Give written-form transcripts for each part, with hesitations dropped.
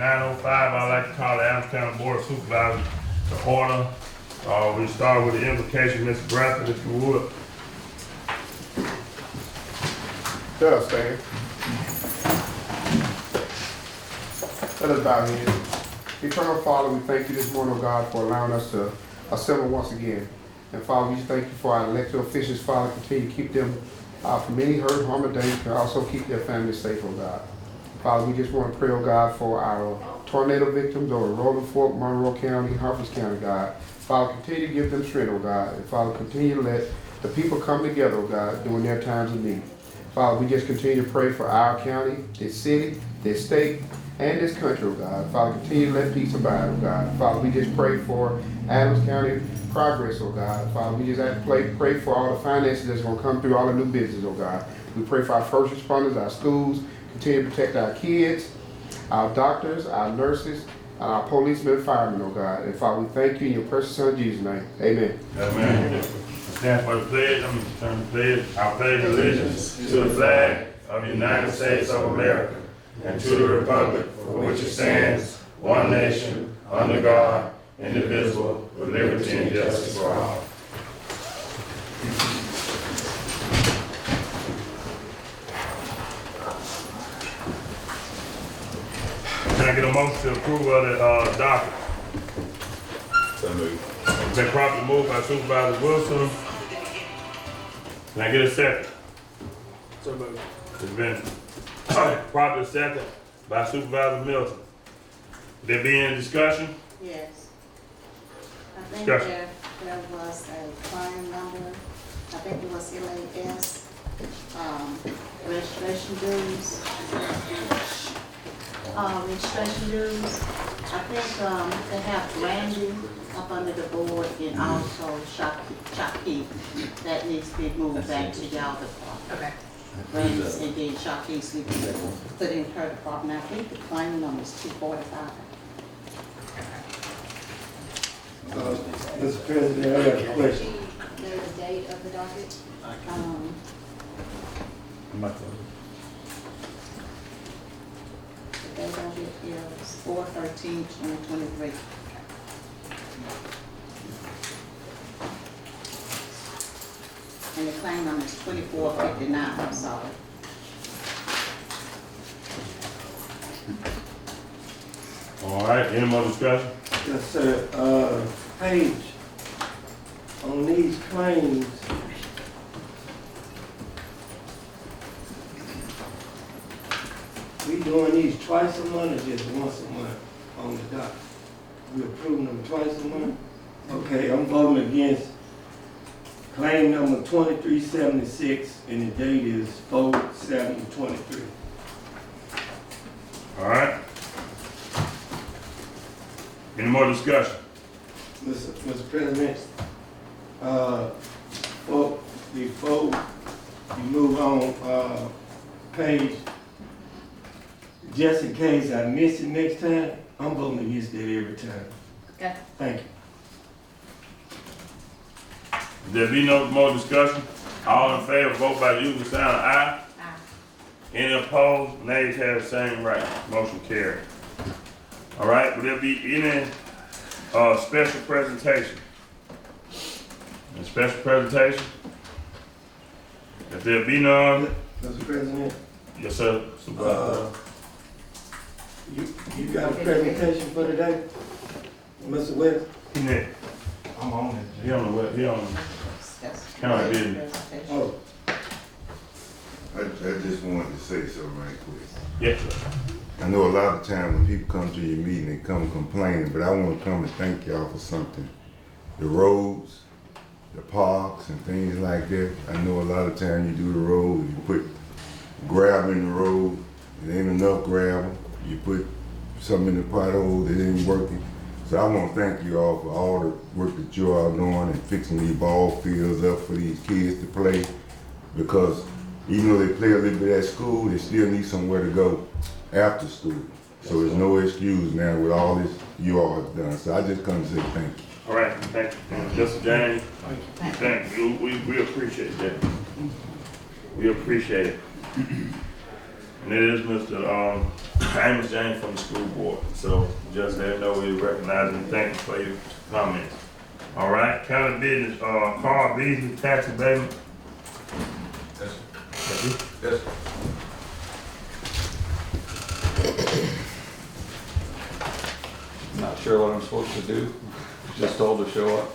9:05, I'd like to call the Adams County Board of Supervisors to order. We start with the invocation, Mr. Bradford, if you would. Let us stand. Let us bow here. Eternal Father, we thank you this morning, oh God, for allowing us to assemble once again. And Father, we just thank you for our elected officials, Father. Continue to keep them from any hurt, harm, or danger, and also keep their families safe, oh God. Father, we just want to pray, oh God, for our tornado victims over Rolling Fork, Monroe County, Harford County, God. Father, continue to give them strength, oh God. And Father, continue to let the people come together, oh God, during their times of need. Father, we just continue to pray for our county, this city, this state, and this country, oh God. Father, continue to let peace abide, oh God. Father, we just pray for Adams County progress, oh God. Father, we just have to pray for all the finances that's going to come through all the new business, oh God. We pray for our first responders, our schools, continue to protect our kids, our doctors, our nurses, and our policemen and firemen, oh God. And Father, we thank you in your precious Son, Jesus' name. Amen. Amen. Stand for the pledge. I'm going to turn the pledge. I pledge allegiance to the flag of the United States of America and to the republic for which it stands, one nation, under God, indivisible, with liberty and justice for all. Can I get a motion to approve of the docket? So moved. It's been properly moved by Supervisor Wilson. Can I get a second? So moved. It's been properly second by Supervisor Milton. There be any discussion? Yes. I think Discussion. there was a claim number, I think it was LAS, registration dues. Registration dues. I think they have Randy up under the board and also Shopkeep. That needs to be moved back to y'all department. Okay. Randy's and then Shopkeep's we can put in her department. I think the claim number is 245. Mr. President, I have a question. Know the date of the docket? The date of it is 4/13/2023. And the claim number is 2459, I'm sorry. All right, any more discussion? Yes, sir. Paige, on these claims, we doing these twice a month or just once a month on the docket? We approving them twice a month? Okay, I'm voting against claim number 2376 and the date is 4/7/23. All right. Any more discussion? Mr. President, before you move on, Paige, just in case I miss it next time, I'm voting against that every time. Okay. Thank you. There be no more discussion. All in favor, vote by using the sign of aye. Aye. Any opposed, nays have the same right. Motion carried. All right, will there be any special presentation? A special presentation? If there be none, Mr. President, yes, sir. Supervisor. you got a presentation for today? Mr. West? He next. I'm on it. He on the web. He on That's County business. presentation. Oh, I just wanted to say something right quick. Yes, sir. I know a lot of times when people come to your meeting, they come complaining, but I want to come and thank y'all for something. The roads, the parks, and things like that. I know a lot of times you do the roads, you put gravel in the road, it ain't enough gravel. You put something in the pothole that ain't working. So I want to thank you all for all the work that you all doing and fixing these ball fields up for these kids to play. Because even though they play a little bit at school, they still need somewhere to go after school. So there's no excuse now with all this you all have done. So I just come to say thank you. All right, thank you. Mr. James, thank you. We appreciate that. We appreciate it. And it is Mr. Amos James from the school board. So just let him know we recognize him. Thank you for your comments. All right, county business, Carl Beasley, tax abatement. Yes. Not sure what I'm supposed to do. Just told to show up.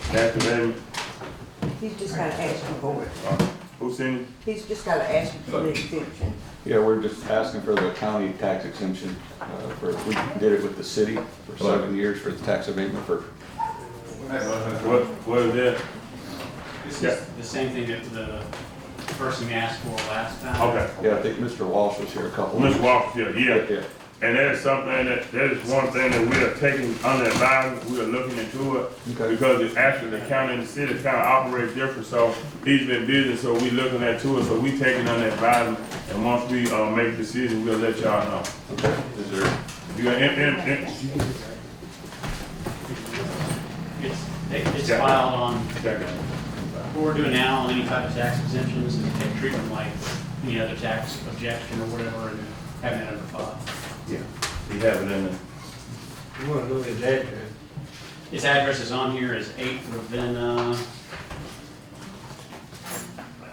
Tax abatement. He's just gotta ask you for it. Who sent it? He's just gotta ask you for the exemption. Yeah, we're just asking for the county tax exemption. We did it with the city for 7 years for the tax abatement for. What is that? This Yeah. is the same thing that the person we asked for last time. Okay. Yeah, I think Mr. Walsh was here a couple. Mr. Walker, yeah. Yeah. And that is something that is one thing that we are taking under advisement, we are looking into it. Okay. Because it's actually the county and the city kind of operate different, so he's been busy, so we looking into it, so we taking under advisement. And once we, make a decision, we'll let y'all know. Okay. Is there? You got, It's Yeah. filed on, okay. what we're doing now on any type of tax exemptions is take treatment like any other tax objection or whatever and having it under file. Yeah, he have it in there. You wanna know his address? His address is on here is 8 Ravenna.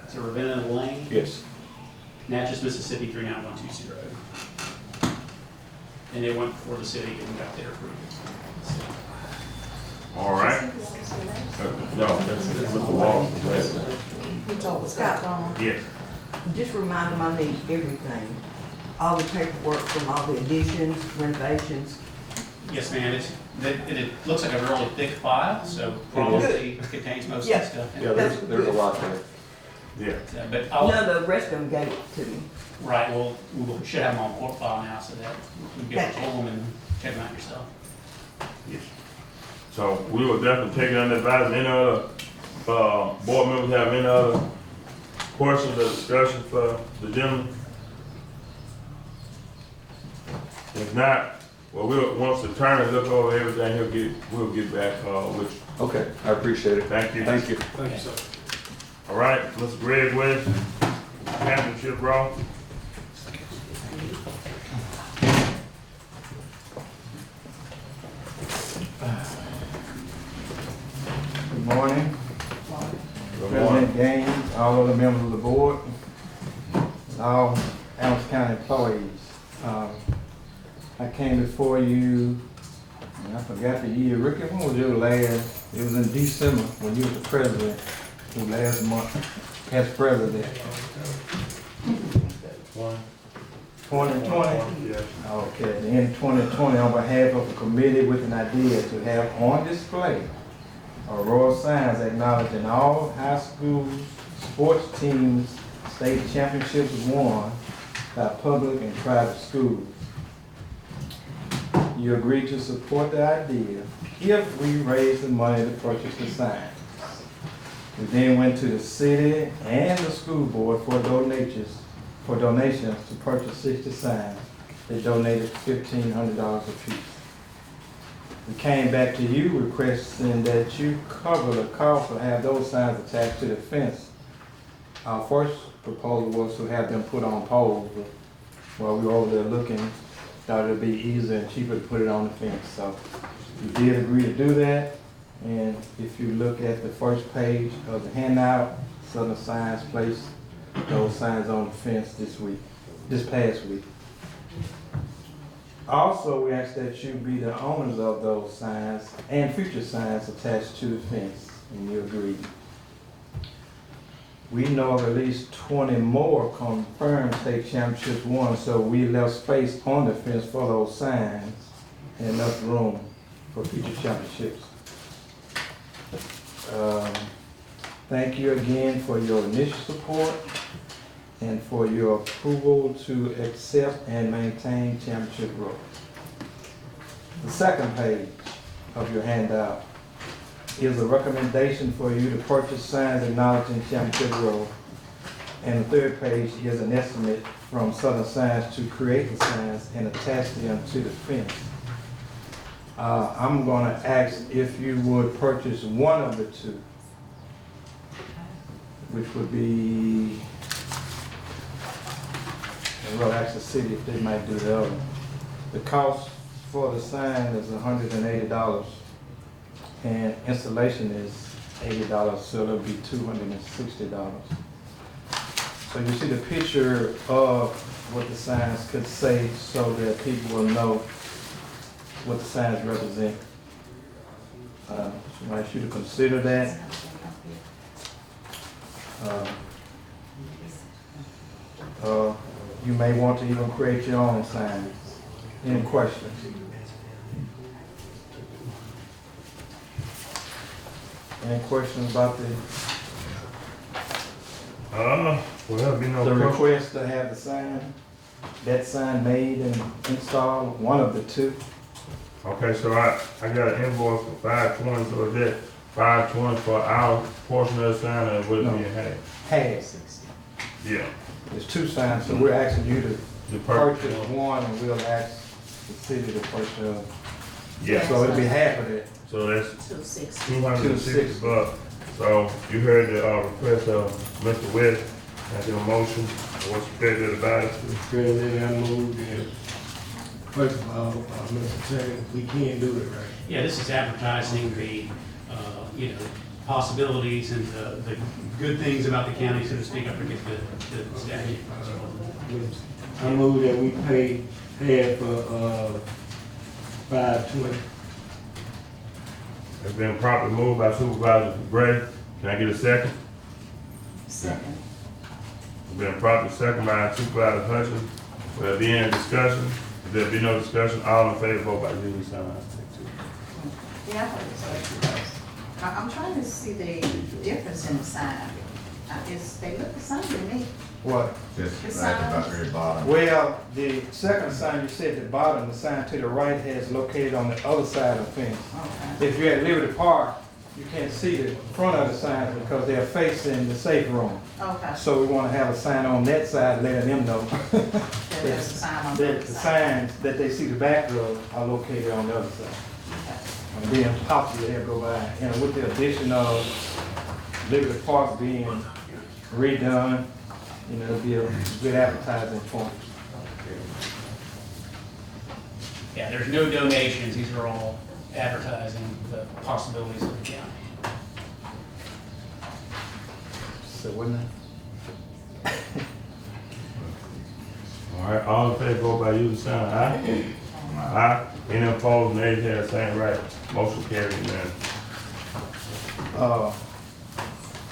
Is it Ravenna Lane? Yes. Natchez, Mississippi 39120. And they went before the city and got their approval. All right. No, that's Mr. Walker. Scott, Yes. just remind him I need everything. All the paperwork from all the additions, renovations. Yes, ma'am, it looks like a really thick file, so probably contains most of the Yeah. stuff in Yeah, it. there's a lot there. Yeah. Yeah, but I'll, No, the rest of them gave it to me. right, well, we should have them on court file now, so that you can be able to pull them and check them out yourself. Yes. So we will definitely take it under advisement. Any other, board members have any other questions or discussion for the gentleman? If not, well, once the attorney look over everything, we'll get back, with you. Okay, I appreciate it. Thank you. Thank you. Thank you, sir. All right, Mr. Greg West, championship row. Good morning, Good morning. President Gaines, all other members of the board, and all Adams County employees. I came before you, and I forgot the year. Ricky, when was your last? It was in December when you was the president, the last month as president. 2020? Yes. Okay, at the end of 2020, on behalf of the committee with an idea to have on display a royal signs acknowledging all high school sports teams' state championships won by public and private schools. You agreed to support the idea if we raise the money to purchase the signs. We then went to the city and the school board for donations to purchase 60 signs. They donated $1,500 apiece. We came back to you requesting that you cover the cost of have those signs attached to the fence. Our first proposal was to have them put on poles, but while we were over there looking, thought it'd be easier and cheaper to put it on the fence. So we did agree to do that. And if you look at the first page of the handout, Southern Signs placed those signs on the fence this past week. Also, we ask that you be the owners of those signs and future signs attached to the fence, and you agreed. We know of at least 20 more confirmed state championships won, so we left space on the fence for those signs and enough room for future championships. Thank you again for your initial support and for your approval to accept and maintain Championship Road. The second page of your handout is a recommendation for you to purchase signs acknowledging Championship Road. And the third page is an estimate from Southern Signs to create the signs and attach them to the fence. I'm gonna ask if you would purchase one of the two, which would be and we'll ask the city if they might do the other. The cost for the sign is $180, and installation is $80, so it'll be $260. So you see the picture of what the signs could say so that people will know what the signs represent. I want you to consider that. You may want to even create your own sign. Any questions? Any questions about Well, there'll be no the question. request to have the sign, that sign made and installed, one of the two? Okay, so I got an invoice for 520, so is that 520 for our portion of the sign, or would it be in half? Half. Yeah. There's two signs, so we're asking you to The purchase one, and we'll ask the city to purchase. Yeah, So it'll be half of that. so that's 260. $260 bucks. So you heard the request of Mr. West, I get a motion, what's the pleasure about it? Mr. President, I move that, first of all, Mr. Chairman, we can't do it right. Yeah, this is advertising the, you know, possibilities and the good things about the county, so to speak. I forget the statute. I move that we pay half for, 520. It's been properly moved by Supervisor Gray. Can I get a second? Second. It's been properly second by Supervisor Hutchins. Will there be any discussion? If there be no discussion, all in favor, vote by using sign. Yeah, I have a question. I'm trying to see the difference in the sign. They look the same to me. What? Just right at the very bottom. Well, the second sign you said at the bottom, the sign to the right has located on the other side of the fence. Okay. If you're at Liberty Park, you can't see the front of the sign because they're facing the safe room. Okay. So we want to have a sign on that side letting them know There's a sign on the that other the side. signs that they see the back of are located on the other side. Okay. And then possibly they'll go by, you know, with the addition of Liberty Park being redone, you know, it'll be a good advertising point. Yeah, there's no donations. These are all advertising the possibilities of the county. So wouldn't it? All right, all in favor, vote by using sign. Aye? Aye. Any opposed, nays have the same right. Motion carried, man.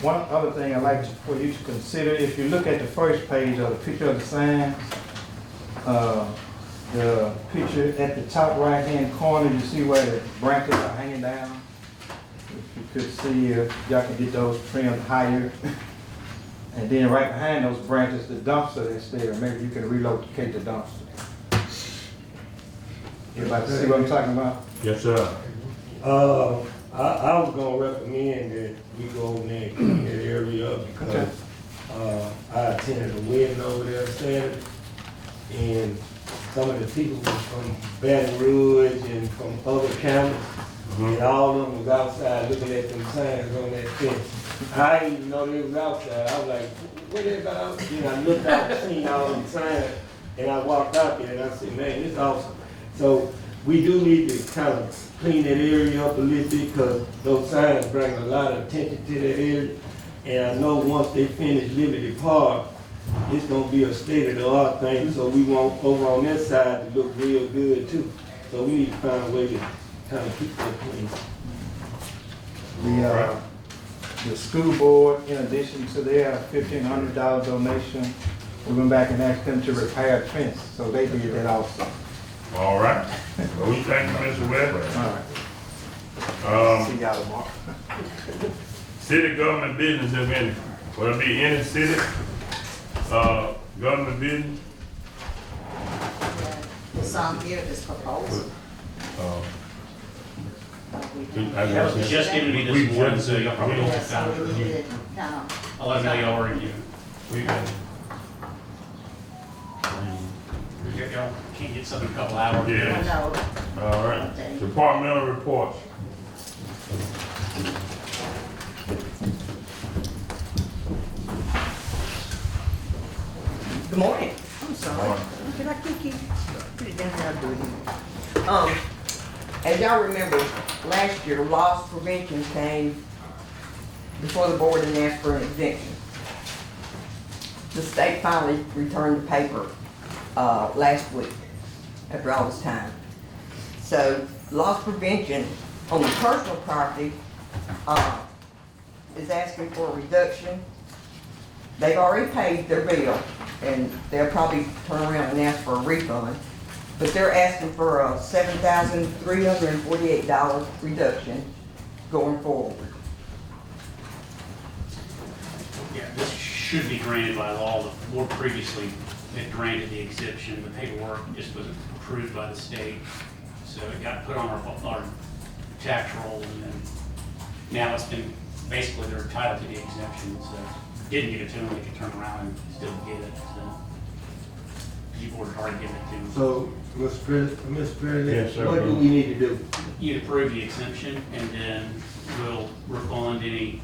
One other thing I'd like for you to consider, if you look at the first page of the picture of the sign, the picture at the top right-hand corner, you see where the branches are hanging down? If you could see if y'all can get those trimmed higher. And then right behind those branches, the dumpster that's there, maybe you can relocate the dumpster. Everybody see what I'm talking about? Yes, sir. I was gonna recommend that we go over there and clean that area up because, I attended a wedding over there Saturday. And some of the people was from Baton Rouge and from other counties. And all of them was outside looking at them signs on that fence. I didn't even know they was outside. I was like, what they about? And I looked out and seen all them signs and I walked out there and I said, man, it's awesome. So we do need to kind of clean that area up a little bit because those signs bring a lot of attention to that area. And I know once they finish Liberty Park, it's gonna be a state-of-the-art thing, so we want over on that side to look real good too. So we need to find a way to kind of keep that clean. The school board, in addition to their $1,500 donation, we went back and asked them to repair the fence, so they did that also. All right. Well, we thank you, Mr. West. All right. See y'all tomorrow. City government business, if any. Will there be any city, government business? It's on here, this proposal. That was just given to me this morning, so y'all probably don't have time to review. I'll let y'all review. Y'all can't get something in a couple hours. Yeah. All right. Departmental reports. Good morning. sorry. Did I kick you? Put it down there, I'll do it again. As y'all remember, last year, loss prevention came before the board and asked for an exemption. The state finally returned the paper, last week, after all this time. So, loss prevention on the personal property, is asking for a reduction. They've already paid their bill, and they'll probably turn around and ask for a refund. But they're asking for a $7,348 reduction going forward. Yeah, this should be granted by law. The board previously had granted the exemption. The paperwork just wasn't approved by the state. So it got put on our tax roll, and then now it's been, basically they're entitled to the exemption. So didn't give it to them, they could turn around and still get it. So you worked hard to give it to them. So, Mr. President, Yes, sir. what do we need to do? You approve the exemption, and then we'll refund the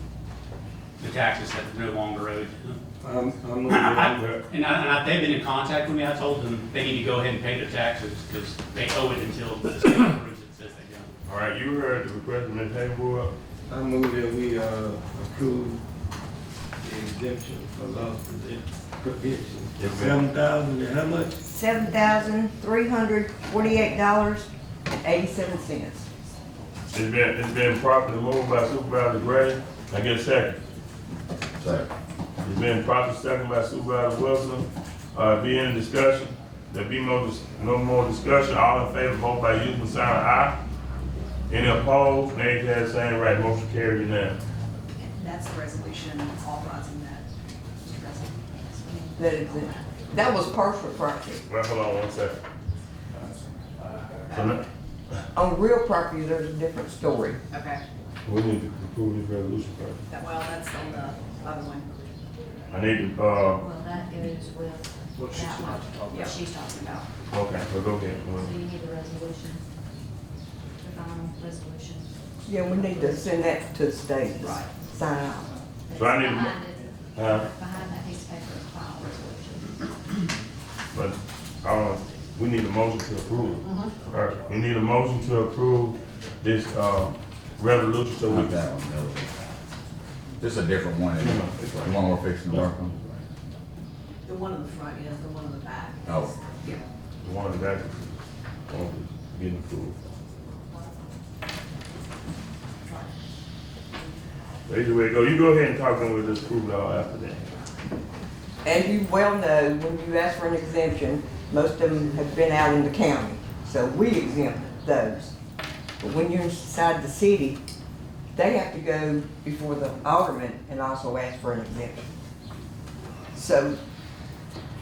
taxes that are no longer owed to them. I'm They've been in contact with me. I told them they need to go ahead and pay their taxes because they owe it until the state approves it, says they don't. All right, you heard the request of Ms. Haywood. I move that we approve the exemption for loss prevention. Yes, ma'am. 7,000 and how much? $7,348.87. It's been properly moved by Supervisor Gray. I get a second. Second. It's been properly seconded by Supervisor Wilson. Be any discussion? There be no more discussion. All in favor, vote by using the sign of aye. Any opposed? Nay, has the same right. Motion carried unanimous. That's the resolution authorizing that, Mr. President. That was personal property. Well, hold on one second. So now, On real property, there's a different story. Okay, we need to approve this resolution first. well, that's on the other one. I need to, Well, that goes with What she's that one, talking what she's talking about. okay, so go ahead. So you need the resolution, the final resolution. Yeah, we need to send that to the state. Right. Sign off. So I need to- Behind it, Uh, behind that piece of paper is final resolution. But, we need a motion to approve. Mhm. All right, we need a motion to approve this, resolution so we Not can. that one, no. This is a different one, isn't it? The one we're fixing to work on. The one in the front, yes, the one in the back. Oh. Yeah. The one that getting approved. Either way it go, you go ahead and talk and we'll just approve it all after that. As you well know, when you ask for an exemption, most of them have been out in the county, so we exempt those. But when you're inside the city, they have to go before the alderman and also ask for an exemption. So,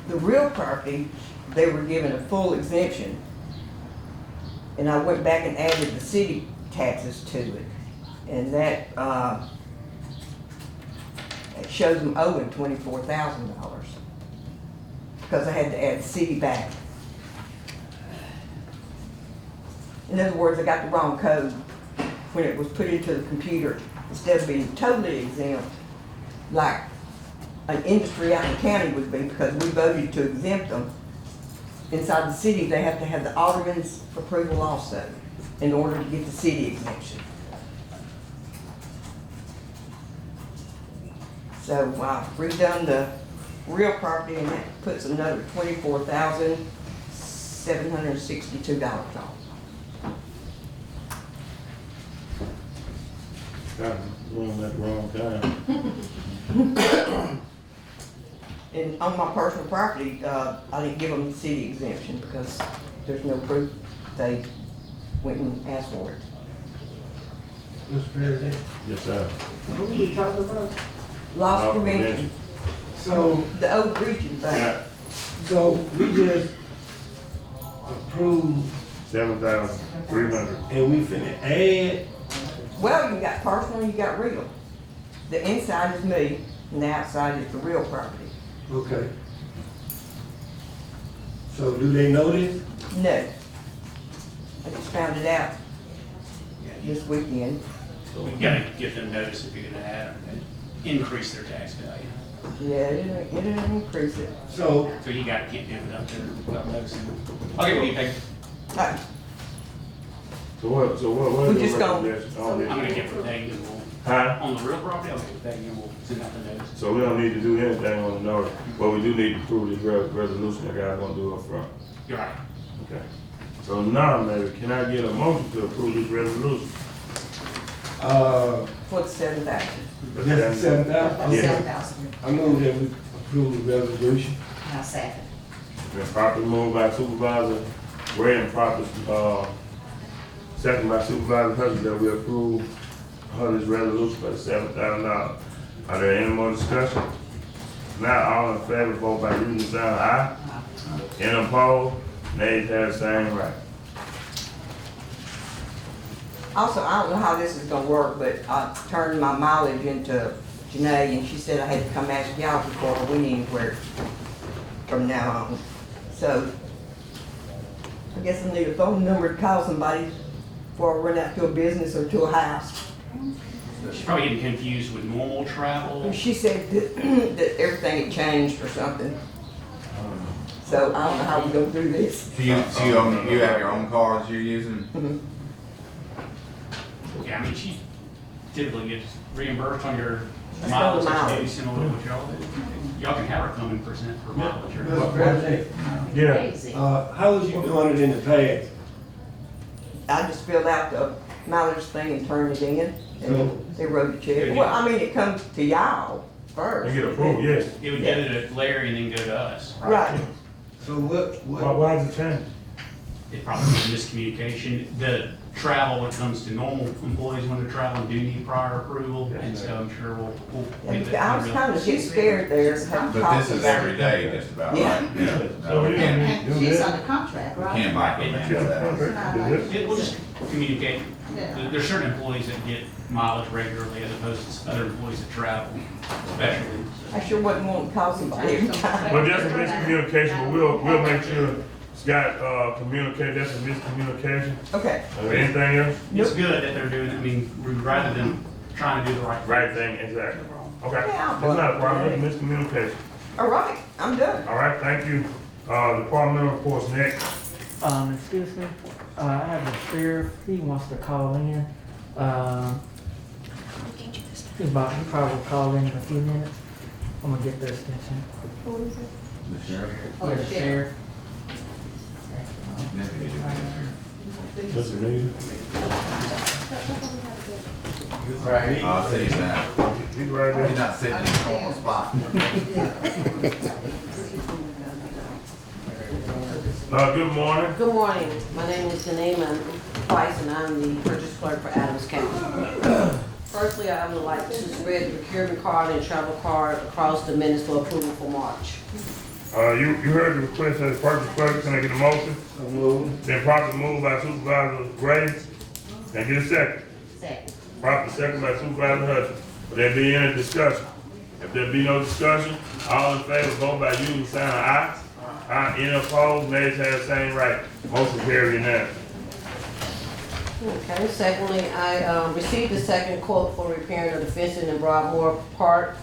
the real property, they were given a full exemption. And I went back and added the city taxes to it. And that, it shows them owing $24,000. Because I had to add the city back. In other words, I got the wrong code when it was put into the computer. Instead of being totally exempt, like an industry out in the county would be, because we voted to exempt them. Inside the city, they have to have the alderman's approval also in order to get the city exemption. So I've redone the real property and that puts another $24,762 on. God, we're on that wrong time. And on my personal property, I didn't give them the city exemption because there's no proof they went and asked for it. Mr. President? Yes, sir. Who we talking about? Loss prevention, So, the old region thing. Yeah, so we just approved 7,300. and we finna add, Well, you got personal, you got real. The inside is me and the outside is the real property. okay. So do they know this? No. I just found it out this weekend. So we gotta give them notice if you're gonna add them, and increase their tax value. Yeah, it didn't increase it. So, So you got, can't do it up there without noticing. I'll get what you pay. Uh, So what We is just the gonna- recommendation on I'm this? gonna get with Peggy and we'll, Huh? on the real property, I'll get with Peggy and we'll send out the notice. So we don't need to do anything on the notice, but we do need to approve this resolution that guys gonna do up front. You're right. Okay. So now, maybe, can I get a motion to approve this resolution? For the 7,000. that's the 7,000? Yeah. 7,000. I move that we approve the resolution. Now, second. Been properly moved by Supervisor Gray and properly, second by Supervisor Hutchins that we approve this resolution for the $7,000. Are there any more discussion? Not all in favor, vote by using the sign of aye. Any opposed? Nays have the same right. Also, I don't know how this is gonna work, but I turned my mileage into Janae, and she said I had to come ask y'all before I went anywhere from now on. So, I guess I need a phone number to call somebody before I run out to a business or to a house. She's probably getting confused with normal travel. And she said that, that everything had changed or something. So I don't know how we're gonna do this. So you have your own cars you're using? Yeah, I mean, she typically gets reimbursed on your That's mileage, not that's mileage. maybe similar to what y'all do. Y'all can have her come in percent for mileage or. Mr. President, Yeah. Crazy. how was you doing it in the past? I just filled out the mileage thing and turned it in, and they wrote a check. Well, I mean, it comes to y'all first. They get approved, yes. It would go to Larry and then go to us. Right. So what, Why is it changed? It probably was a miscommunication. The travel, when it comes to normal employees when they're traveling, do need prior approval, and so I'm sure we'll get that. I was kind of scared there. But this is every day just about, right? Yeah. So we don't can't, need to do She's that. under contract, right? can't micromanage that. It will just communicate. Yeah. There's certain employees that get mileage regularly as opposed to other employees that travel, especially. I sure wouldn't want to call somebody every time. Well, just a miscommunication, but we'll make sure Scott, communicate, that's a miscommunication. Okay. Anything else? It's good that they're doing it, I mean, rather than trying to do the right thing. Right thing, exactly. Okay, Yeah, it's not a problem, it's miscommunication. All right, I'm done. All right, thank you. Departmental reports next. Excuse me, I have the sheriff, he wants to call in. He probably will call in a few minutes. I'm gonna get the extension. The sheriff? Yeah, the sheriff. Mr. Reed. right? I'll say that. He's right there. He's not sitting in the normal spot. Good morning. Good morning. My name is Janine Price, and I'm the purchase clerk for Adams County. Firstly, I would like to spread the procurement card and travel card across the minutes for approval for March. You heard the request of the purchase clerk, can I get a motion? So moved. Then properly moved by Supervisor Gray. Can I get a second? Second. Properly second by Supervisor Hutchins. Will there be any discussion? If there be no discussion, all in favor, vote by using the sign of aye. Aye, any opposed, nays have the same right. Motion carried unanimously. Okay, secondly, I received the second quote for repairing of the fencing in Broadmoor Park.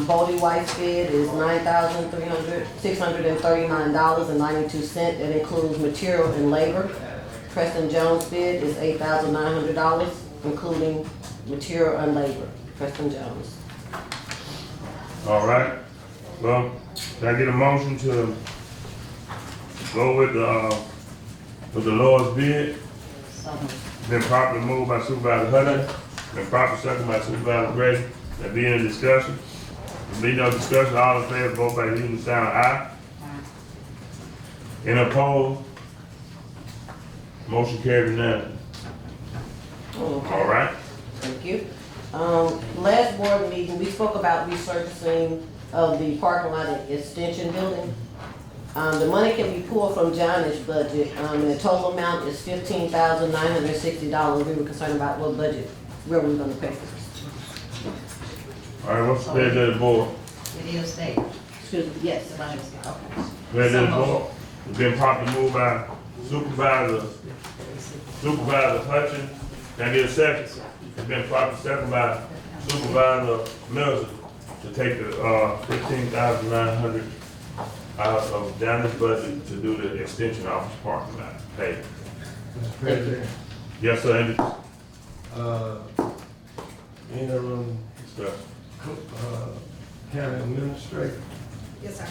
Bodie White's bid is $9,639.92. That includes material and labor. Preston Jones' bid is $8,900, including material and labor. Preston Jones. All right. Well, can I get a motion to go with the lowest bid? Been properly moved by Supervisor Hutchins. Been properly seconded by Supervisor Gray. There be any discussion? There be no discussion. All in favor, vote by using the sign of aye. Any opposed? Motion carried unanimously. Okay. All right. Thank you. Last board meeting, we spoke about resurfacing of the parking lot at Extension Building. The money can be pulled from Johnny's budget, and the total amount is $15,960. We were concerned about what budget, where we were gonna pay for this. All right, what's the pleasure of the board? It is there. Excuse me, yes. Okay. Pleasure of the board. It's been properly moved by Supervisor Hutchins. Can I get a second? It's been properly seconded by Supervisor Mills. to take the, $15,900 out of Johnny's budget to do the extension office parking lot. Hey, Mr. President, yes, sir, Andy? interim, Discuss. county administrator, Yes, sir.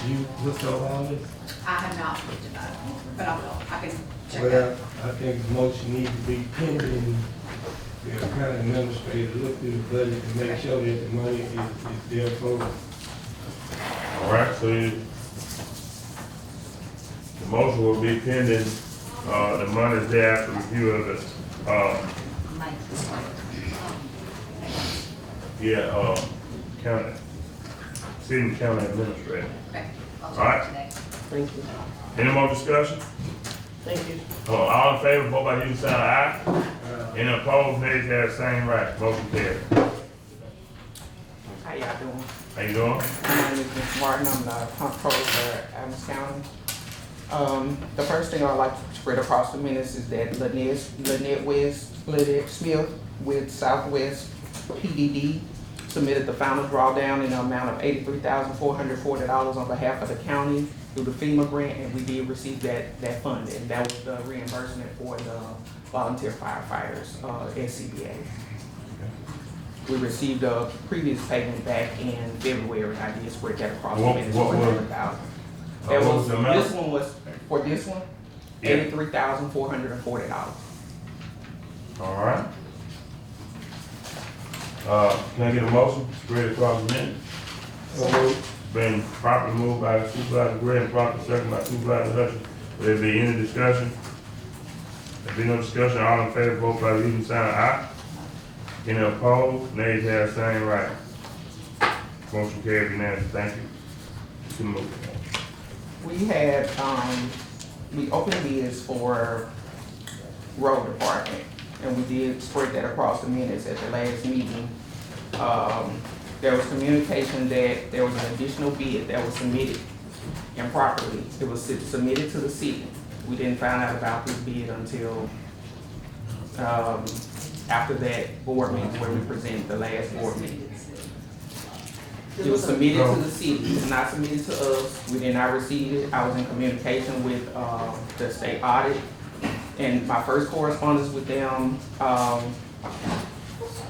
you looked over all this? I have not looked at that, but I will. I can check Well, that. I think the motion needs to be pending the county administrator look through the budget and make sure that the money is there for us. All right, so the motion will be pending, the money's there after review of the, county, city and county administrator. Okay. I'll All check right. it today. Thank you. Any more discussion? Thank you. All in favor, vote by using sign of aye. Any opposed, nays have the same right. Motion carried. How y'all doing? How you doing? My name is Ms. Martin, I'm the comptroller for Adams County. The first thing I'd like to spread across the minutes is that Lynette West Smith with Southwest PDD submitted the final drawdown in the amount of $83,440 on behalf of the county through the FEMA grant, and we did receive that funding. That was the reimbursement for the volunteer firefighters, SCBA. We received a previous payment back in February. I did spread that across the minutes for $100,000. That what was, was the amount? this one was, for this one, Yeah. $83,440. All right. Can I get a motion? Spread across the minutes. Been properly moved by Supervisor Gray and properly second by Supervisor Hutchins. Will there be any discussion? There be no discussion, all in favor, vote by using sign of aye. Any opposed, nays have the same right. Motion carried unanimously, thank you. You can move. We had, we opened bids for road department, and we did spread that across the minutes at the last meeting. There was communication that there was an additional bid that was submitted improperly. It was submitted to the city. We didn't find out about this bid until, after that board meeting where we presented the last board meeting. It was submitted to the city, it was not submitted to us, we did not receive it. I was in communication with, the state audit, and my first correspondence with them,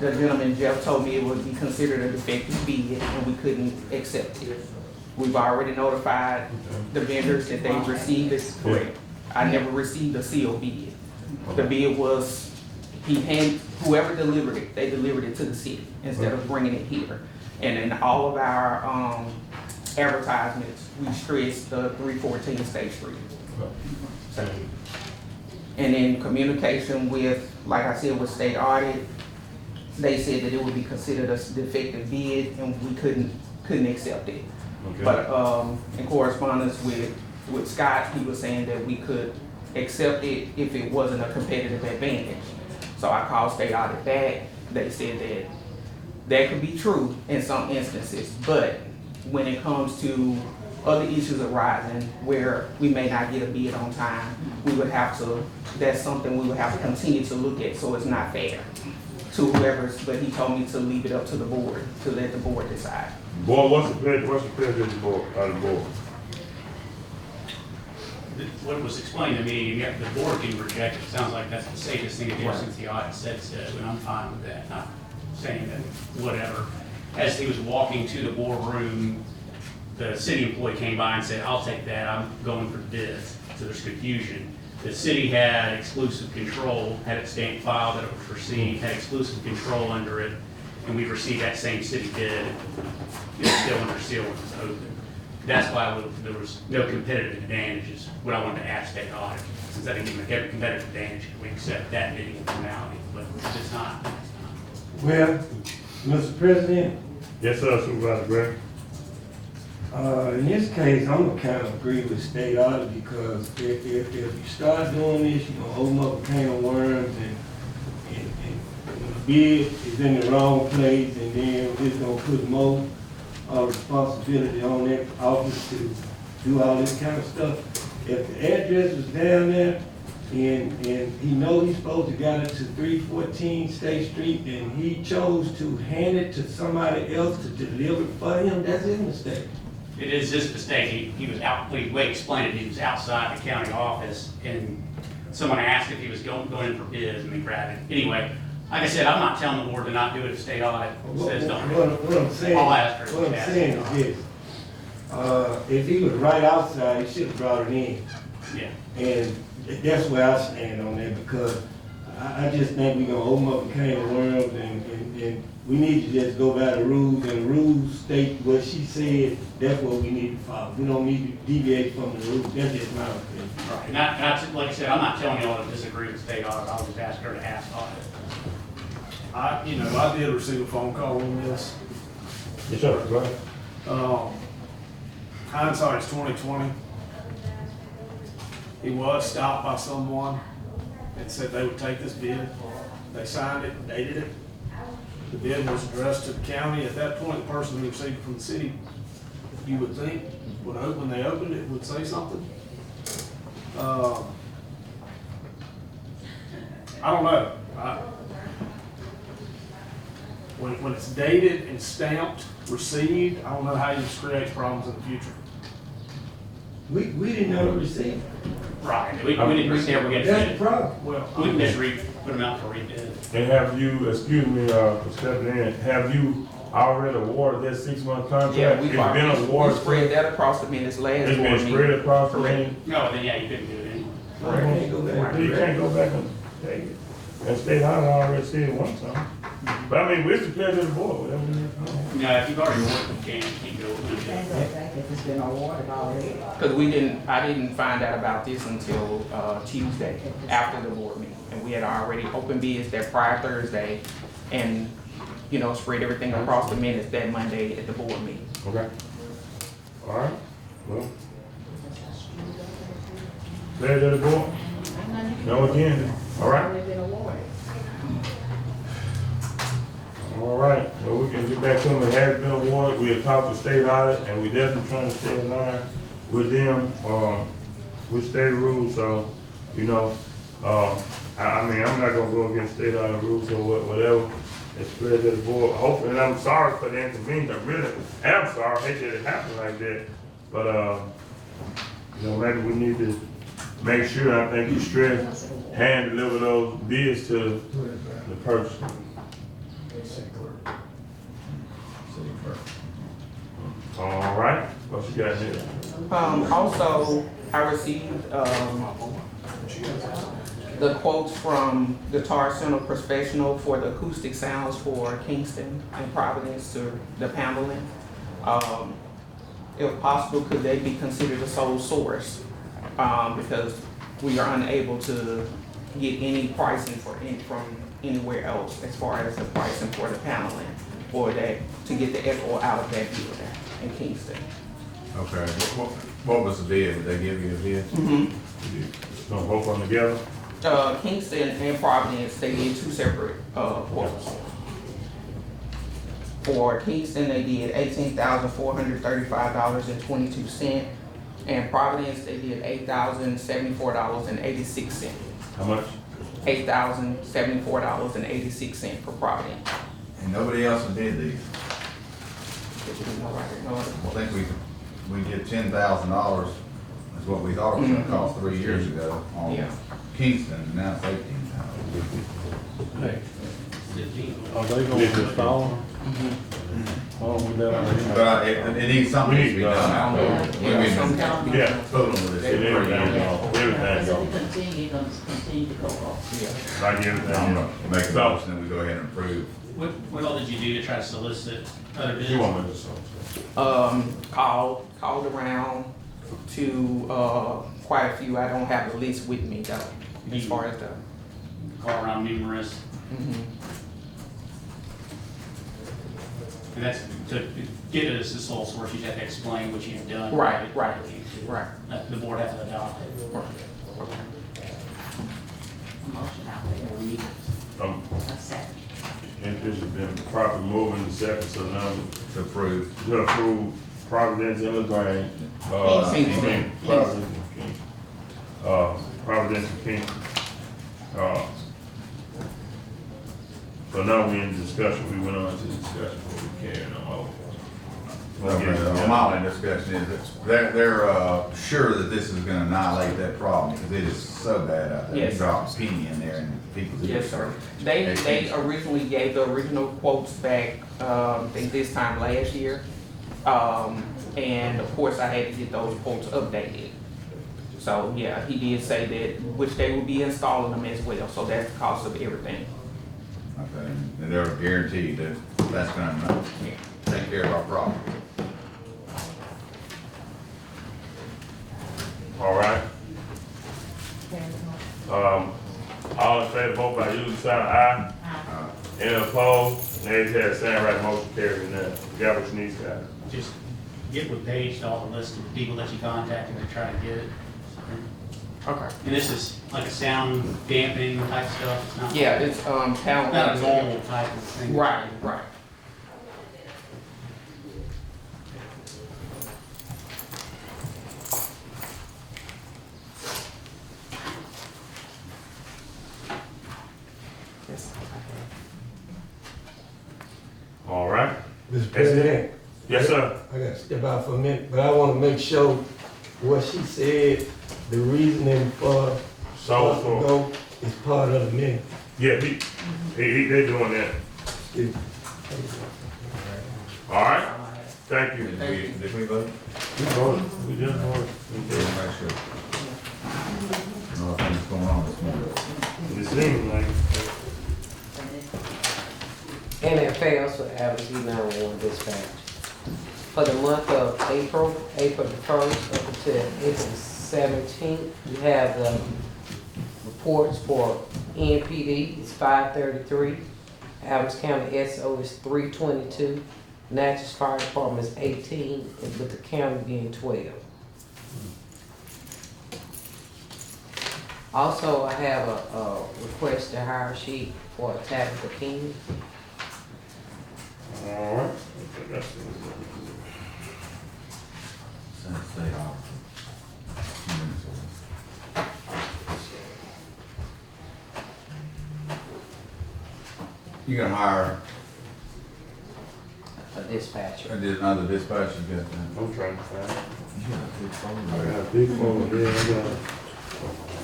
the gentleman Jeff told me it would be considered a defective bid and we couldn't accept it. We've already notified the vendors that they received this correct. I never received a sealed bid. The bid was, whoever delivered it, they delivered it to the city instead of bringing it here. And in all of our advertisements, we stressed the 314 State Street. And in communication with, like I said, with state audit, they said that it would be considered a defective bid and we couldn't accept it. Okay. But in correspondence with Scott, he was saying that we could accept it if it wasn't a competitive advantage. So I called state audit back. They said that that could be true in some instances, but when it comes to other issues arising where we may not get a bid on time, we would have to, that's something we would have to continue to look at, so it's not fair to whoever's, but he told me to leave it up to the board, to let the board decide. Board, what's the pleasure of the board, What was explained to me, the board can reject it. It sounds like that's the safest thing to do since the audit said so, and I'm fine with that. Not saying that whatever. As he was walking to the boardroom, the city employee came by and said, "I'll take that, I'm going for this." So there's confusion. The city had exclusive control, had it stamped file that it was received, had exclusive control under it, and we received that same city bid. It was still under seal when it was open. That's why there was no competitive advantages. What I wanted to ask state audit, since I didn't give a competitive advantage, we accept that bidding formality, but it's not. Well, Mr. President, Yes, sir, Supervisor Gray. in this case, I'm gonna kind of agree with state audit because if you start doing this, you're gonna open up a can of worms and the bid is in the wrong place and then it's gonna put more responsibility on that office to do all this kind of stuff. If the address was down there, And he know he's supposed to got it to 314 State Street, and he chose to hand it to somebody else to deliver for him. That's his mistake. It is his mistake. He was out, we explained it, he was outside the county office, and someone asked if he was going in for bids, and they grabbed it. Anyway, like I said, I'm not telling the board to not do it if state audit says don't. What I'm saying, I'll ask her. what I'm saying is this. If he was right outside, he should have brought it in. Yeah. And that's where I stand on that, because I just think we're gonna open up a can of worms, and we need to just go by the rules, and the rules state what she said, that's what we need to follow. We don't need to deviate from the rules. That's just my opinion. Right. And like I said, I'm not telling you all to disagree with state audit. I'll just ask her to ask audit. I did receive a phone call on this. Yes, sir, go ahead. Hindsight's 20/20. He was stopped by someone and said they would take this bid. They signed it, dated it. The bid was addressed to the county. At that point, the person who received it from the city, you would think, when they opened it, would say something. I don't know. When it's dated and stamped, received, I don't know how you just create problems in the future. We didn't know the receipt. Right. We didn't never get That's it. the problem. Well, We can just put them out for rebid. And have you, excuse me, for stepping in, have you already awarded that 6-month contract? Yeah, we It's been awarded. spread that across the minutes last It's board been meeting. spread across the meeting? No, then yeah, you couldn't do it anyway. Can't go back. You can't go back and take it. And state audit already said one time. But I mean, it's the pleasure of the board, whatever it is. No, if you've already worked with Ken, you can go with Can't it. go back if it's been awarded already. Because I didn't find out about this until Tuesday, after the board meeting. And we had already opened bids that prior Thursday and, spread everything across the minutes that Monday at the board meeting. Okay. All right, well. Pleasure of the board. No agenda, all right? Already been awarded. All right, well, we can get back to them. It has been awarded. We have talked to state audit, and we definitely trying to stay in line with them, with state rules. So, I mean, I'm not gonna go against state audit rules or whatever. It's spread to the board. Hopefully, and I'm sorry for the inconvenience. I really am sorry. I hate that it happened like that. But, maybe we need to make sure, I think you stress, hand deliver those bids to the person. All right, what you got here? Also, I received the quotes from Guitar Center Professional for the acoustic sounds for Kingston and Providence to the paneling. If possible, could they be considered a sole source? Because we are unable to get any pricing from anywhere else as far as the pricing for the paneling or that to get the echo out of that building in Kingston. Okay, what was the bid? Did they give you a bid? Mm-hmm. Gonna both of them together? Kingston and Providence, they did two separate quotes. For Kingston, they did $18,435.22, and Providence, they did $8,074.86. How much? $8,074.86 for Providence. And nobody else did these? I think we did $10,000 is what we thought it was gonna cost 3 years ago on Kingston, and now it's $18,000. Hey, are they gonna install them? But it needs something needs to be done. Yeah. Everything continue to go off. Like everything. I'm gonna make a motion that we go ahead and approve. What all did you do to try to solicit other bids? You want me to say? Called around to quite a few. I don't have the list with me though, as far as the. Call around numerous. And that's to get it as the sole source, you have to explain what you've done. Right. The board has to adopt it. Motion out there, we need a second. Interest has been properly moving the second, so now To approve. to approve Providence and LaGrange. Kingston. Providence and Providential King. So now we in discussion, we went on to discussion, but we carrying on over. Okay, my only discussion is that they're sure that this is gonna annihilate that problem, because it is so bad out there. Yes. You drop a penny in there and people's Yes, ears sir. hurt. They originally gave the original quotes back, I think this time last year. And of course, I had to get those quotes updated. So, yeah, he did say that, which they will be installing them as well, so that's the cost of everything. Okay, and they're guaranteed that that's gonna take care of our problem. All right. All in favor, vote by using sign of aye. Any opposed? Nays have the same right, motion carries unanimous. You got what you need, Scott? Just get with Paige to all the list of the people that you contacted to try to get it. Okay. And this is like a sound damping type stuff, it's not. Yeah, it's, talent. Not a normal type of thing. Right, right. All right. Mr. President, Yes, sir. I got to step out for a minute, but I want to make sure what she said, the reasoning for So, us to go is part of the minute. yeah, they doing that. All right. Thank you. Did we vote? We voted. We just voted. Make sure. Nothing's going on this morning. It seems like. NFLs for Adams 911 dispatch. For the month of April the 1st up until April 17th, we have the reports for NPD is 533, Adams County SO is 322, Natchez Fire Department is 18, and with the county being 12. Also, I have a request to hire sheet for Tabitha King. All right. Stay off. You gonna hire A dispatcher. another dispatcher? You got that? I'm trying to find it. You got a big phone. I got a big phone, yeah, I got it.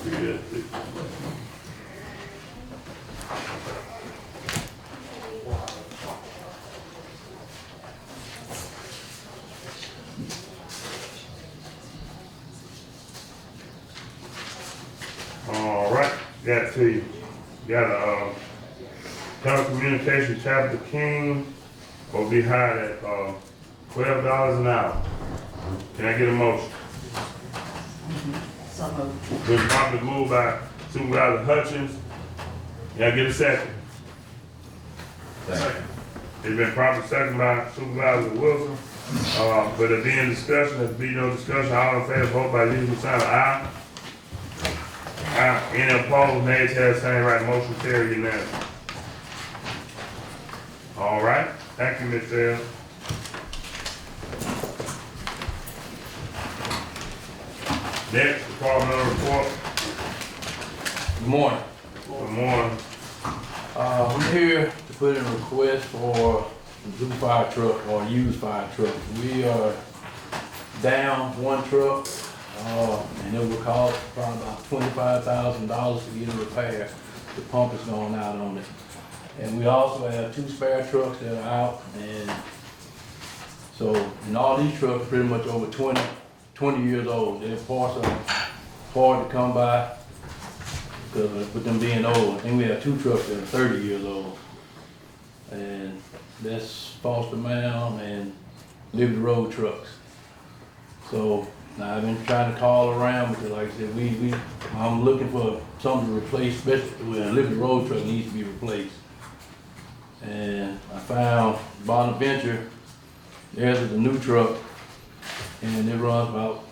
Yeah, big phone. All right, got to you. Got a, telecommunications Tabitha King will be hired at, $12 an hour. Can I get a motion? So moved. Been properly moved by Supervisor Hutchins. Can I get a second? Second. It's been properly seconded by Supervisor Wilson. But there being discussion, there be no discussion, all in favor, vote by using the sign of aye. Aye. Any opposed, nays have the same right, motion carried unanimous. All right, thank you, Ms. Ellis. Next, departmental report. Good morning. Good morning. I'm here to put in a request for a new fire truck or a used fire truck. We are down one truck, and it will cost probably about $25,000 to get it repaired. The pump is going out on it. And we also have 2 spare trucks that are out, and so, and all these trucks are pretty much over 20 years old. Their parts are hard to come by, because with them being old. I think we have 2 trucks that are 30 years old. And that's Foster Mound and Liberty Road trucks. So now I've been trying to call around because like I said, I'm looking for something to replace, especially when a Liberty Road truck needs to be replaced. And I found Bonaventure, theirs is a new truck, and it runs about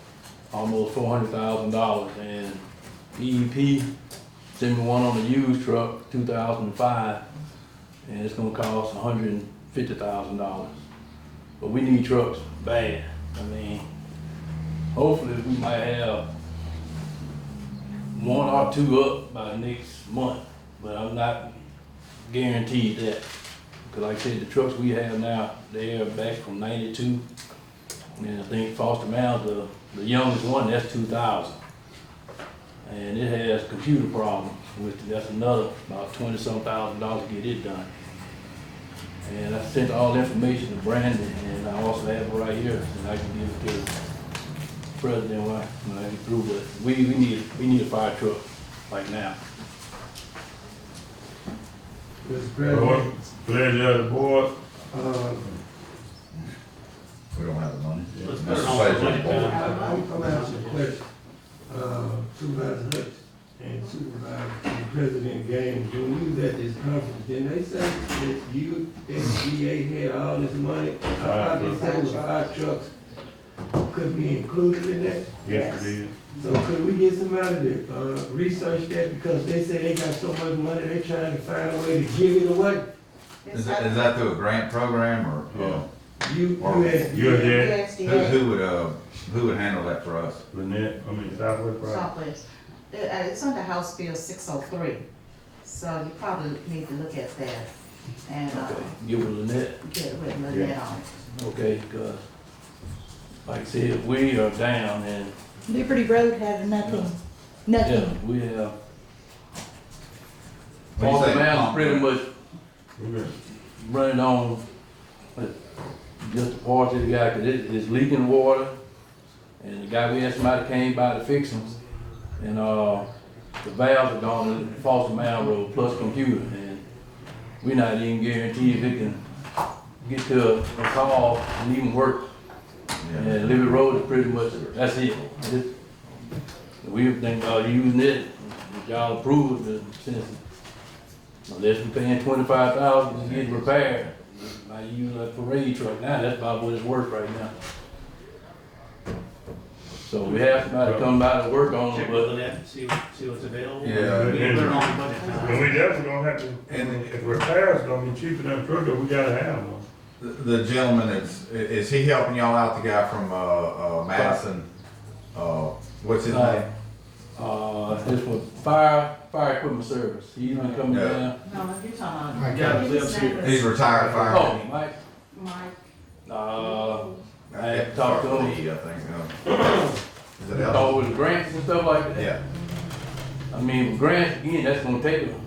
almost $400,000. And EEP sent me one on a used truck, 2005, and it's gonna cost $150,000. But we need trucks bad. I mean, hopefully we might have one or two up by next month, but I'm not guaranteed that. Cause like I said, the trucks we have now, they are back from 92. And I think Foster Mound, the youngest one, that's 2000. And it has computer problems, which that's another about $20-some thousand to get it done. And I sent all the information to Brandon, and I also have it right here, and I can give it to the president when I get through. But we need a fire truck like now. Mr. President, Pleasure of the board. We don't have the money. Let's put it on the budget time. I'm asking a question. Supervisor Hutch and Supervisor and President Gaines, when we was at this conference, didn't they say that you, SBA had all this money? I thought they said the fire trucks could be included in that. Yes, it is. So could we get somebody to research that, because they say they got so much money, they trying to find a way to give it away? Is that through a grant program or? Who would handle that for us? Lynette, Southwest Project. Southwest. It's under House Bill 603, so you probably need to look at that and Give it Lynette. get with Lynette on it. Okay, cause like I said, we are down and Liberty Road has nothing, yeah, we have. When you Foster say Mound's pump, pretty much running on just a part of the guy, cause it's leaking water. And the guy, we had somebody came by to fix them. And the valves are gone to the Foster Mound Road plus computer. And we're not even guaranteed if it can get to a call and even work. And Liberty Road is pretty much, that's it. We think about using it, if y'all approve it, since unless we're paying $25,000 to get it repaired. I use a parade truck now, that's about what it's worth right now. So we have somebody come by to work on it, Check but with that, see what's available. Yeah. We can put it on the budget time. And we definitely gonna have to, if repairs gonna be cheaper than a truck, we gotta have one. The gentleman is he helping y'all out, the guy from Madison? What's his name? This was fire equipment service. He's been coming Yeah. down. No, you're talking I about. got it, lives here. He's retired fire. Oh, Mike. Mike. I had talked to him. I think. Is it Oh, with grants and stuff like that? Yeah. I mean, with grants, again, that's gonna take them.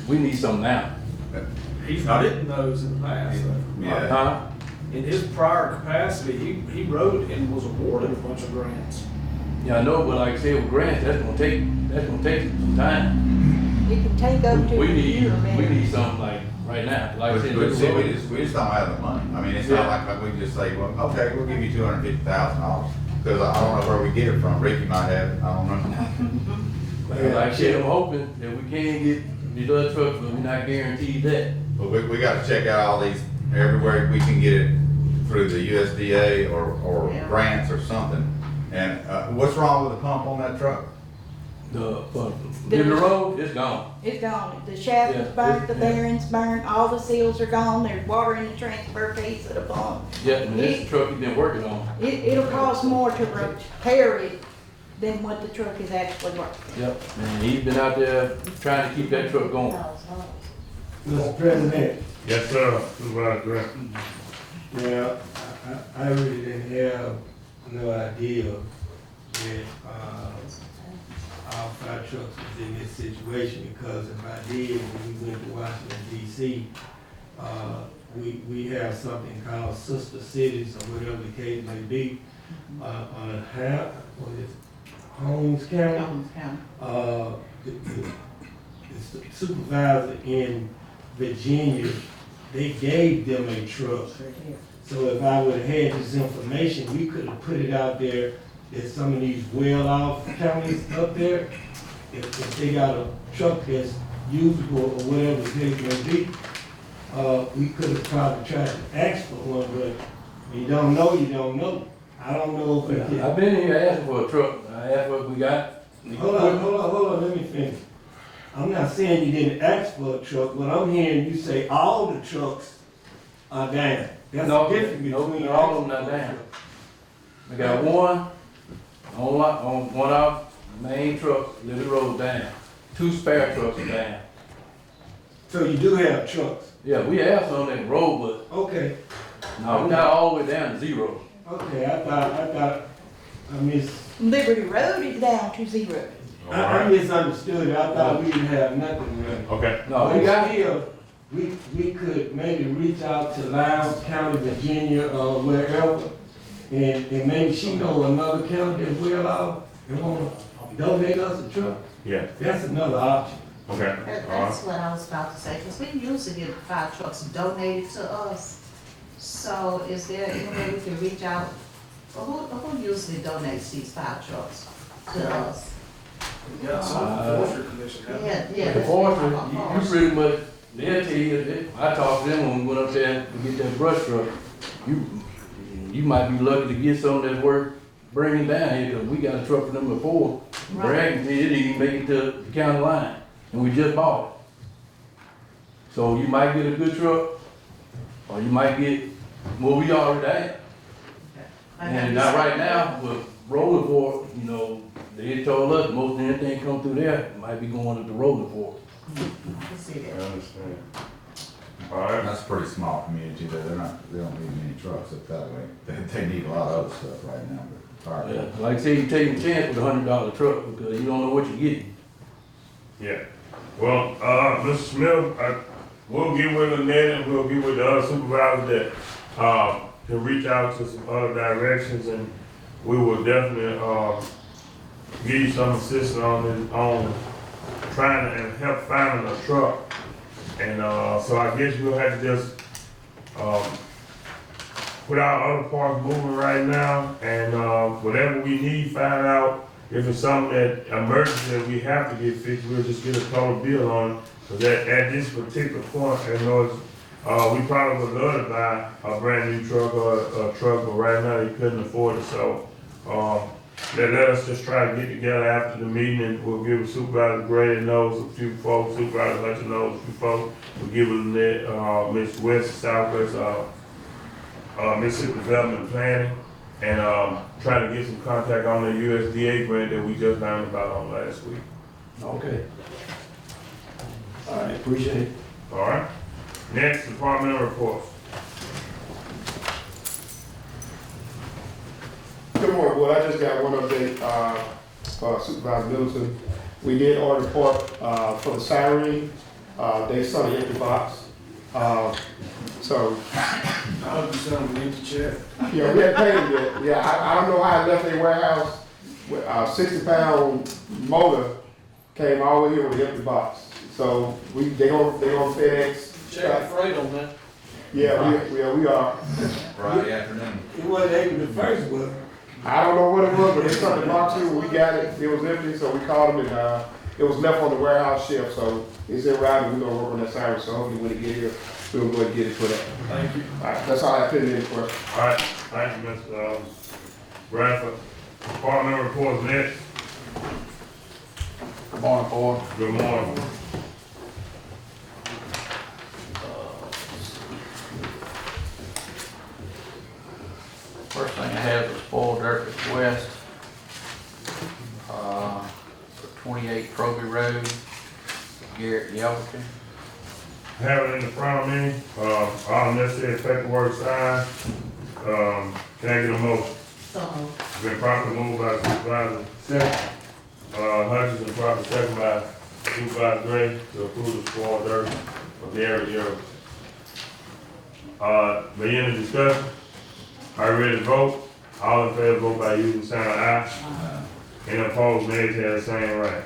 We need something now. He's written those in the past. Yeah. Huh? In his prior capacity, he wrote and was awarded a bunch of grants. Yeah, I know, but like I said, with grants, that's gonna take some time. It can take up to We a year, man. need something like right now. Like I said, But see, we just don't have the money. I mean, it's not like we can just say, well, okay, we'll give you $250,000. Because I don't know where we get it from. Ricky might have it, I don't know. like I said, I'm hoping that we can get these other trucks, but we're not guaranteed that. But we gotta check out all these, everywhere we can get it through the USDA or grants or something. And, what's wrong with the pump on that truck? The road, it's gone. It's gone. The shaft is burnt, the bearings burnt, all the seals are gone, there's water in the transfer case of the pump. Yeah, and this is the truck he's been working on. It'll cost more to repair it than what the truck is actually worth. Yep, and he's been out there trying to keep that truck going. Mr. President. Yes, sir, Supervisor Grant. Yeah, I really didn't have no idea that, our fire trucks was in this situation, because if I did, when we went to Washington DC, we have something called sister cities or whatever the case may be, on Holmes County. The supervisor in Virginia, they gave them a truck. So if I would have had this information, we could have put it out there that some of these well-off counties up there, if they got a truck that's usable or whatever the case may be, we could have probably tried to ask for one, but you don't know, you don't know. I don't know if we can. I've been here asking for a truck. I asked what we got. Hold on, let me finish. I'm not saying you didn't ask for a truck, but I'm hearing you say all the trucks are down. That's the difference between all of them are down. We got one on one off main trucks, live the road down. 2 spare trucks are down. So you do have trucks? Yeah, we have some that road, Okay, but no, we're not all the way down to 0. okay, I Liberty Road is down to 0. I misunderstood it. I thought we didn't have nothing running. Okay. No, But we got, still, we could maybe reach out to Lowndes County, Virginia, or wherever, and maybe she know another county that will out and wanna donate us a truck. Yeah, That's another option. okay. That's what I was about to say, because we usually get 5 trucks donated to us. So is there any way we can reach out? Well, who usually donates these 5 trucks to us? We got some forestry commission. haven't we? Yeah. the that's forestry, what I'm you pretty much, they'll tell you, I talked to them when we went up there to get that brush truck. You might be lucky to get some that's worth bringing down here, because we got a truck for them before. Bragging, it didn't even make it to the county line, and we just bought it. So you might get a good truck, or you might get, well, we already down. And not right now, with rolling for, you know, they told us most of anything come through there might be going to the rolling for. I can see I that. understand. All right. That's a pretty small community, they don't need many trucks up that way. They need a lot of other stuff right now, but fire. Yeah, like I say, you take a chance with $100 truck because you don't know what you're getting. Yeah. Well, Mr. Smith, we'll get with Lynette and we'll get with the other supervisors that, can reach out to some other directions, and we will definitely, give you some assistance on trying to help finding a truck. And, so I guess we'll have to just, put our other parts moving right now, and, whatever we need, find out if it's something that emergency that we have to get fixed, we'll just get a total bill on it. Cause at this particular point, I know it's, we probably would love to buy a brand new truck or a truck, but right now they couldn't afford it, so, let us just try to get together after the meeting, and we'll give Supervisor Gray knows a few folks, Supervisor Hutchins knows a few folks, we'll give Lynette, Miss West, Southwest, Mississippi Development Planning, and, try to get some contact on the USDA grant that we just learned about on last week. Okay. All right, appreciate it. All right? Next, departmental reports. Good morning, Board. I just got one update, for Supervisor Middleton. We did order part, for the siren, they sent an empty box. So, I hope you send them an empty check. yeah, we hadn't paid them yet. Yeah, I don't know how it left their warehouse. With a 60-pound motor came all the way here with an empty box. So they on FedEx. Check the freight on that. Yeah, we are. Friday afternoon. It wasn't able to first, was it? I don't know what it was, but they sent the box here when we got it. It was empty, so we called them, and it was left on the warehouse shelf. So it's in routing. We're gonna work on that siren. So hopefully when it get here, we'll go and get it for that. Thank you. All right, that's all I put in for. All right, thank you, Mr. Bradford. Departmental reports next. Good morning, Board. Good morning. First thing I have is spoiled dirt request, for 28 Proby Road, Garrett, Yelverton. Have it in the front of me, all necessary paperwork signed. Can I get a motion? So, Been properly moved by Supervisor Hutchins and properly second by Supervisor Gray to approve the spoiled dirt for Garrett Yelverton. Be any discussion? Are you ready to vote? All in favor, vote by using sign of aye. Any opposed, nays have the same right.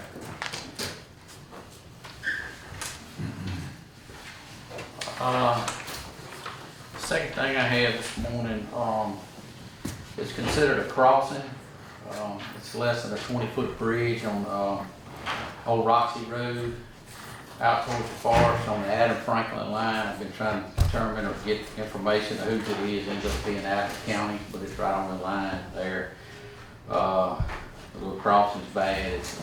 Second thing I have this morning, is considered a crossing. It's less than a 20-foot bridge on, Old Roxy Road out towards the forest on the Adam Franklin line. I've been trying to determine or get information of whose it is. Ends up being Adams County, but it's right on the line there. The little crossing's bad. It's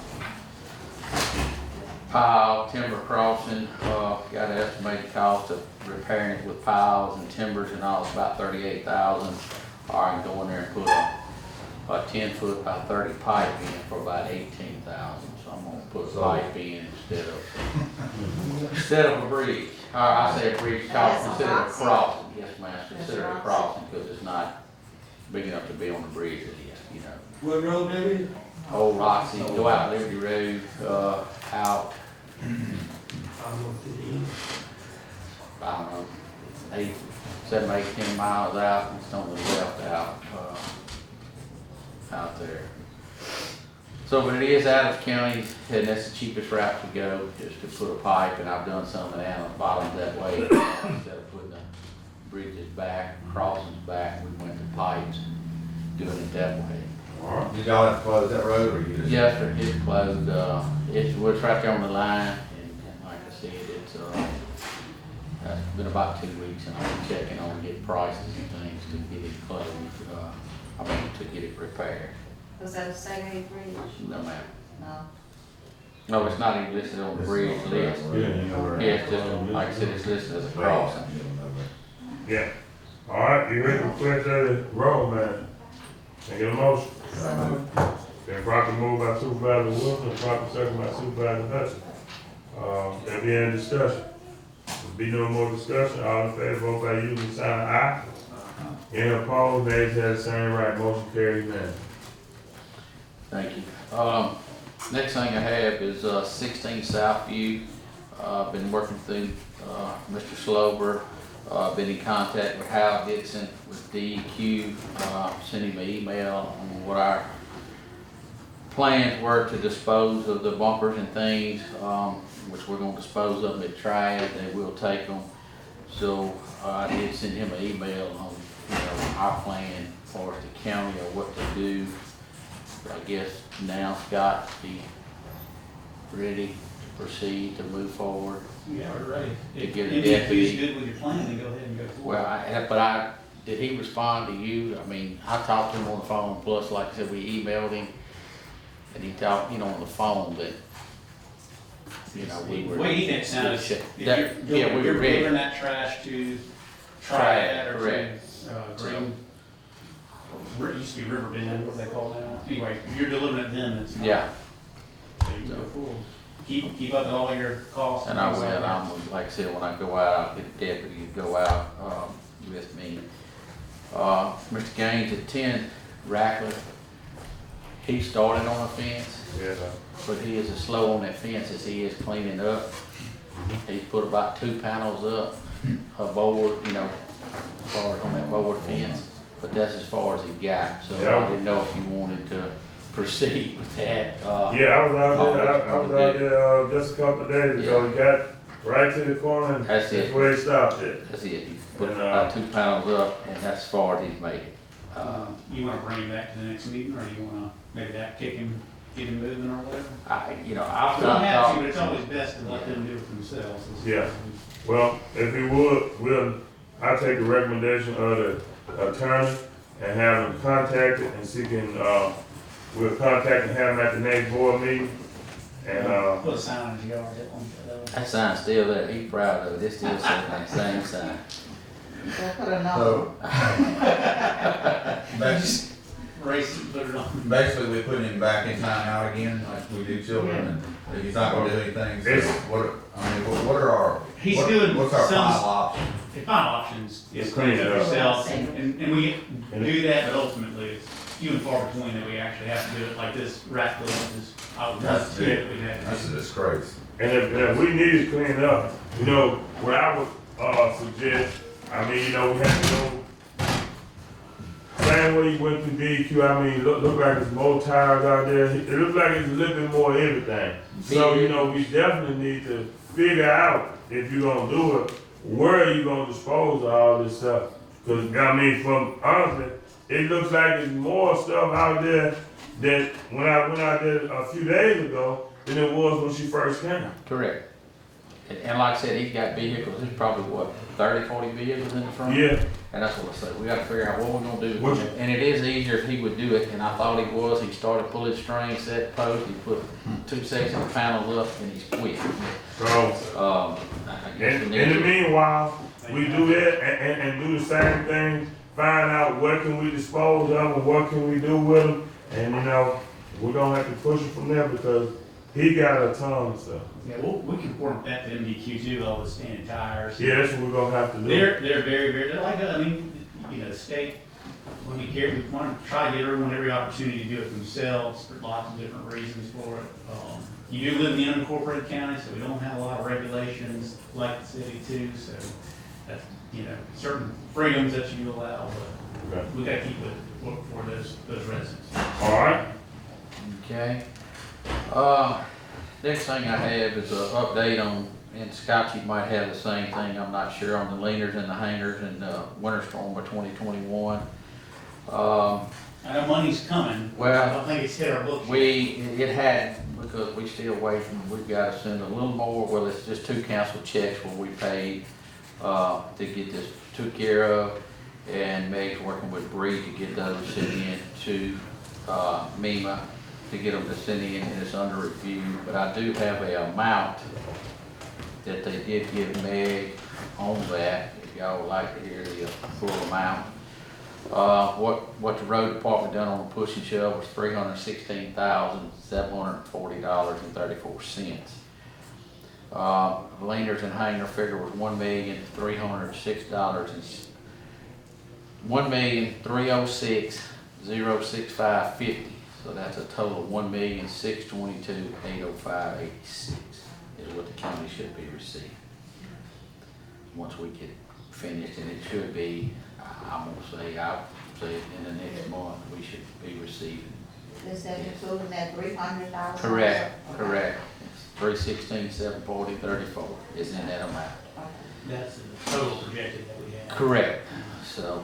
pile, timber crossing, got an estimated cost of repairing it with piles and timbers and all, it's about $38,000. Or I can go in there and put a a 10-foot by 30 pipe in for about 18,000. So I'm gonna put a pipe in instead of a bridge. I say a bridge, instead of a crossing. Yes, ma'am, consider it a crossing because it's not big enough to be on the bridge yet, you know. What road that is? Old Roxy, go out Liberty Road, out, I don't know, 7, 8, 10 miles out, and it's on the left out there. So, but it is out of county, and that's the cheapest route to go, just to put a pipe, and I've done some of that on the bottom that way, instead of putting the bridges back, crossings back, we went to pipes, doing it that way. Did y'all have to close that road or you just? Yes, sir, it's closed, it's right there on the line, and like I said, it's been about 2 weeks, and I've been checking on getting prices and things to get it closed, to get it repaired. Was that a second bridge? No, ma'am. No. No, it's not even listed on the bridge list. Yeah, it's just, like I said, it's listed as a crossing. Yeah. All right, you heard the request of the road, man. Can I get a motion? Been properly moved by Supervisor Wilson, and properly second by Supervisor Hudson. There be any discussion? There be no more discussion. All in favor, vote by using the sign of aye. Any opposed, nays have the same right. Motion carries, man. Thank you. Next thing I have is 16 Southview. I've been working through Mr. Slover. Been in contact with Hal Dixon with DEQ. Sent him an email on what our plans were to dispose of the bumpers and things, which we're going to dispose of them at Triad. They will take them. So I did send him an email on our plan for the county or what to do. I guess now Scott be ready to proceed to move forward. Yeah, we're ready. To get a If deputy. he's good with your plan, then go ahead and go forward. Well, did he respond to you? I mean, I talked to him on the phone, plus like I said, we emailed him. And he talked, on the phone that, we were. The way he thinks now is, Yeah, we were you're ready. delivering that trash to Triad or to, Correct. Green. It used to be River Bend, what they call it now. Anyway, if you're delivering it to them, it's not. Yeah. So you can go forward. Keep up with all your costs. And I will, like I said, when I go out, I'll get a deputy to go out, with me. Mr. Gaines at 10 Rackler, he started on a fence. Yeah. But he is as slow on that fence as he is cleaning up. He's put about 2 panels up, a board, as far as on that board fence, but that's as far as he got. So I didn't know if you wanted to proceed with that. Yeah, I was out there just a couple of days ago. He got right to the corner, and That's it. where he stopped at. That's it. He put about 2 panels up, and that's as far as he's made it. You wanna bring him back to the next meeting, or you wanna maybe get him moving or whatever? I've You don't not have talked. to, but it's always best to let them do it themselves. Yeah. Well, if he would, I'll take the recommendation of the attorney and have him contacted and see can, we'll contact and have him at the next board meeting. And, Put a sign in his yard, That sign's still there. He's proud of it. It's still sitting that same sign. Put a note. put it on. Basically, we put him back in timeout again, like we do children, and he's not gonna do anything, so what are our, He's doing what's our some- final option? The final options is Clean clean it it up. yourself, and we do that, but ultimately it's few and far between that we actually have to do it like this. Rat bill is, I would love to do it, we have to. That's a disgrace. and if we need to clean it up, what I would, suggest, we have to go same way he went through DQ, look like there's more tires out there. It looks like it's a little bit more everything. So, we definitely need to figure out, if you're gonna do it, where are you gonna dispose of all this stuff? Cause, from honestly, it looks like there's more stuff out there that when I went out there a few days ago than it was when she first came. Correct. And like I said, he's got vehicles. There's probably 30, 40 vehicles in the front. Yeah. And that's what I said. We got to figure out what we're gonna do. Which- And it is easier if he would do it. And I thought he was. He started pulling strings, set post. He put 2 sections of panels up, and he's quit. So, I guess we in need the to- meanwhile, we do that and do the same thing find out what can we dispose of and what can we do with them. And you know, we're gonna have to push it from there because he got a ton of stuff. Yeah, we can report that to MDQ too, all the standing tires. Yeah, that's what we're gonna have to do. They're they're like, I mean, you know, the state, when we care, we want to try to give everyone every opportunity to do it themselves for lots of different reasons for it. You do live in the unincorporated county, so we don't have a lot of regulations like the city too, so that's, you know, certain freedoms that you allow, but Okay. we gotta keep it for those residents. All right. Okay. Next thing I have is an update on, and Scott, you might have the same thing, I'm not sure, on the leaners and the hangers and winter storm of 2021. I know money's coming, but Well, I don't think it's hit our books. It hadn't, because we still waiting, we've got to send a little more, well, it's just 2 canceled checks where we paid to get this took care of, and Meg's working with Bree to get those sent in to MEMA, to get them to send in, and it's under review, but I do have a amount that they did give Meg on that, if y'all would like to hear the full amount. What the road department done on the push and shove was $316,740.34. Leaners and hanger figure was $1,306,065.50. So that's a total of $1,622,805.86 is what the county should be receiving once we get it finished, and it should be, I'll say it in the next month, we should be receiving. Is that including that $300? Correct. It's $316,740.34 is in that amount. That's the total projected that we have. Correct. So,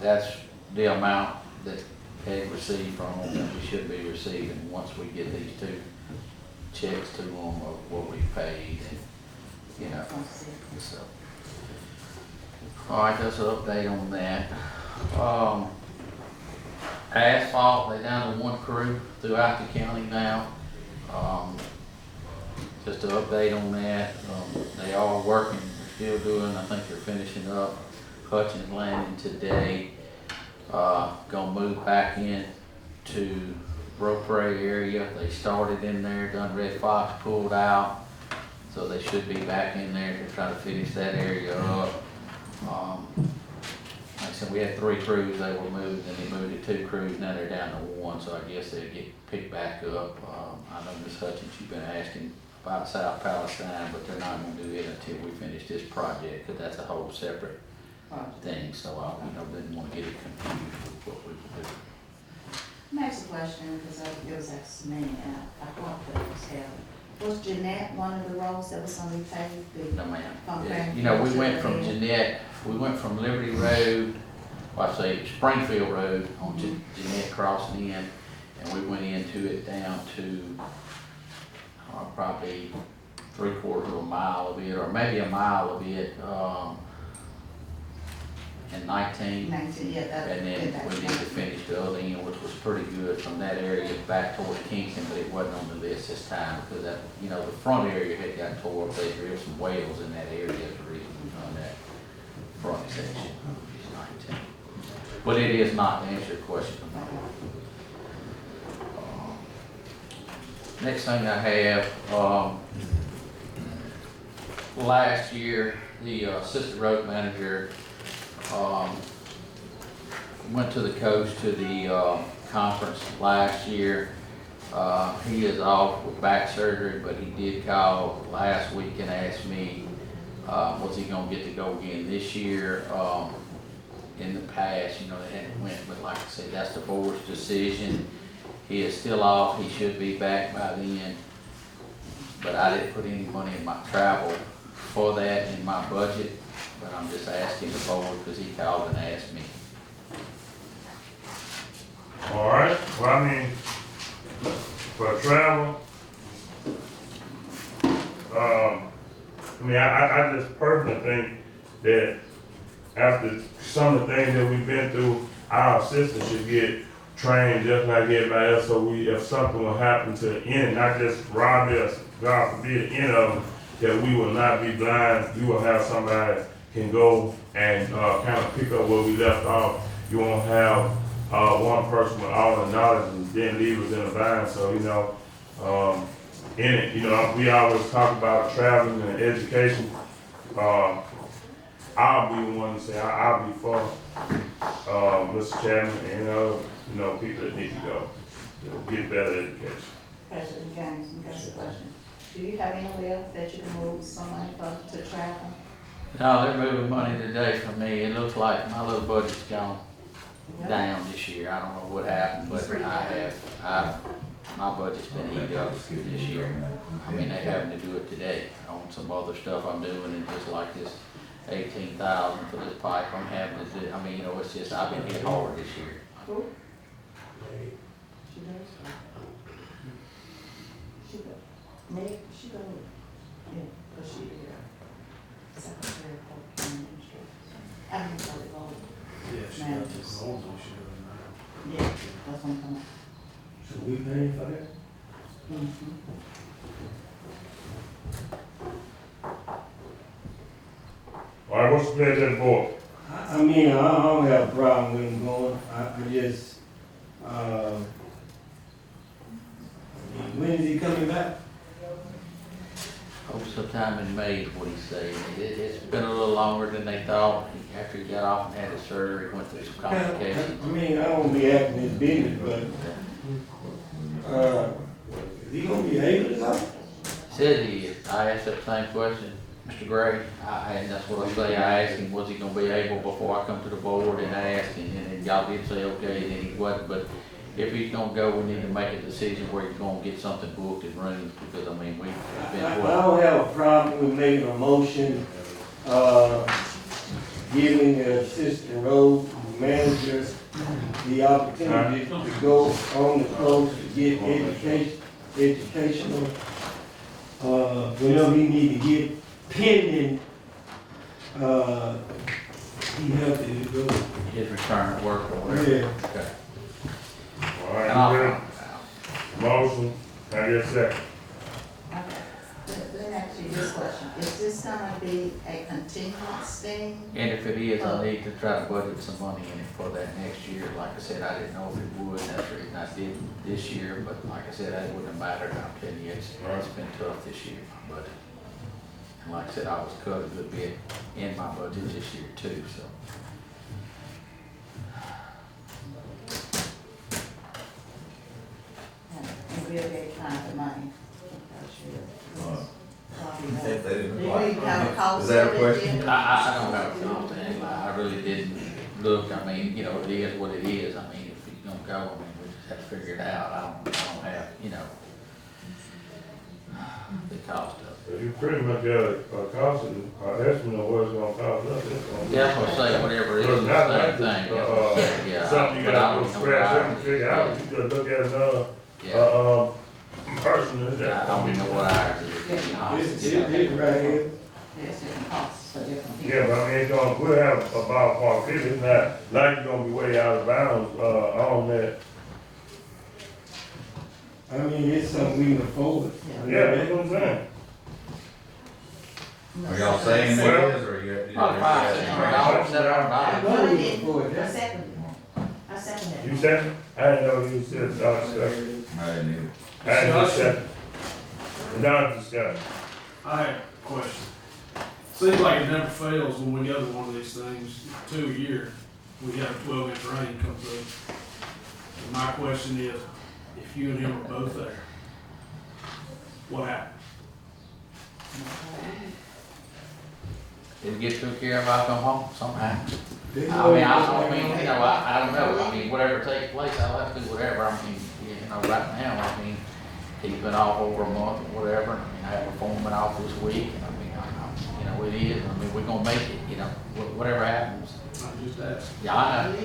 that's the amount that they received from them that we should be receiving once we get these 2 checks to them of what we paid and, you know, so. All right, that's an update on that. Asphalt, they down to 1 crew throughout the county now. Just an update on that. They are working, they're still doing, I think they're finishing up Hutchins Landing today. Gonna move back in to Brocray area. They started in there, done Red Fox, pulled out. So they should be back in there to try to finish that area up. Like I said, we had 3 crews, they were moved, and they moved to 2 crews, now they're down to 1, so I guess they'll get picked back up. I know Ms. Hutchins, you've been asking about South Palestine, but they're not gonna do it until we finish this project, because that's a whole separate thing, so I, didn't wanna get it confused with what we were doing. Next question, because it was asked to me, and I thought that it was held. Was Jeanette one of the roads that was on the paved? No, ma'am. Okay. We went from Jeanette, we went from Liberty Road, well, I say Springfield Road on Jeanette crossing in, and we went into it down to probably 3/4 of a mile of it, or maybe a mile of it, in 19. 19, yeah, that. And then we need to finish the other end, which was pretty good from that area back towards Kingston, but it wasn't on the list this time because that, the front area had got tore up. They drilled some wells in that area. That's the reason we done that front section, which is 19. But it is not, to answer your question. Next thing I have, last year, the assistant road manager went to the coast to the conference last year. He is off with back surgery, but he did call last week and asked me, was he gonna get to go again this year? In the past, they hadn't went, but like I said, that's the board's decision. He is still off, he should be back by then. But I didn't put any money in my travel for that in my budget. But I'm just asking the board because he called and asked me. All right, well, I mean, for travel, I just personally think that after some of the things that we've been through, our assistants should get trained just like everybody else, so if something will happen to any, not just Robbie, God forbid, any of them, that we will not be blind. You will have somebody can go and, kind of pick up where we left off. You won't have, one person with all the knowledge and then leave us in a bind, so, you know, in it, you know, we always talk about traveling and education. I'll be the one to say, I'll be for, Mr. Chairman, and, you know, people that need to go, get better education. President James, you got a question? Do you have anywhere that you can move some money to travel? No, they're moving money today for me. It looks like my little budget's gone down this year. I don't know what happened, but my budget's been eaten up this year. I mean, they having to do it today on some other stuff I'm doing, and just like this 18,000 for this pipe I'm having to do. I mean, you know, it's just, I've been hit hard this year. Who? She does? She does. Meg, she does. Yeah, because she, Secretary of Public Administration. I mean, Public Law. Yeah, she does. Old one, she does now. Yeah, that's what I'm talking about. So we paying for that? All right, what's the pledge of the board? I mean, I don't have a problem with them going. I just, I mean, when is he coming back? Hope sometime in May is what he's saying. It's been a little longer than they thought. After he got off and had his surgery, went through some complications. I mean, I don't be acting his business, but, is he gonna be able to go? Said he is. I asked that same question, Mr. Gray, and that's what I say. I asked him, was he gonna be able before I come to the board, and I asked him, and then y'all did say okay, and then he wasn't. But if he's gonna go, we need to make a decision where he's gonna get something booked in rooms, because I mean, we've been. I don't have a problem with making a motion, giving the assistant road manager the opportunity to go on the coast to get educational, whatever he need to get pending, he has to go. His return at work or whatever. Yeah. Okay. All right, you ready? Motion, can I get a second? Okay. Let me ask you this question. Is this gonna be a continuous thing? And if it is, I need to try to budget some money in it for that next year. Like I said, I didn't know if it would, and that's the reason I did this year, but like I said, it wouldn't have mattered. I'm telling you, it's been tough this year, my budget. And like I said, I was cut a good bit in my budget this year too, so. And we'll get kind of money. If they didn't Do you apply. even have a cost Is that a of it question? yet? I don't have a comment. I really didn't look. I mean, you know, it is what it is. I mean, if he's gonna go, I mean, we just have to figure it out. I don't have, you know, the cost of it. If you pretty much got a cost, estimate of what it's gonna cost us, it's gonna. Yeah, I'm gonna say whatever it is, It's the not same like thing. Yeah, something you but I gotta don't go know scratch what up and figure out, you just look at another, Yeah. person. I don't even know what ours is. to be honest, you know. right here. There's different costs for different people. Yeah, but I mean, it's gonna, we'll have a ballpark figure, it's not like you're gonna be way out of bounds, on that. I mean, it's something we can afford. Yeah, that's what I'm saying. Are y'all saying it is, or you? About $5, $7. Go ahead. I second it. I second it. You second? I didn't know you said, second. I didn't either. I didn't just second. Non-discussion. I have a question. Seems like it never fails when we go to one of these things, 2 a year, we got a 12-inch rain comes up. And my question is, if you and him are both there, what happens? It'll get took care of, I come home somehow. I mean, you know, I don't know, I mean, whatever takes place, I'll have to do whatever, I mean, you know, right now, I mean, he's been off over a month or whatever, I mean, I have a foreman off this week, and I mean, you know, it is, I mean, we're gonna make it, you know, whatever happens. I just asked. Yeah, I know.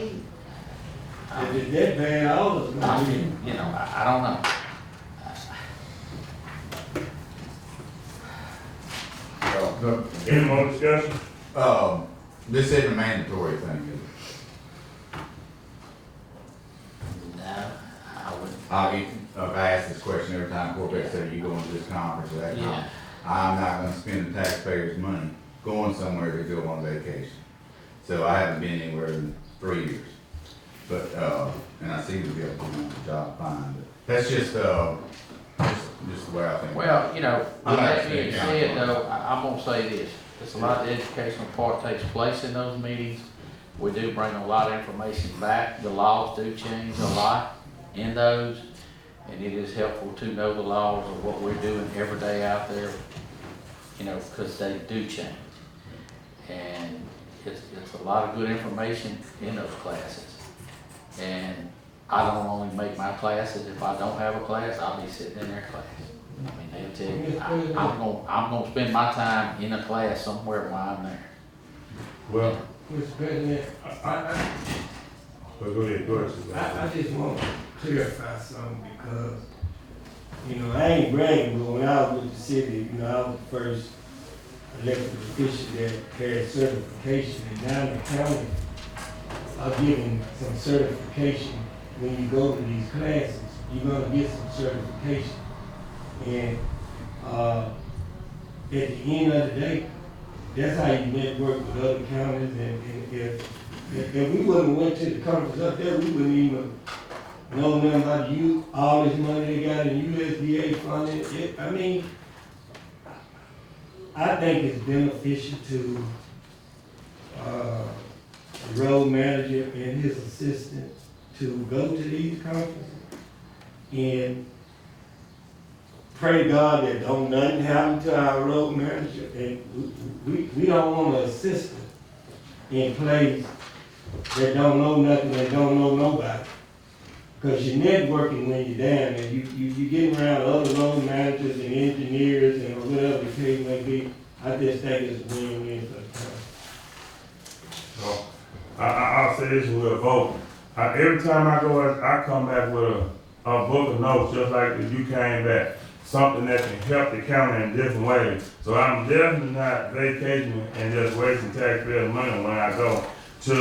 If it's that bad, all of us. I mean, you know, I don't know. Any more discussion? This isn't a mandatory thing, is it? No, I wouldn't. I've asked this question every time Corvette said you go into this conference or that Yeah. conference. I'm not gonna spend the taxpayers' money going somewhere to go on vacation. So I haven't been anywhere in 3 years. But, and I seem to be able to do the job fine, but that's just the way I think. Well, you know, with I that being understand, said, yeah. though, I'm gonna say this, it's a lot of the educational part takes place in those meetings. We do bring a lot of information back, the laws do change a lot in those, and it is helpful to know the laws of what we're doing every day out there, you know, because they do change. And it's a lot of good information in those classes. And I don't only make my classes, if I don't have a class, I'll be sitting in their class. I mean, they'll tell you, I'm gonna spend my time in a class somewhere while I'm there. Well, Mr. President, go ahead. I just want to clarify something because, you know, I ain't bragging, but when I was with the city, you know, I was the first elected official that had certification, and now the county are giving some certification. When you go to these classes, you're gonna get some certification. And, at the end of the day, that's how you network with other counties, and if we wouldn't went to the conference up there, we wouldn't even know nothing about you, all this money they got in USDA funding. I mean, I think it's beneficial to, the road manager and his assistant to go to these conferences and pray to God that don't nothing happen to our road manager. And we don't want an assistant in place that don't know nothing, that don't know nobody. Because you're networking when you're down there. You getting around other road managers and engineers and whatever the case may be. I just think it's a win-win for the county. So, I'll say this with a vote. Every time I go, I come back with a book of notes, just like you came back. Something that can help the county in different ways. So I'm definitely not vacationing and just wasting taxpayers' money when I go to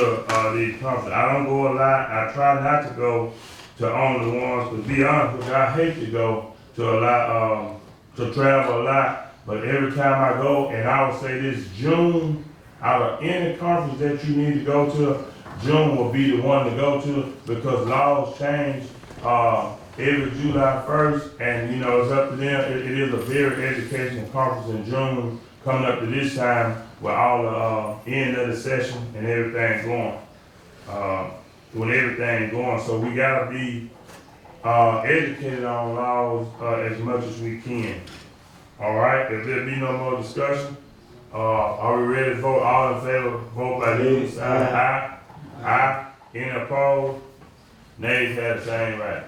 these conferences. I don't go a lot. I try not to go to only ones, to be honest with you, I hate to go to a lot, to travel a lot. But every time I go, and I would say this, June, out of any conference that you need to go to, June will be the one to go to, because laws change every July 1st, and you know, it's up to them. It is a very educational conference in June, coming up to this time with all the end of the session and everything going. So we gotta be educated on laws as much as we can. All right, if there be no more discussion, are we ready to vote? All in favor, vote by using sign aye. Aye. Any opposed? Nays have the same right.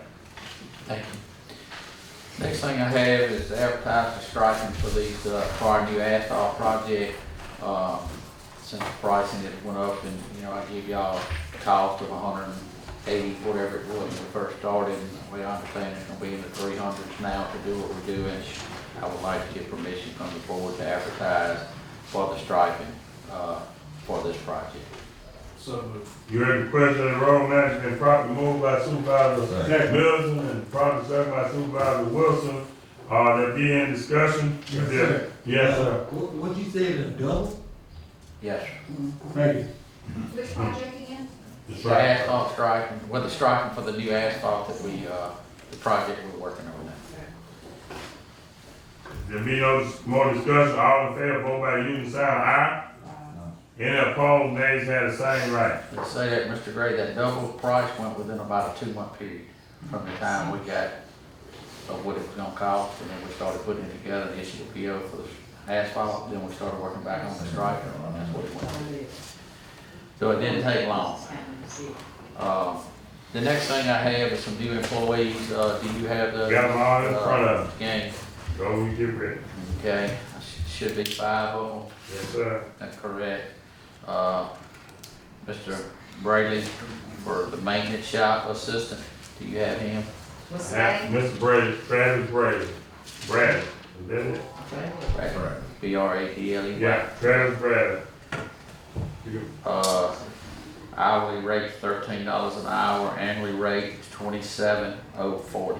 Thank you. Next thing I have is advertise for striping for these, for our new asphalt project. Since the pricing has went up, and, you know, I give y'all a cost of $180, whatever it was when we first started, and we understand it's gonna be in the 300s now to do what we're doing. I would like to get permission from the board to advertise for the striping, for this project. So moved. You heard the question of the road management, properly moved by Supervisor Wilson and properly seconded by Supervisor Wilson. There be any discussion? Yes, sir. Yes, sir. What you said, a double? Yes, sir. Thank you. Which project again? The asphalt striping, well, the striping for the new asphalt that we, the project we're working on now. There be no more discussion, all in favor, vote by using sign aye. Any opposed, nays have the same right. Let's say that, Mr. Gray, that double price went within about a 2-month period from the time we got what it was gonna cost, and then we started putting it together and issued a PO for the asphalt, then we started working back on the striker, and that's what it went. So it didn't take long. The next thing I have is some new employees. Do you have the? Got them all in front of them. Gang. Go and get ready. Okay, should be 5 of them. Yes, sir. That's correct. Mr. Braley for the maintenance shop assistant. Do you have him? What's the name? Mr. Brady, Travis Brady. Brady, is that it? Bradley. B-R-A-D-L-E. Yeah, Travis Brady. Hourly rate $13 an hour, annually rate is $27,040.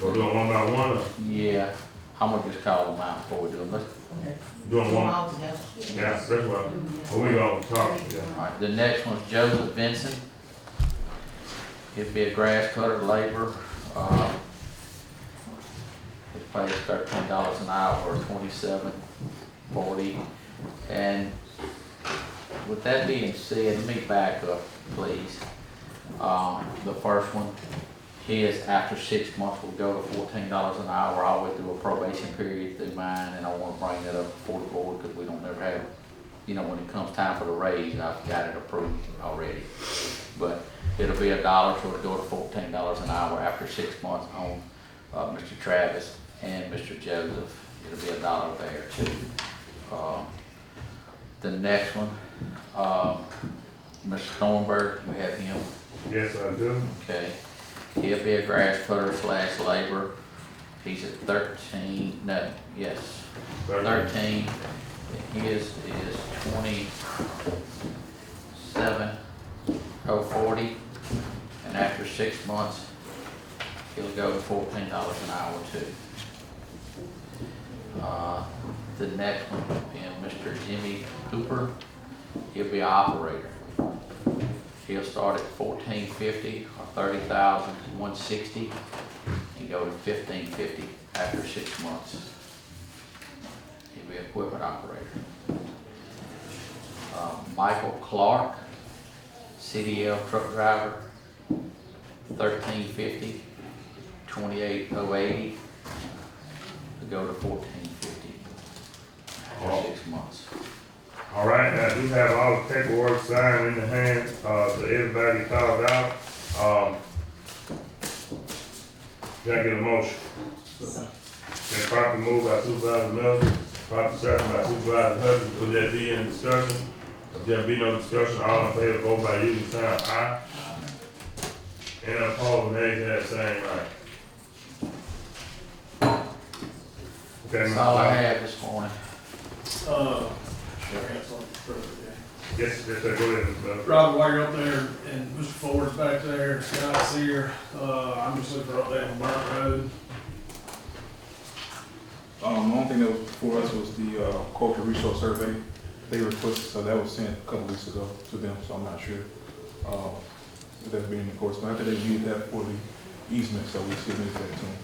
Go do them one by one, or Yeah, I'm gonna just call them out before we do them. do them one? All together. Yeah, that's what, we gonna talk, yeah. Alright, the next one's Joseph Vincent. He'd be a grass cutter laborer. His pay is $13 an hour or $27.40. And with that being said, let me back up, please. The first one, his after 6 months will go to $14 an hour. I always do a probation period through mine, and I want to bring that up before the board because we don't never have, you know, when it comes time for the raise, I've got it approved already. But it'll be $1, so it'll go to $14 an hour after 6 months on Mr. Travis and Mr. Joseph. It'll be $1 there too. The next one, Mr. Thornburg, we have him. Yes, I do. Okay. He'll be a grass cutter / laborer. He's at 13, no, yes, 13. His is 27,040, and after 6 months, he'll go to $14 an hour too. The next one will be Mr. Jimmy Cooper. He'll be an operator. He'll start at $14.50 or $30,160 and go to $15.50 after 6 months. He'll be an equipment operator. Michael Clark, CDL truck driver, $13.50, $28,080 to go to $14.50 after 6 months. All right, now I do have all the paperwork signed in the hand, so everybody called out. Can I get a motion? Been properly moved by Supervisor Miller, properly second by Supervisor Hudson. Would there be any discussion? If there be no discussion, all in favor, vote by using the sign of aye. Any opposed, nays, have the same right. Okay, That's all I have this morning. Yes, go ahead, Mr. Bell. Robert, while you're up there, and Mr. Ford's back there, Scott's here, I'm just looking for update on Burnt Road. The only thing that was before us was the cultural resource survey. They requested, so that was sent a couple weeks ago to them, so I'm not sure if that's being enforced. But I think they needed that for the easement, so we submitted that to them.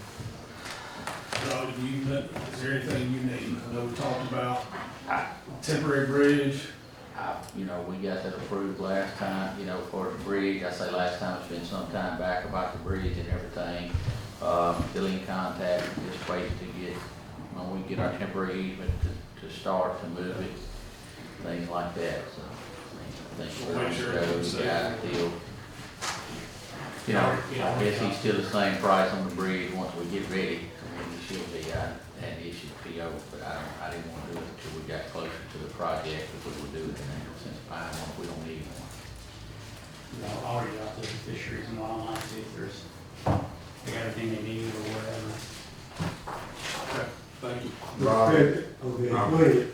Is there anything you need? I know we talked about temporary bridge. You know, we got that approved last time, you know, for the bridge. I say last time, it's been some time back about the bridge and everything. Still in contact, just waiting to get, when we get our temporary easement to start to move it, things like that, so. I think we're going to go, we got a deal. You know, I guess he's still the same price on the bridge once we get ready. I mean, he should be, I had issued PO, but I didn't want to do it until we got closer to the project, if we would do it then, since buying one, we don't need one. You know, I'll already got the fisheries and wildlife, see if there's, they got everything they need or whatever. Okay, thank you. Rob, Okay, go ahead.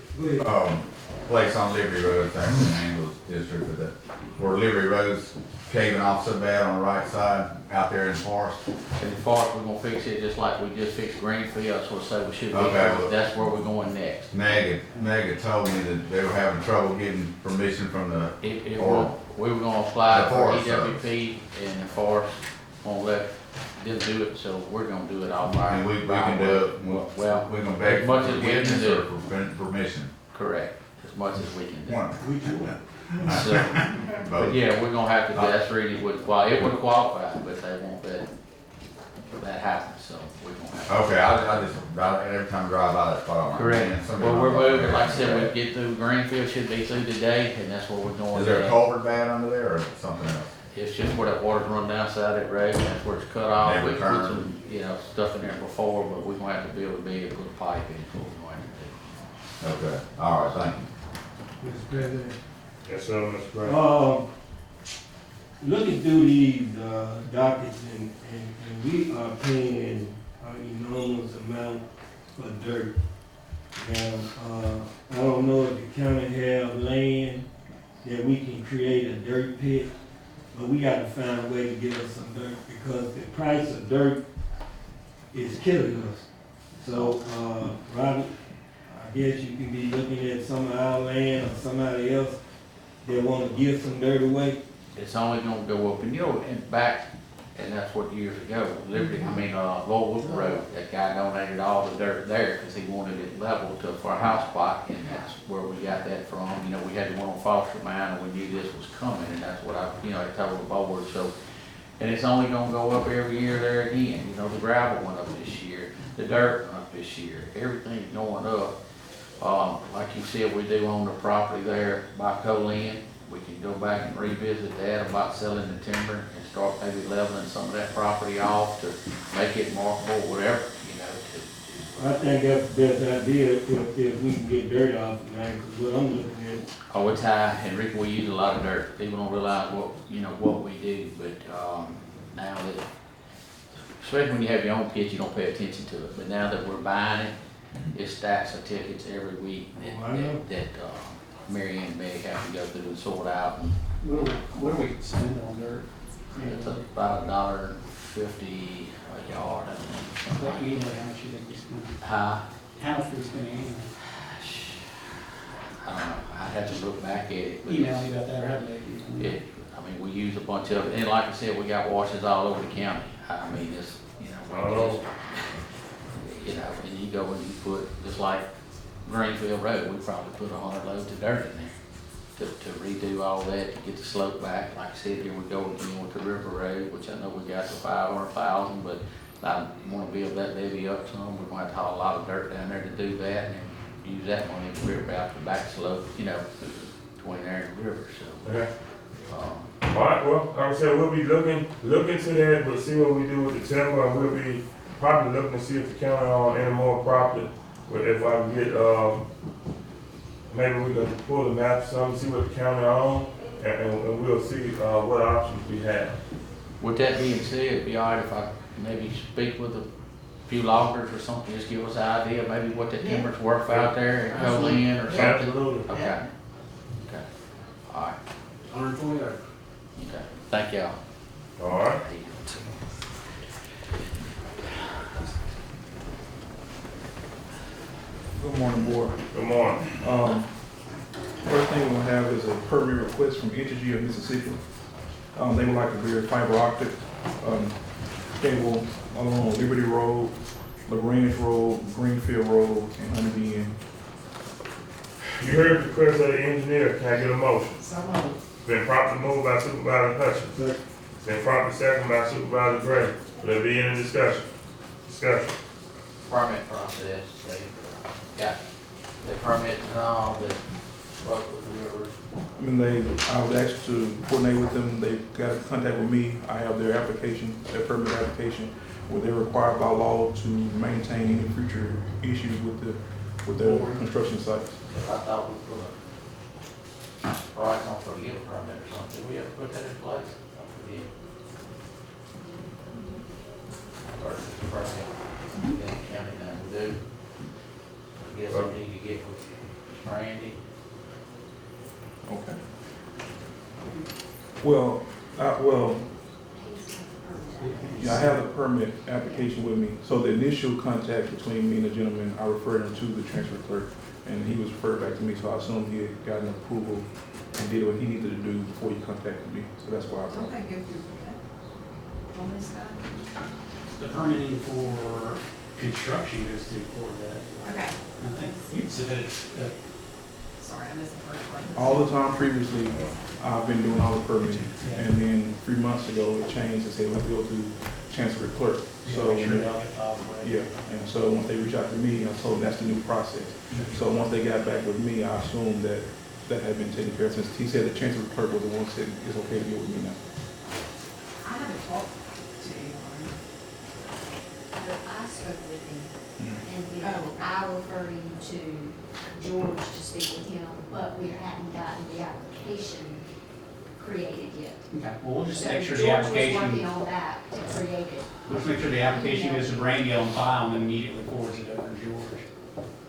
place on Liberty Road, thanks to Angles District, but that, where Liberty Road's caving off so bad on the right side, out there in the forest. In the forest, we're gonna fix it just like we just fixed Greenfield, that's what I said we should be, Okay, well, that's where we're going next. Meg had told me that they were having trouble getting permission from the, We or were gonna apply The for Forest EWP and the forest won't let them do it, so we're gonna do it all right. and we can do it, Well, we can beg as for much as we can forgiveness do. or for permission. Correct, as much as we can do. One. So, but yeah, we're gonna have to, that's really would qualify, it would qualify, but they won't let that happen, so we're gonna have to. Okay, I just, every time I drive by that spot, I'm like, Correct. man, somebody. Well, we're moving, like I said, we get through Greenfield, should be through today, and that's where we're going. Is there a next. culvert bad under there or something else? It's just where that water's run down side of that road, and that's where it's cut off. Never We put turned. some, you know, stuff in there before, but we're gonna have to build a big, put a pipe in, so we're going to Okay, all right, thank you. Mr. President. Yes, sir, Mr. President. Looking through these dockets and we are paying an enormous amount for dirt. Now, I don't know if the county have land that we can create a dirt pit, but we gotta find a way to get us some dirt because the price of dirt is killing us. So, Robert, I guess you can be looking at some of our land or somebody else that wanna give some dirt away. It's only gonna go up, and you know, and back, and that's what years ago, Liberty, Lowell Road, that guy donated all the dirt there, cause he wanted it level for a house spot, and that's where we got that from. You know, we had the one on Foster Mine, and we knew this was coming, and that's what I told the board, so. And it's only gonna go up every year there again, you know, the gravel went up this year, the dirt went up this year, everything's going up. Like you said, we do own the property there by Colin. We can go back and revisit that about selling the timber and start maybe leveling some of that property off to make it marketable, whatever, you know. I think that's the best idea if we can get dirt off, man, 'cause what I'm looking at. Oh, it's high, and Rick, we use a lot of dirt. People don't realize what we do, but, now that, especially when you have your own pit, you don't pay attention to it. But now that we're buying it, it's stacks of tickets every week that Mary Ann and Meg have to go through and sort out. And What do we spend on dirt? it's about $1.50 a yard, I think. What usually how much you think we spend? How much do we spend annually? I don't know, I'd have to look back at it. But Email me about that, or have they? we use a bunch of it, and like I said, we got washes all over the county. I mean, it's, we just, and you go and you put, just like Greenfield Road, we probably put 100 loads of dirt in there to redo all that, to get the slope back. Like I said, here we go again with the River Road, which I know we got to 500,000, but I want to build that levee up some. We're going to haul a lot of dirt down there to do that, and use that money to rip out the back slope, between there and the river, so. Okay. All right, well, like I said, we'll be looking to that, we'll see what we do with the timber, and we'll be probably looking to see if the county on any more property. If I can get, maybe we can pull the map, some, see what the county on, and we'll see, what options we have. With that being said, it'd be all right if I maybe speak with a few loggers or something, just give us an idea, maybe what the timber's worth out there and go in or something. Absolutely. Okay. All right. 120 acres. Okay, thank y'all. All right. Good morning, board. Good morning. First thing we're gonna have is a permit request from Entergy of Mississippi. They would like to build fiber optic cable along Liberty Road, LaGrange Road, Greenfield Road, and Honeybee Inn. You heard the request of the engineer, can I get a motion? Been properly moved by Supervisor Hutchins. Been properly seconded by Supervisor Gray. Will there be any discussion? Permit process, they got the permit and all, that work with the river. I was asked to coordinate with them. They got in contact with me. I have their application, their permit application, where they're required by law to maintain any future issues with their construction sites. I thought we put a price on for a yield permit or something. Did we ever put that in place? I forget. Or is it permit? Then county now we do. I guess I need to get with Randy. Okay. Well, I have the permit application with me. So the initial contact between me and the gentleman, I referred him to the transfer clerk, and he was referred back to me, so I assumed he had gotten approval and did what he needed to do before he contacted me. So that's why I brought it. The permitting for construction goes through for that. Okay. I think you submitted, Sorry, I missed the first one. All the time previously, I've been doing all the permitting, and then 3 months ago, it changed and said we have to go through transfer clerk. So, yeah, and so once they reached out to me, I told them that's the new process. So once they got back with me, I assumed that had been taken care of, since he said the transfer clerk was the one who said it's okay to get with me now. I haven't talked to anyone. But I spoke with him, and then I referred him to George to speak with him, but we hadn't gotten the application created yet. okay, well, we'll just So make sure the George was application. working on that to create it. We'll just make sure the application goes to Randy on file and then immediately forwards it over to George.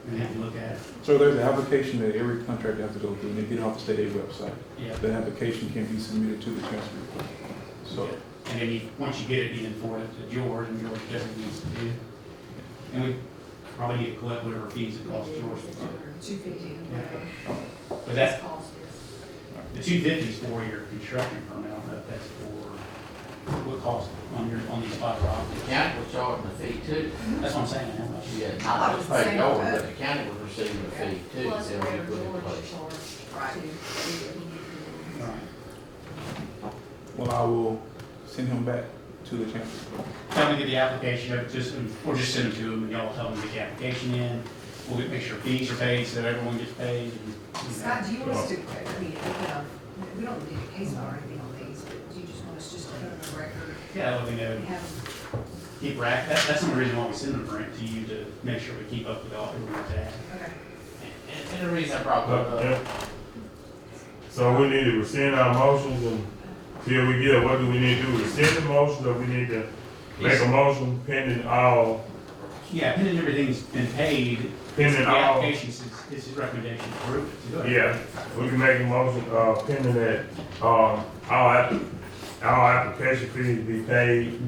And have him look at it. So there's an application that every contractor has to go through, and they get it off the state aid website. Yeah. That application can be submitted to the transfer clerk. So, And then once you get it, you then forward it to George, and George definitely needs to do. And we probably need to collect whatever fees it costs George. $250. But that, the $250 is for your construction permit, I don't know if that's for, what cost on these fiber optics. The county was charging a fee too. That's what I'm saying, how much? Yeah, I thought not it just was the paid same over, for but the county was receiving a fee too. Plus Then we whatever put it in George place. charged to do what he needed to do. Well, I will send him back to the chamber. Tell them to get the application, or just send them to them, and y'all tell them to get the application in. We'll make sure fees are paid, so everyone gets paid. Scott, do you want us to, we don't need a case file or anything on these, but do you just want us just to put it on the record? Yeah, let me know. And have them, Keep rack, that's the reason why we send them to you, to make sure we keep up with all, everyone's at. okay. And the reason I brought that up, Yeah. So we need to rescind our motions and till we get, what do we need to do? Rescind the motion, or we need to make a motion pending all, Yeah, pending everything's been paid, pending the all, application is his recommendation to approve it. Go ahead. yeah, we can make a motion, pending that, all application fees be paid.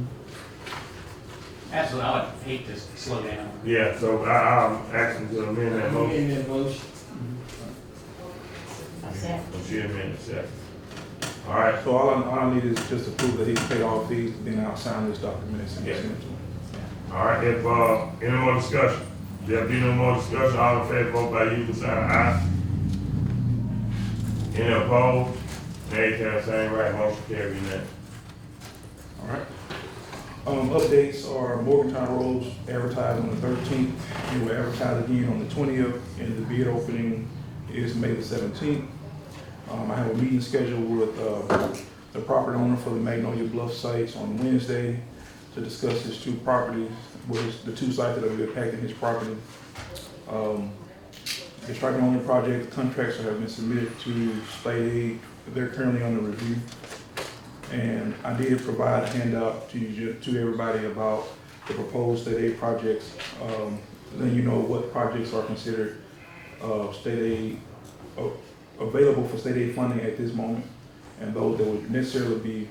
Absolutely, I would hate to slow down. Yeah, so I'm asking to amend that motion. In that motion. She amended, second. All right, So all I need is just to prove that he's paid all fees, then I'll sign this document and send it to him. all right, if, any more discussion? There be no more discussion, all in favor, vote by using sign aye. Any opposed? Nay, have same right, motion carried unanimous. All right. Updates are Morgantown Roads advertised on the 13th, and we're advertised again on the 20th, and the bid opening is May the 17th. I have a meeting scheduled with the property owner for the Magnolia Bluff sites on Wednesday to discuss his two properties, the two sites that are impacting his property. The striping on the project, contracts have been submitted to state aid. They're currently under review. And I did provide a handout to everybody about the proposed state aid projects, letting you know what projects are considered state aid, available for state aid funding at this moment, and those that would necessarily be,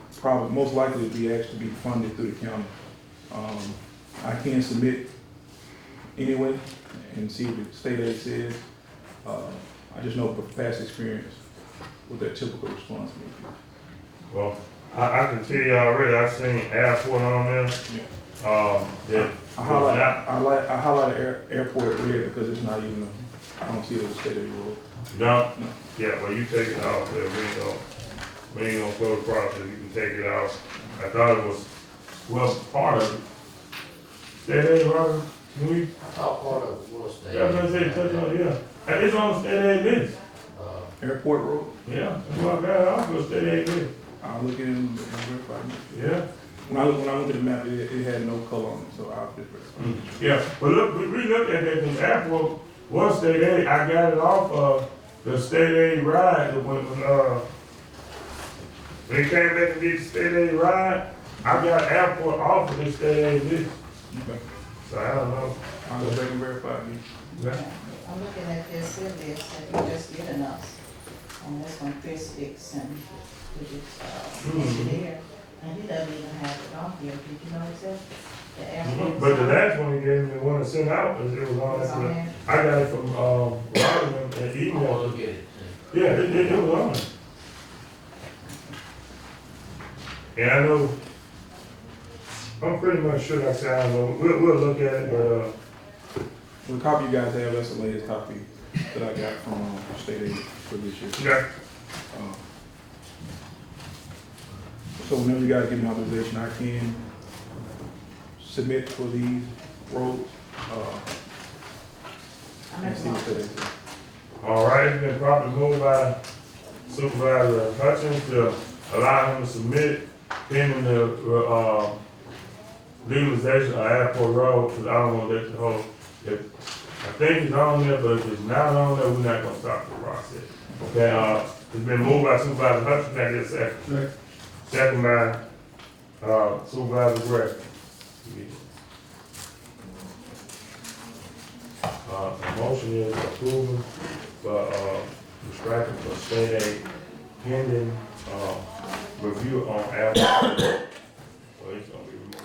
most likely to be asked to be funded through the county. I can submit anyway and see what the state aid says. I just know from past experience what their typical response may be. Well, I can tell you already, I've seen airport on there. That I highlighted airport red because it's not even, I don't see it as a state aid road. No? Yeah, well, you take it off there, we ain't gonna close the process, you can take it out. I thought it was, well, part of it. State aid, Robert, we, I thought part of it was state. that's what I said, touch on, yeah. And it's on state aid list. Airport road? Yeah, that's what I got it off of state aid list. I'll look at it and verify it. Yeah. When I went to the map, it had no color on it, so I'll just verify. Yeah, but look, we looked at that, the airport was state aid, I got it off of the state aid ride, when they came back and did the state aid ride, I got airport off of the state aid list. Okay. So I don't know. I'll go back and verify it. Yeah. I'm looking at this, it is that you just given us on this one, Chris Dixon, which is, engineer, and he doesn't even have it on here, did you notice that? The airport. But the last one he gave me, the one that sent out, it was on that. I got it from, Robin and email. Look at it. Yeah, it was on it. And I know, I'm pretty much sure that's how I know, we'll look at it, but, The copy you guys have, that's the latest copy that I got from state aid for this year. yeah. So whenever you guys get an authorization, I can submit for these roads. And see what they say. All right, it's been properly moved by Supervisor Hutchins to allow him to submit pending the, legalization of Airport Road, because I don't want to let the whole, I think it's on there, but if it's not on there, we're not gonna stop the process. Okay, it's been moved by Supervisor Hutchins, can I get a second? Second by, Supervisor Gray. The motion is approving for, the striping for state aid pending, review on airport. So it's gonna be removed.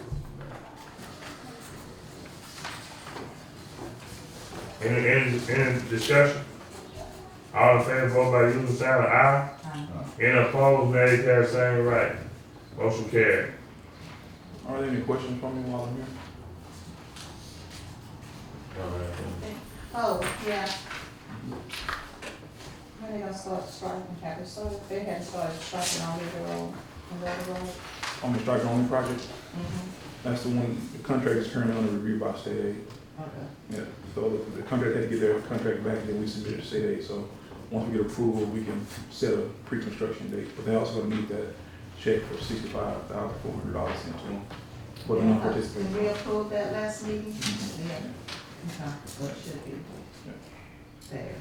Any discussion? All in favor, vote by using the sign of aye. Any opposed, nay, cast same right. Motion carried. Are there any questions from me while I'm here? Oh, yeah. When they gonna start striking, have they started, they hadn't started striking all over the road, on the other road? On the strike only project? That's the one, the contract is currently under review by state aid. Okay. Yeah, so the contract had to get their contract back, then we submitted to state aid, so once we get approval, we can set a pre-construction date, but they also gonna need that check for $65,400 into them for the non-participant. Did we approve that last meeting? Yeah. Okay, well, it should be there.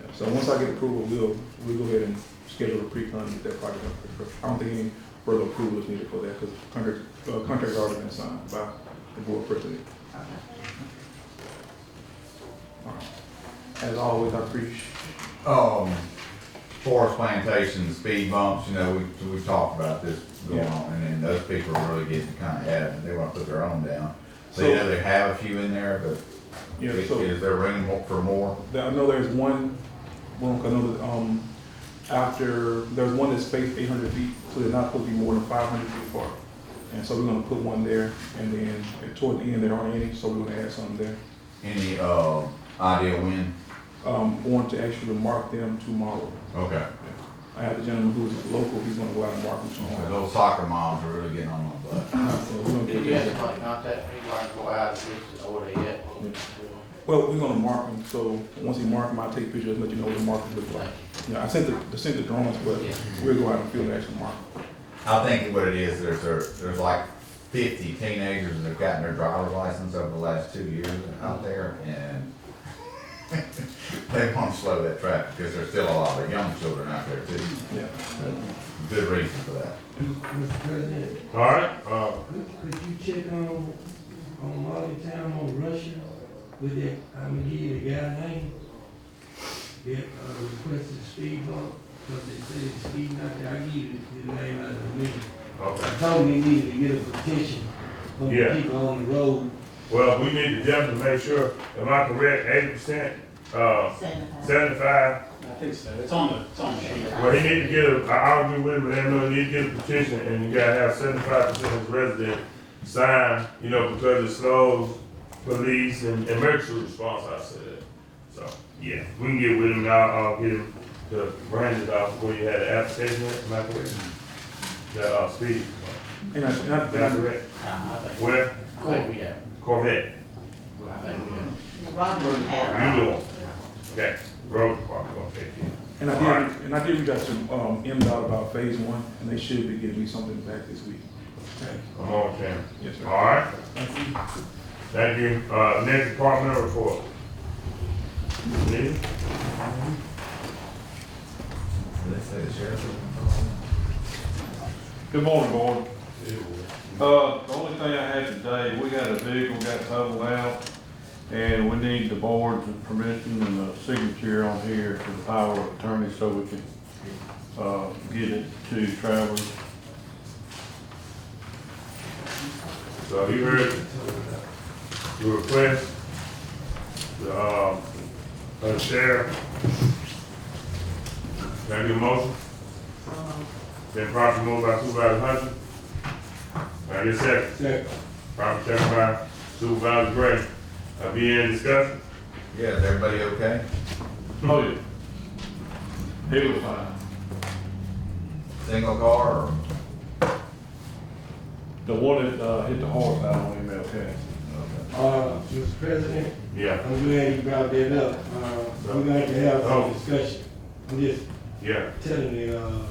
Yeah, so once I get approval, we'll go ahead and schedule a pre-con and get that project under construction. I don't think any further approval is needed for that, because contract's already been signed by the board president. All right. As always, I appreciate. Forest plantations, speed bumps, you know, we've talked about this going on, and then those people are really getting kind of adamant, they wanna put their own down. So, you know, they have a few in there, but Yeah, is there room for more? I know there's one, I know that, there's one that's spaced 800 feet, so they're not supposed to be more than 500 feet apart. And so we're gonna put one there, and then toward the end, there aren't any, so we're gonna add something there. Any, idea when? Want to actually mark them tomorrow. Okay. I have a gentleman who's local, he's gonna go out and mark them tomorrow. Those soccer moms are really getting on my butt. So we're gonna Did get you have that. to contact me, like, go out and fix it, or they yet? Well, we're gonna mark them, so once he mark them, I'll take pictures and let you know what the markers look like. Yeah, I sent the drawings, but we'll go out and field the actual mark. I think what it is, there's like 50 teenagers that have gotten their driver's license over the last 2 years out there, and they want to slow that traffic, because there's still a lot of young children out there too. Yeah. Good reason for that. Mr. President. All right, Could you check on Marleytown on Russia with that, I'm gonna give you the guy name that, requested a speed bump, because they said he's speeding out there, I give you the name out of the meeting. okay. I told him he needed to get a petition from the Yeah. people on the road. Well, we need to definitely make sure, am I correct, 80%, 75? I think so, it's on the sheet. Well, he need to get I'll agree with him, but they know he need to get a petition, and you gotta have 75% of his residents sign, you know, because it slows police and emergency response, I said. So, yeah, we can get with him, I'll get him to Brandon's office where you had the application, am I correct? The, speed. And I That's correct. Where? I think we have. Corvette. I think we have. Robert had. You do it. Okay, road department gonna take it. And I did reach out to MDOT about phase 1, and they should be getting me something back this week. I'm on camera. Yes, sir. All right. Thank you. Next departmental report. Lee? Good morning, board. The only thing I had today, we got a vehicle got totaled out, and we need the board's permission and a signature on here for the power of attorney so we can, get it to Travelers. So you heard the request, the sheriff. Can I get a motion? Then properly moved by Supervisor Hunter. Can I get a second? Second. Properly second by Supervisor Gray. Be in discussion? Yeah, is everybody okay? Oh, yeah. He was fine. Single car or? The one that, hit the horse out on MLK. Mr. President? Yeah. I'm glad you brought that up. We're going to have some discussion. I'm just telling the,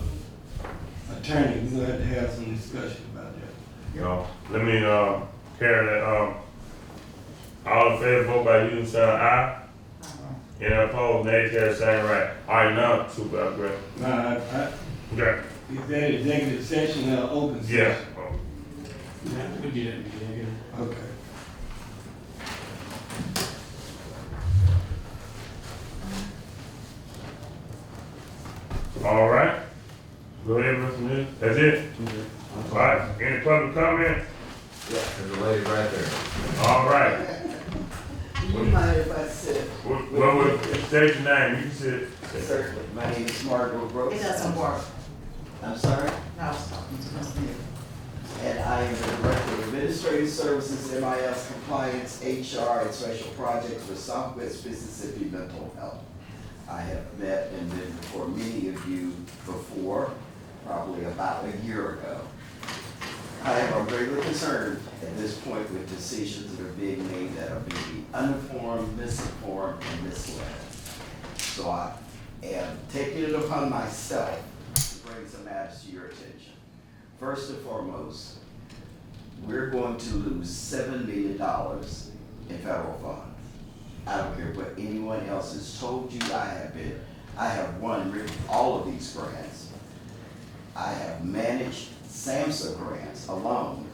attorney, we're going to have some discussion about that. You know, let me, carry that, all in favor, vote by using sign of aye. Any opposed, nay, carry same right. All right, now, Supervisor Gray. Okay. Is that executive session or open session? Yeah. We get it, Okay. All right. Go ahead, Mr. Neal. That's it? All right. Any public comment? Yeah. There's a lady right there. All right. What- Mind if I sit? What would, state your name, you can sit. Certainly. My name is Margot Brooks. It doesn't work. I'm sorry? No, I was talking to Ms. Nick. And I am the Director of Administrative Services, MIS Compliance, HR, and Special Projects for Southwest Mississippi Mental Health. I have met and been before many of you before, probably about a year ago. I am greatly concerned at this point with decisions that are being made that are being uninformed, misinformed, and misled. So I am taking it upon myself to bring some matters to your attention. First and foremost, we're going to lose $7 million in federal funds. I don't care what anyone else has told you. I have written all of these grants. I have managed SAMHSA grants alone,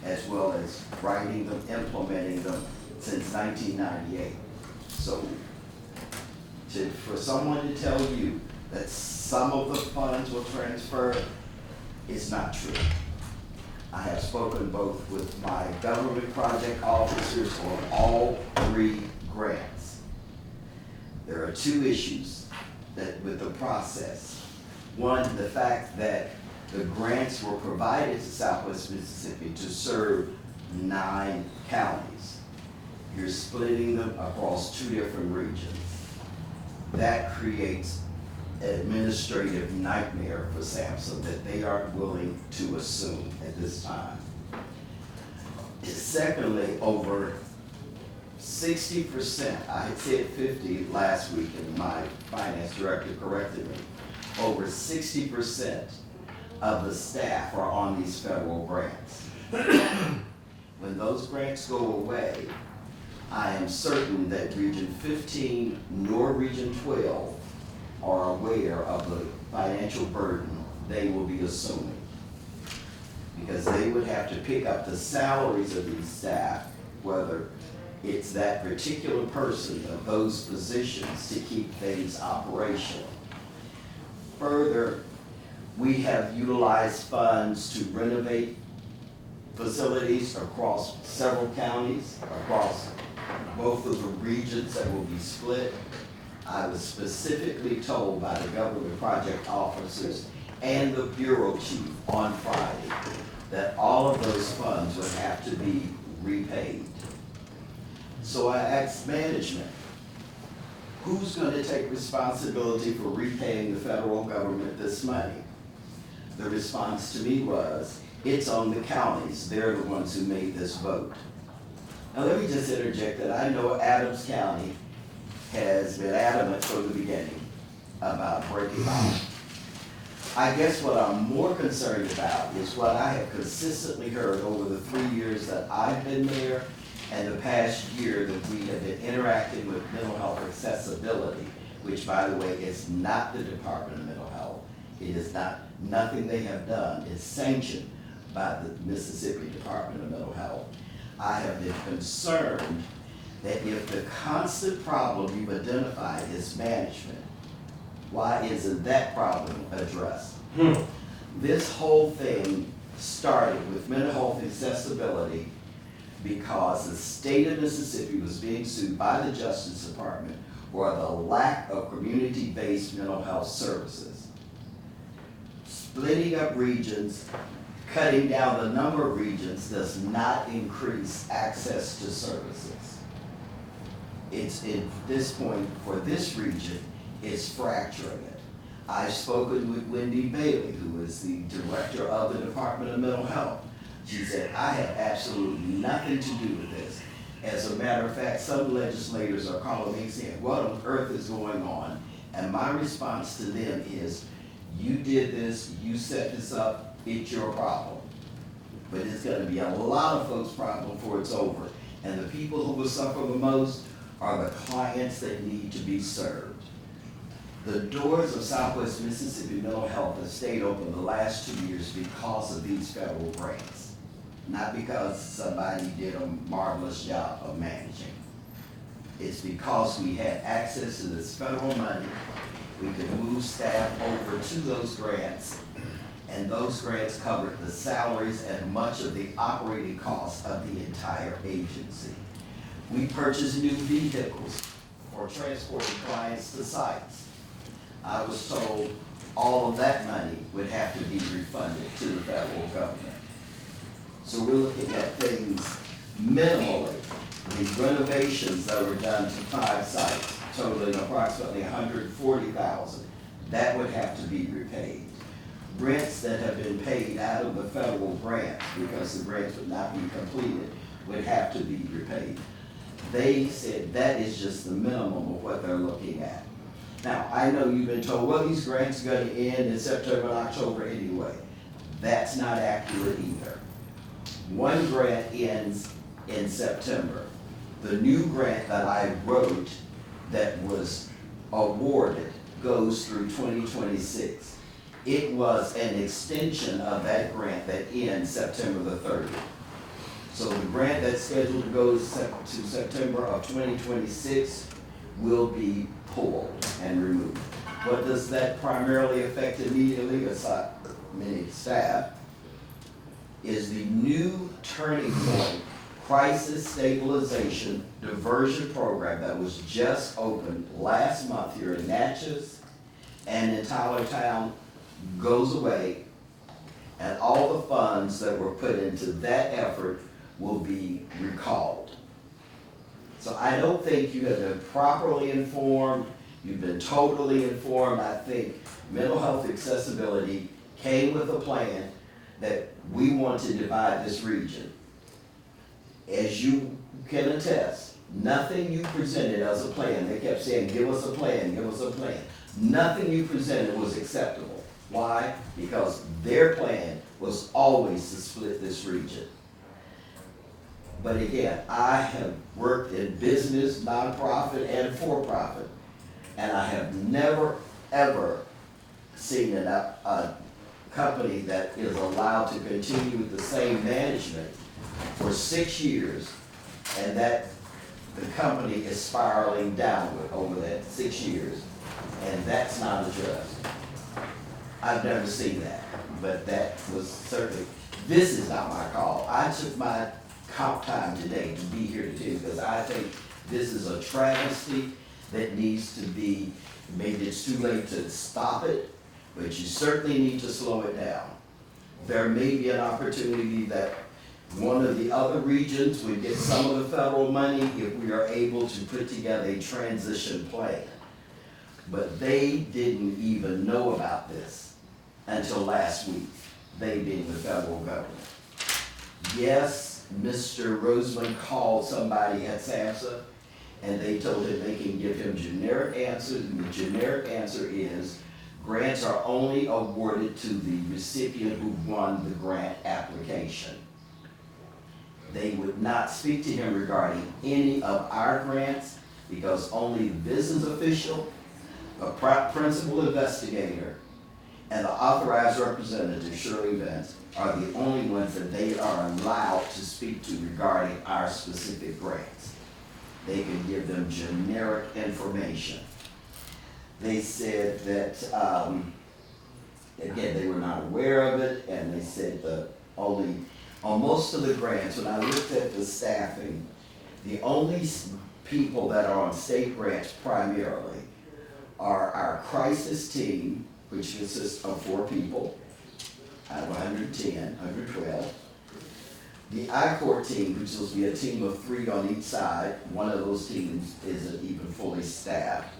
as well as writing them, implementing them since 1998. So for someone to tell you that some of the funds will transfer is not true. I have spoken both with my government project officers on all 3 grants. There are 2 issues with the process. One, the fact that the grants were provided to Southwest Mississippi to serve 9 counties. You're splitting them across 2 different regions. That creates an administrative nightmare for SAMHSA that they aren't willing to assume at this time. Secondly, over 60%, I had said 50 last week and my finance director corrected me, over 60% of the staff are on these federal grants. When those grants go away, I am certain that Region 15 nor Region 12 are aware of the financial burden they will be assuming. Because they would have to pick up the salaries of these staff, whether it's that particular person of those positions to keep things operational. Further, we have utilized funds to renovate facilities across several counties, across both of the regions that will be split. I was specifically told by the government project officers and the bureau chief on Friday that all of those funds would have to be repaid. So I asked management, who's going to take responsibility for repaying the federal government this money? The response to me was, it's on the counties. They're the ones who made this vote. Now let me just interject that I know Adams County has been adamant from the beginning about breaking off. I guess what I'm more concerned about is what I have consistently heard over the 3 years that I've been there and the past year that we have been interacting with mental health accessibility, which by the way is not the Department of Mental Health. It is not, nothing they have done is sanctioned by the Mississippi Department of Mental Health. I have been concerned that if the constant problem you've identified is management, why isn't that problem addressed? This whole thing started with mental health accessibility because the state of Mississippi was being sued by the Justice Department for the lack of community-based mental health services. Splitting up regions, cutting down the number of regions does not increase access to services. It's at this point, for this region, it's fracturing it. I've spoken with Wendy Bailey, who is the director of the Department of Mental Health. She said, I have absolutely nothing to do with this. As a matter of fact, some legislators are calling me saying, what on earth is going on? And my response to them is, you did this, you set this up, it's your problem. But it's gonna be a lot of folks' problem before it's over. And the people who will suffer the most are the clients that need to be served. The doors of Southwest Mississippi Mental Health have stayed open the last 2 years because of these federal grants, not because somebody did a marvelous job of managing. It's because we had access to this federal money, we could move staff over to those grants, and those grants covered the salaries and much of the operating costs of the entire agency. We purchase new vehicles for transporting clients to sites. I was told all of that money would have to be refunded to the federal government. So we're looking at things minimally. The renovations that were done to 5 sites totaling approximately $140,000, that would have to be repaid. Rents that have been paid out of the federal grants, because the grants would not be completed, would have to be repaid. They said that is just the minimum of what they're looking at. Now, I know you've been told, well, these grants are gonna end in September and October anyway. That's not accurate either. One grant ends in September. The new grant that I wrote that was awarded goes through 2026. It was an extension of that grant that ends September the 30th. So the grant that's scheduled to go to September of 2026 will be pulled and removed. What does that primarily affect immediately, aside many staff, is the new Turning Point Crisis Stabilization Diversion Program that was just opened last month here in Natchez and in Tylertown goes away, and all the funds that were put into that effort will be recalled. So I don't think you have been properly informed. You've been totally informed. I think mental health accessibility came with a plan that we want to divide this region. As you can attest, nothing you presented as a plan, they kept saying, give us a plan, give us a plan. Nothing you presented was acceptable. Why? Because their plan was always to split this region. But again, I have worked in business, nonprofit, and for-profit, and I have never, ever seen a company that is allowed to continue with the same management for 6 years, and that the company is spiraling downward over that 6 years, and that's not addressed. I've never seen that, but that was certainly, this is not my call. I took my comp time today to be here today because I think this is a travesty that needs to be, maybe it's too late to stop it, but you certainly need to slow it down. There may be an opportunity that one of the other regions would get some of the federal money if we are able to put together a transition plan. But they didn't even know about this until last week, they being the federal government. Yes, Mr. Roseman called somebody at SAMHSA and they told him they can give him generic answers, and the generic answer is grants are only awarded to the recipient who won the grant application. They would not speak to him regarding any of our grants because only the business official, a principal investigator, and the authorized representative, Shirley Vance, are the only ones that they are allowed to speak to regarding our specific grants. They can give them generic information. They said that, again, they were not aware of it, and they said on most of the grants, when I looked at the staffing, the only people that are on state grants primarily are our crisis team, which consists of 4 people out of 110, 112. The I-Corps team, which will be a team of 3 on each side. One of those teams isn't even fully staffed.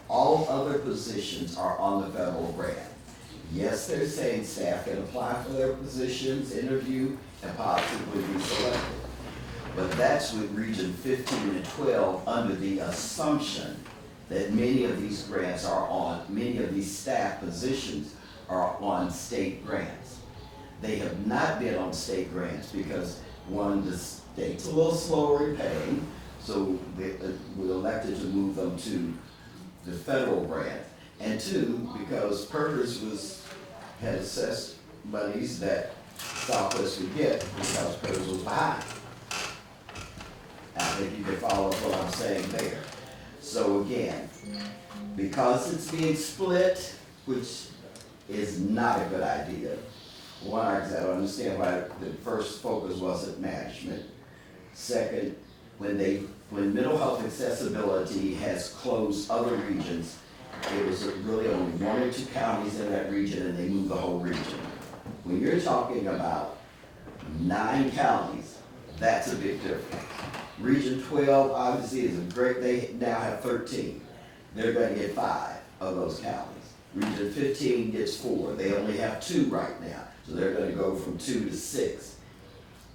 All other positions are on the federal grant. Yes, they're saying staff can apply for their positions, interview, and possibly be selected. But that's with Region 15 and 12 under the assumption that many of these grants are on, many of these staff positions are on state grants. They have not been on state grants because, one, the state's a little slower in paying, so we elected to move them to the federal grant. And 2, because PERS had assessed monies that Southwest would get because PERS was behind. I think you can follow what I'm saying there. So again, because it's being split, which is not a good idea. One, I don't understand why the first focus wasn't management. Second, when they when mental health accessibility has closed other regions, it was really only 1 or 2 counties in that region, and they moved the whole region. When you're talking about 9 counties, that's a big difference. Region 12 obviously is a great, they now have 13. They're gonna get 5 of those counties. Region 15 gets 4. They only have 2 right now, so they're gonna go from 2 to 6.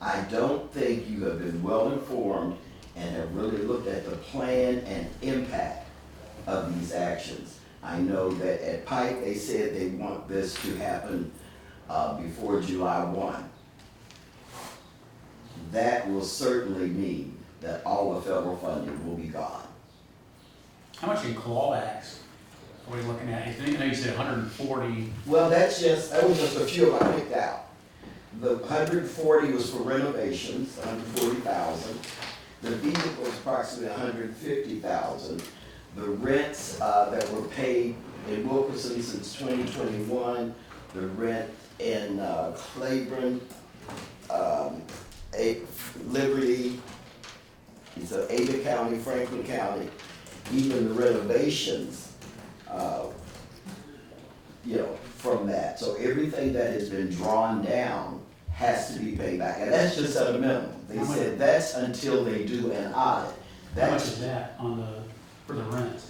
I don't think you have been well informed and have really looked at the plan and impact of these actions. I know that at Pike, they said they want this to happen before July 1. That will certainly mean that all the federal funding will be gone. How much in clawbacks are we looking at? I know you said 140. Well, that was just a few I picked out. The 140 was for renovations, 140,000. The vehicle was approximately 150,000. The rents that were paid in Wilkerson since 2021, the rent in Claiborne, Liberty, so Ada County, Franklin County, even the renovations, from that. So everything that has been drawn down has to be paid back, and that's just at a minimum. They said that's until they do an audit. How much is that for the rent?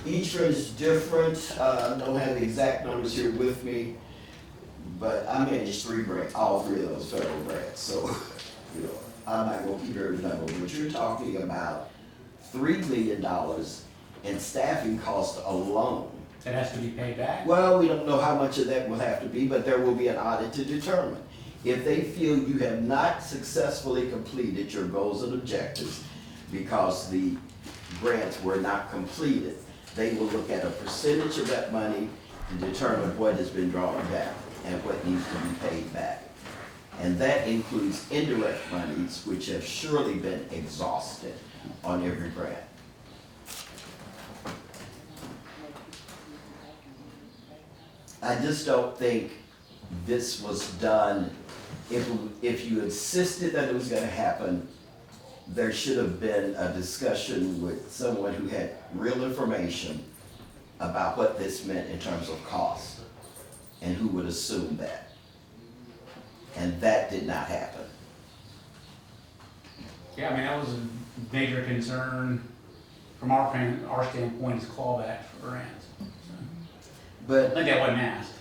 Each rent is different. I don't have the exact numbers here with me, but I manage 3 grants, all 3 of those federal grants. So, I'm not gonna keep every number, but you're talking about $3 million in staffing costs alone. That has to be paid back? Well, we don't know how much of that will have to be, but there will be an audit to determine. If they feel you have not successfully completed your goals and objectives because the grants were not completed, they will look at a percentage of that money to determine what has been drawn down and what needs to be paid back. And that includes indirect monies, which have surely been exhausted on every grant. I just don't think this was done, if you insisted that it was gonna happen, there should have been a discussion with someone who had real information about what this meant in terms of cost and who would assume that. And that did not happen. Yeah, I mean, that was a major concern from our standpoint is clawback for grants. But I think that wasn't asked.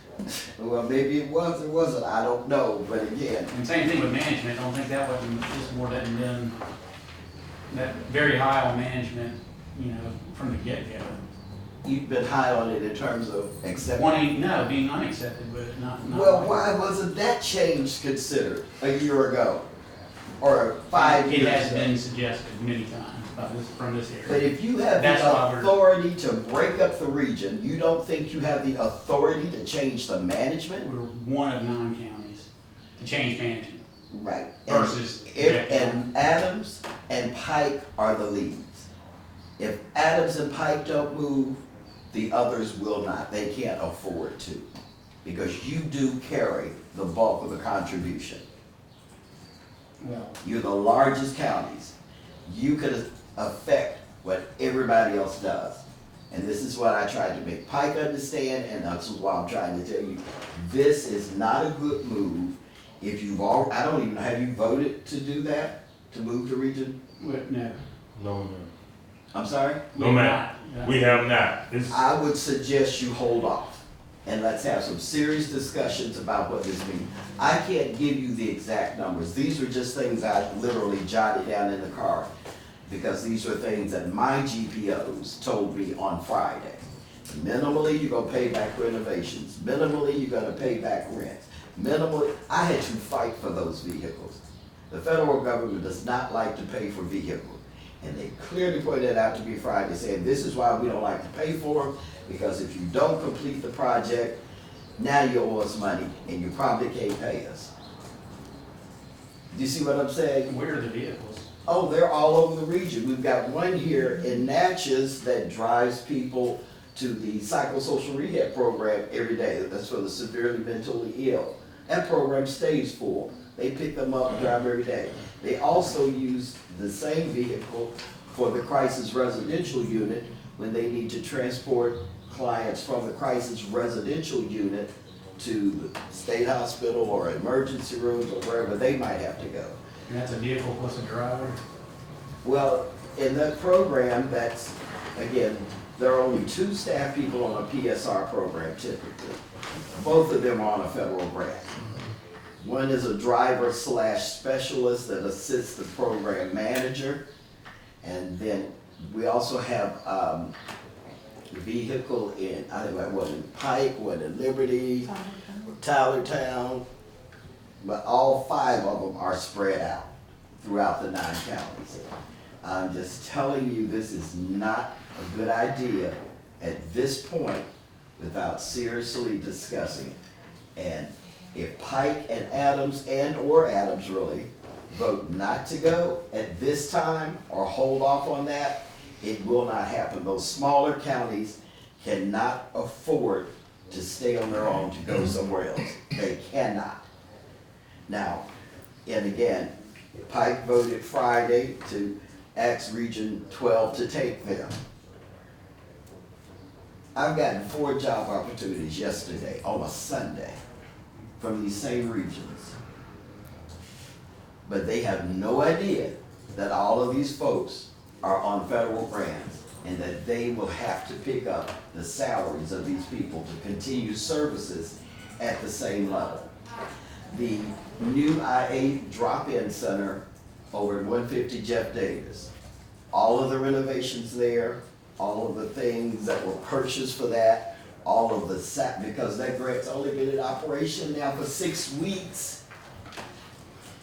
Well, maybe it was or wasn't, I don't know, but again. And same thing with management, I don't think that wasn't, this board hadn't been that very high on management, from the get-go. You've been high on it in terms of accepting? Being unaccepted, but not. Well, why wasn't that change considered a year ago? Or 5 years ago? It has been suggested many times from this area. But if you have the authority to break up the region, you don't think you have the authority to change the management? We're one of 9 counties to change management. Right. Versus. And Adams and Pike are the leads. If Adams and Pike don't move, the others will not. They can't afford to, because you do carry the bulk of the contribution. Well, you're the largest counties. You could affect what everybody else does. And this is what I tried to make Pike understand, and that's why I'm trying to tell you, this is not a good move. If you've all, I don't even know, have you voted to do that? To move the region? No. No, ma'am. I'm sorry? No, ma'am. We have not. I would suggest you hold off and let's have some serious discussions about what this means. I can't give you the exact numbers. These are just things I literally jotted down in the car because these are things that my GPOs told me on Friday. Minimally, you're gonna pay back renovations. Minimally, you're gonna pay back rents. Minimally, I had to fight for those vehicles. The federal government does not like to pay for vehicles. And they clearly pointed out to me Friday, saying this is why we don't like to pay for them, because if you don't complete the project, now you owe us money and you probably can't pay us. Do you see what I'm saying? Where are the vehicles? Oh, they're all over the region. We've got one here in Natchez that drives people to the psychosocial rehab program every day. That's for the severely mentally ill. That program stays full. They pick them up and drive every day. They also use the same vehicle for the crisis residential unit when they need to transport clients from the crisis residential unit to the state hospital or emergency rooms or wherever they might have to go. And that's a vehicle plus a driver? Well, in that program, that's, again, there are only 2 staff people on a PSR program typically. Both of them are on a federal grant. One is a driver / specialist that assists the program manager. And then we also have vehicle in, I think that one in Pike, one in Liberty, Tylertown. But all 5 of them are spread out throughout the 9 counties. I'm just telling you, this is not a good idea at this point without seriously discussing. And if Pike and Adams or Adams really vote not to go at this time or hold off on that, it will not happen. Those smaller counties cannot afford to stay on their own to go somewhere else. They cannot. Now, and again, Pike voted Friday to ask Region 12 to take them. I've gotten 4 job opportunities yesterday on a Sunday from these same regions. But they have no idea that all of these folks are on federal grants and that they will have to pick up the salaries of these people to continue services at the same level. The new IA drop-in center over at 150 Jeff Davis, all of the renovations there, all of the things that were purchased for that, all of the because that grant's only been in operation now for 6 weeks.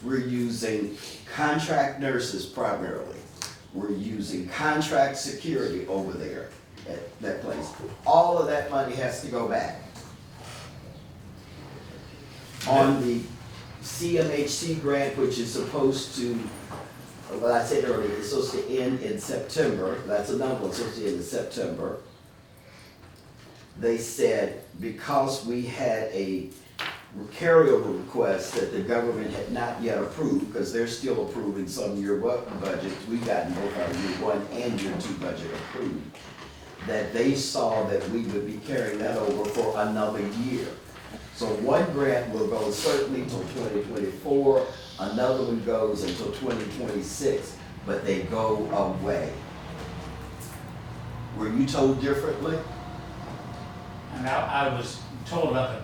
We're using contract nurses primarily. We're using contract security over there at that place. All of that money has to go back. On the CMHC grant, which is supposed to, well, I said earlier, it's supposed to end in September. That's another one, supposed to end in September. They said because we had a carryover request that the government had not yet approved, because they're still approving some year budgets, we've gotten both our year 1 and year 2 budget approved, that they saw that we would be carrying that over for another year. So one grant will go certainly till 2024, another one goes until 2026, but they go away. Were you told differently? And I was told about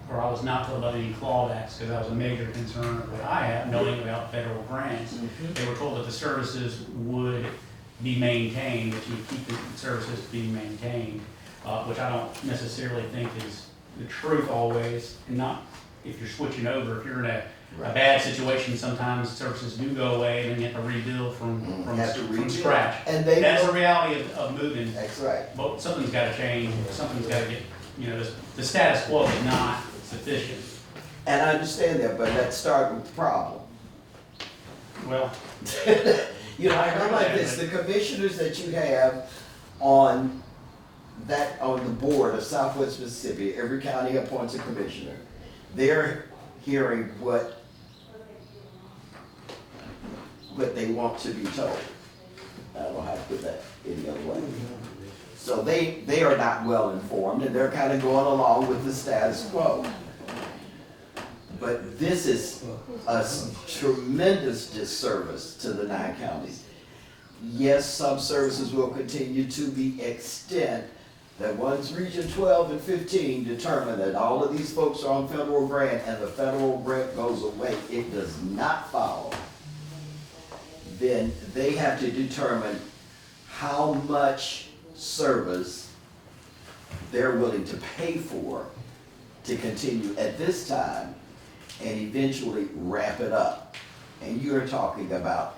or I was not told about any clawbacks, because that was a major concern of what I have, knowing about federal grants. They were told that the services would be maintained, that you would keep the services being maintained, which I don't necessarily think is the truth always, and not if you're switching over. If you're in a bad situation, sometimes services do go away, and then you have to rebuild from scratch. And that's the reality of moving. That's right. But something's got to change. Something's got to get. The status quo is not sufficient. And I understand that, but let's start with the problem. Well, I'm like this. The commissioners that you have on the board of Southwest Mississippi, every county appoints a commissioner. They're hearing what they want to be told. I don't know how to put that any other way. So they are not well informed, and they're kind of going along with the status quo. But this is a tremendous disservice to the 9 counties. Yes, some services will continue to the extent that once Region 12 and 15 determine that all of these folks are on federal grant and the federal grant goes away, it does not follow. Then they have to determine how much service they're willing to pay for to continue at this time and eventually wrap it up. And you're talking about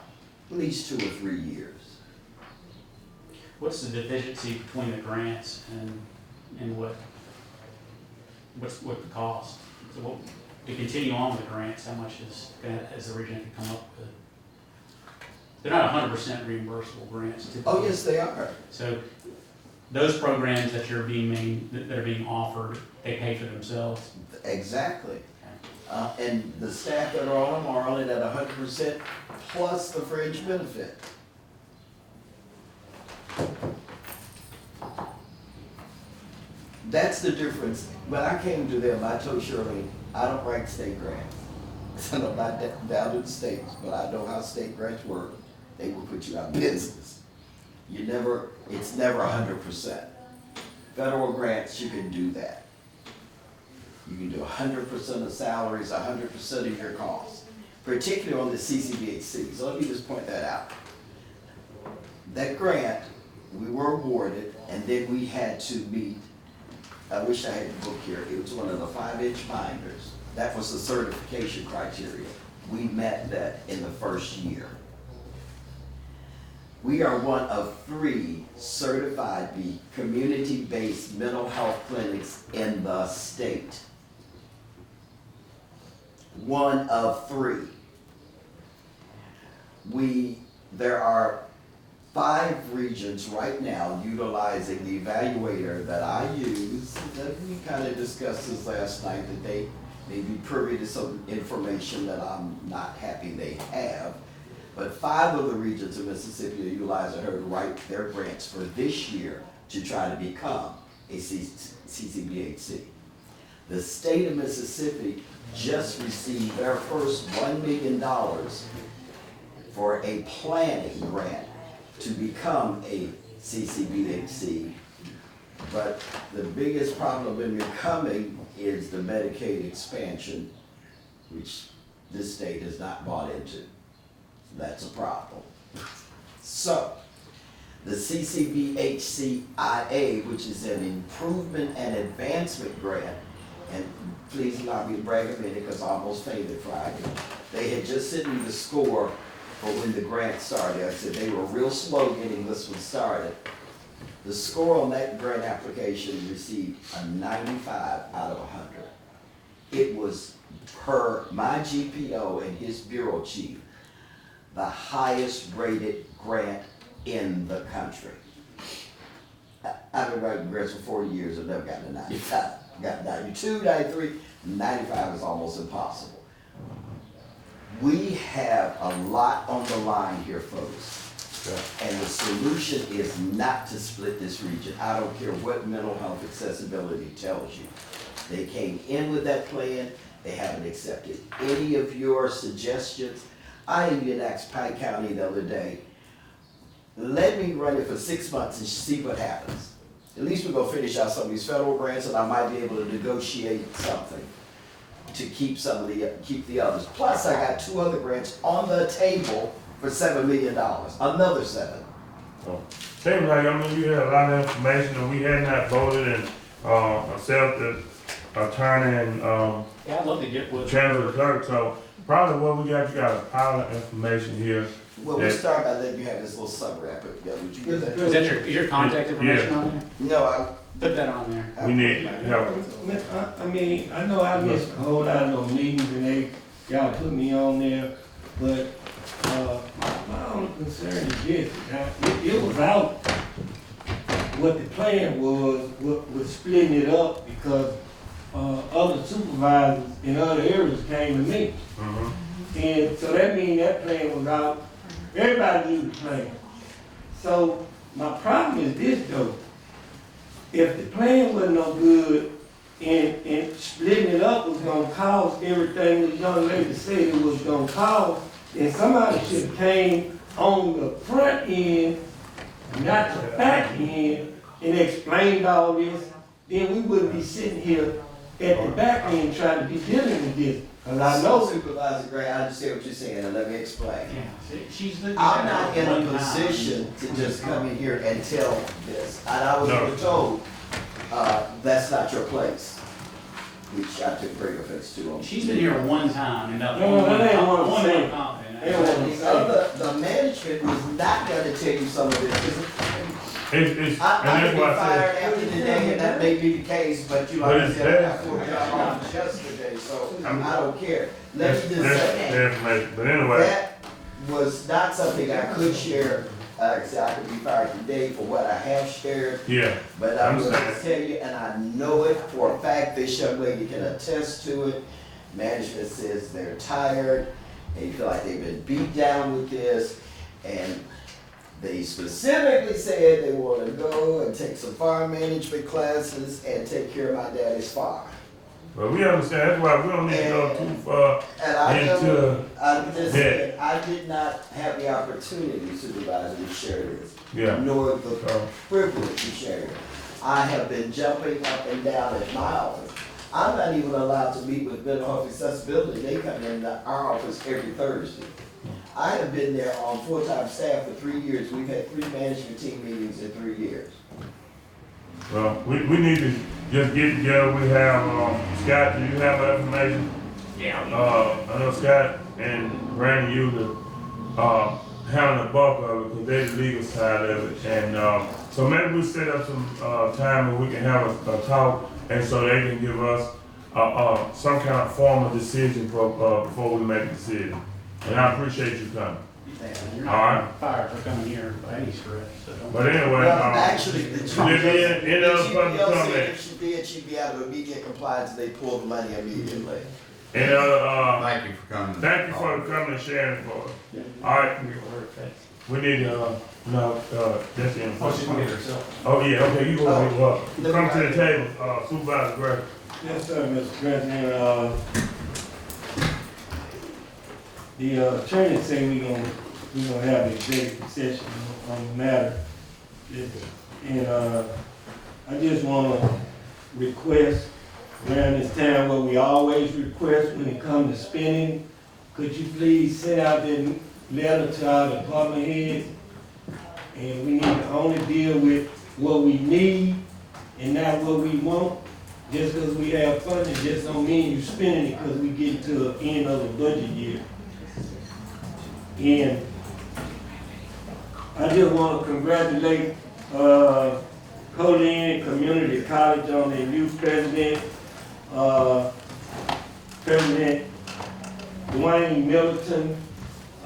at least 2 or 3 years. What's the deficiency between the grants and what's the cost? So to continue on with the grants, how much is the region to come up with? They're not 100% reimbursable grants. Typically. Oh yes, they are. So those programs that are being offered, they pay for themselves. Exactly. And the staff that are on them are on it at 100% plus the fringe benefit. That's the difference. When I came to them, I told Shirley, I don't write state grants. I'm not down to the states, but I know how state grants work. They will put you out of business. It's never 100%. Federal grants, you can do that. You can do 100% of salaries, 100% of your costs, particularly on the CCBHC. So let me just point that out. That grant, we were awarded, and then we had to meet, I wish I had the book here, it was one of the 5-inch binders. That was the certification criteria. We met that in the first year. We are one of 3 certified community-based mental health clinics in the state. One of 3. There are 5 regions right now utilizing the evaluator that I use. That we kind of discussed this last night, that they may be privy to some information that I'm not happy they have. But 5 of the regions of Mississippi are utilizing her to write their grants for this year to try to become a CCBHC. The state of Mississippi just received their first $1 million for a planning grant to become a CCBHC. But the biggest problem in becoming is the Medicaid expansion, which this state has not bought into. That's a problem. So, the CCBHCIA, which is an improvement and advancement grant, and please allow me to brag a minute because I almost fainted Friday. They had just sent me the score for when the grant started. I said they were real slow getting this one started. The score on that grant application received a 95 out of 100. It was, per my GPO and his bureau chief, the highest rated grant in the country. I've been writing grants for 40 years and never gotten a 95. Got 92, 93, 95 is almost impossible. We have a lot on the line here, folks. And the solution is not to split this region. I don't care what mental health accessibility tells you. They came in with that plan. They haven't accepted any of your suggestions. I even asked Pike County the other day, let me run it for 6 months and see what happens. At least we're gonna finish out some of these federal grants and I might be able to negotiate something to keep keep the others. Plus I got 2 other grants on the table for $7 million, another 7. Seems like, you had a lot of information and we had not voted and accepted attorney and Yeah, I'd love to get with. chancellor clerk, so probably what we got, you got a pile of information here. Well, we start by letting you have this little sub-wrap it together. Would you get that? Is that your contact information on there? No, Put that on there. We need help. I mean, I know I missed a whole lot of those meetings and y'all put me on there, but, my only concern is this, it was out, what the plan was splitting it up because, other supervisors in other areas came to me. And so that means that plan was out, everybody knew the plan. So my problem is this though, if the plan wasn't no good and splitting it up was gonna cause everything the young lady said it was gonna cause, then somebody should have came on the front end, not the back end, and explained all this, then we wouldn't be sitting here at the back end trying to be dealing with this. Cause I know Supervisor Gray, I understand what you're saying, and let me explain. Yeah, I'm not in a position to just come in here and tell this. And I was told, that's not your place, which I took great offense to. She's been here one time and nothing. No, that ain't what I'm One saying. comment. The management was not gonna tell you some of this. I And could that's be why I fired said, after today, and that may be the case, but you But like I it's said, there. I got 4 jobs off yesterday, so I don't care. Let that's me just say, the information, but anyway, that was not something I could share. Like I said, I could be fired today for what I have shared, yeah, but I'm going to understand. tell you, and I know it for a fact, this young lady can attest to it. Management says they're tired, they feel like they've been beat down with this, and they specifically said they want to go and take some farm management classes and take care of my daddy's farm. But we understand, that's why we don't need to go too far into that. I did not have the opportunity, Supervisor, to share this, Yeah. nor the privilege to share it. I have been jumping up and down at my office. I'm not even allowed to meet with mental health accessibility. They come into our office every Thursday. I have been there on full-time staff for 3 years. We've had 3 management team meetings in 3 years. Well, we need to just get together. We have, Scott, do you have that information? Yeah. I know Scott and Brandon, you handle the bulk of it, because they're the legal side of it. And, so maybe we set up some, time where we can have a talk, and so they can give us, some kind of formal decision before we make a decision. And I appreciate you coming. You're All right. not fired for coming here by any stretch, so don't. But anyway, Well, actually, the any other public GPL said comment? if she did, she'd be out of immediate compliance, and they pull the money immediately. Any other, Thank you for coming. thank you for coming and sharing for us. All right, we need, that's the end. Oh, yeah, okay, you go ahead, come to the table, Supervisor Gray. Yes, sir, Mr. President. The attorney say we gonna have an executive session on the matter. And I just wanna request around this time what we always request when it comes to spending. Could you please send out that letter to our department heads? And we need to only deal with what we need and not what we want. Just because we have funding, just don't mean you spending it because we get to the end of the budget year. And I just want to congratulate Colleen Community College on their new president, President Dwayne Middleton.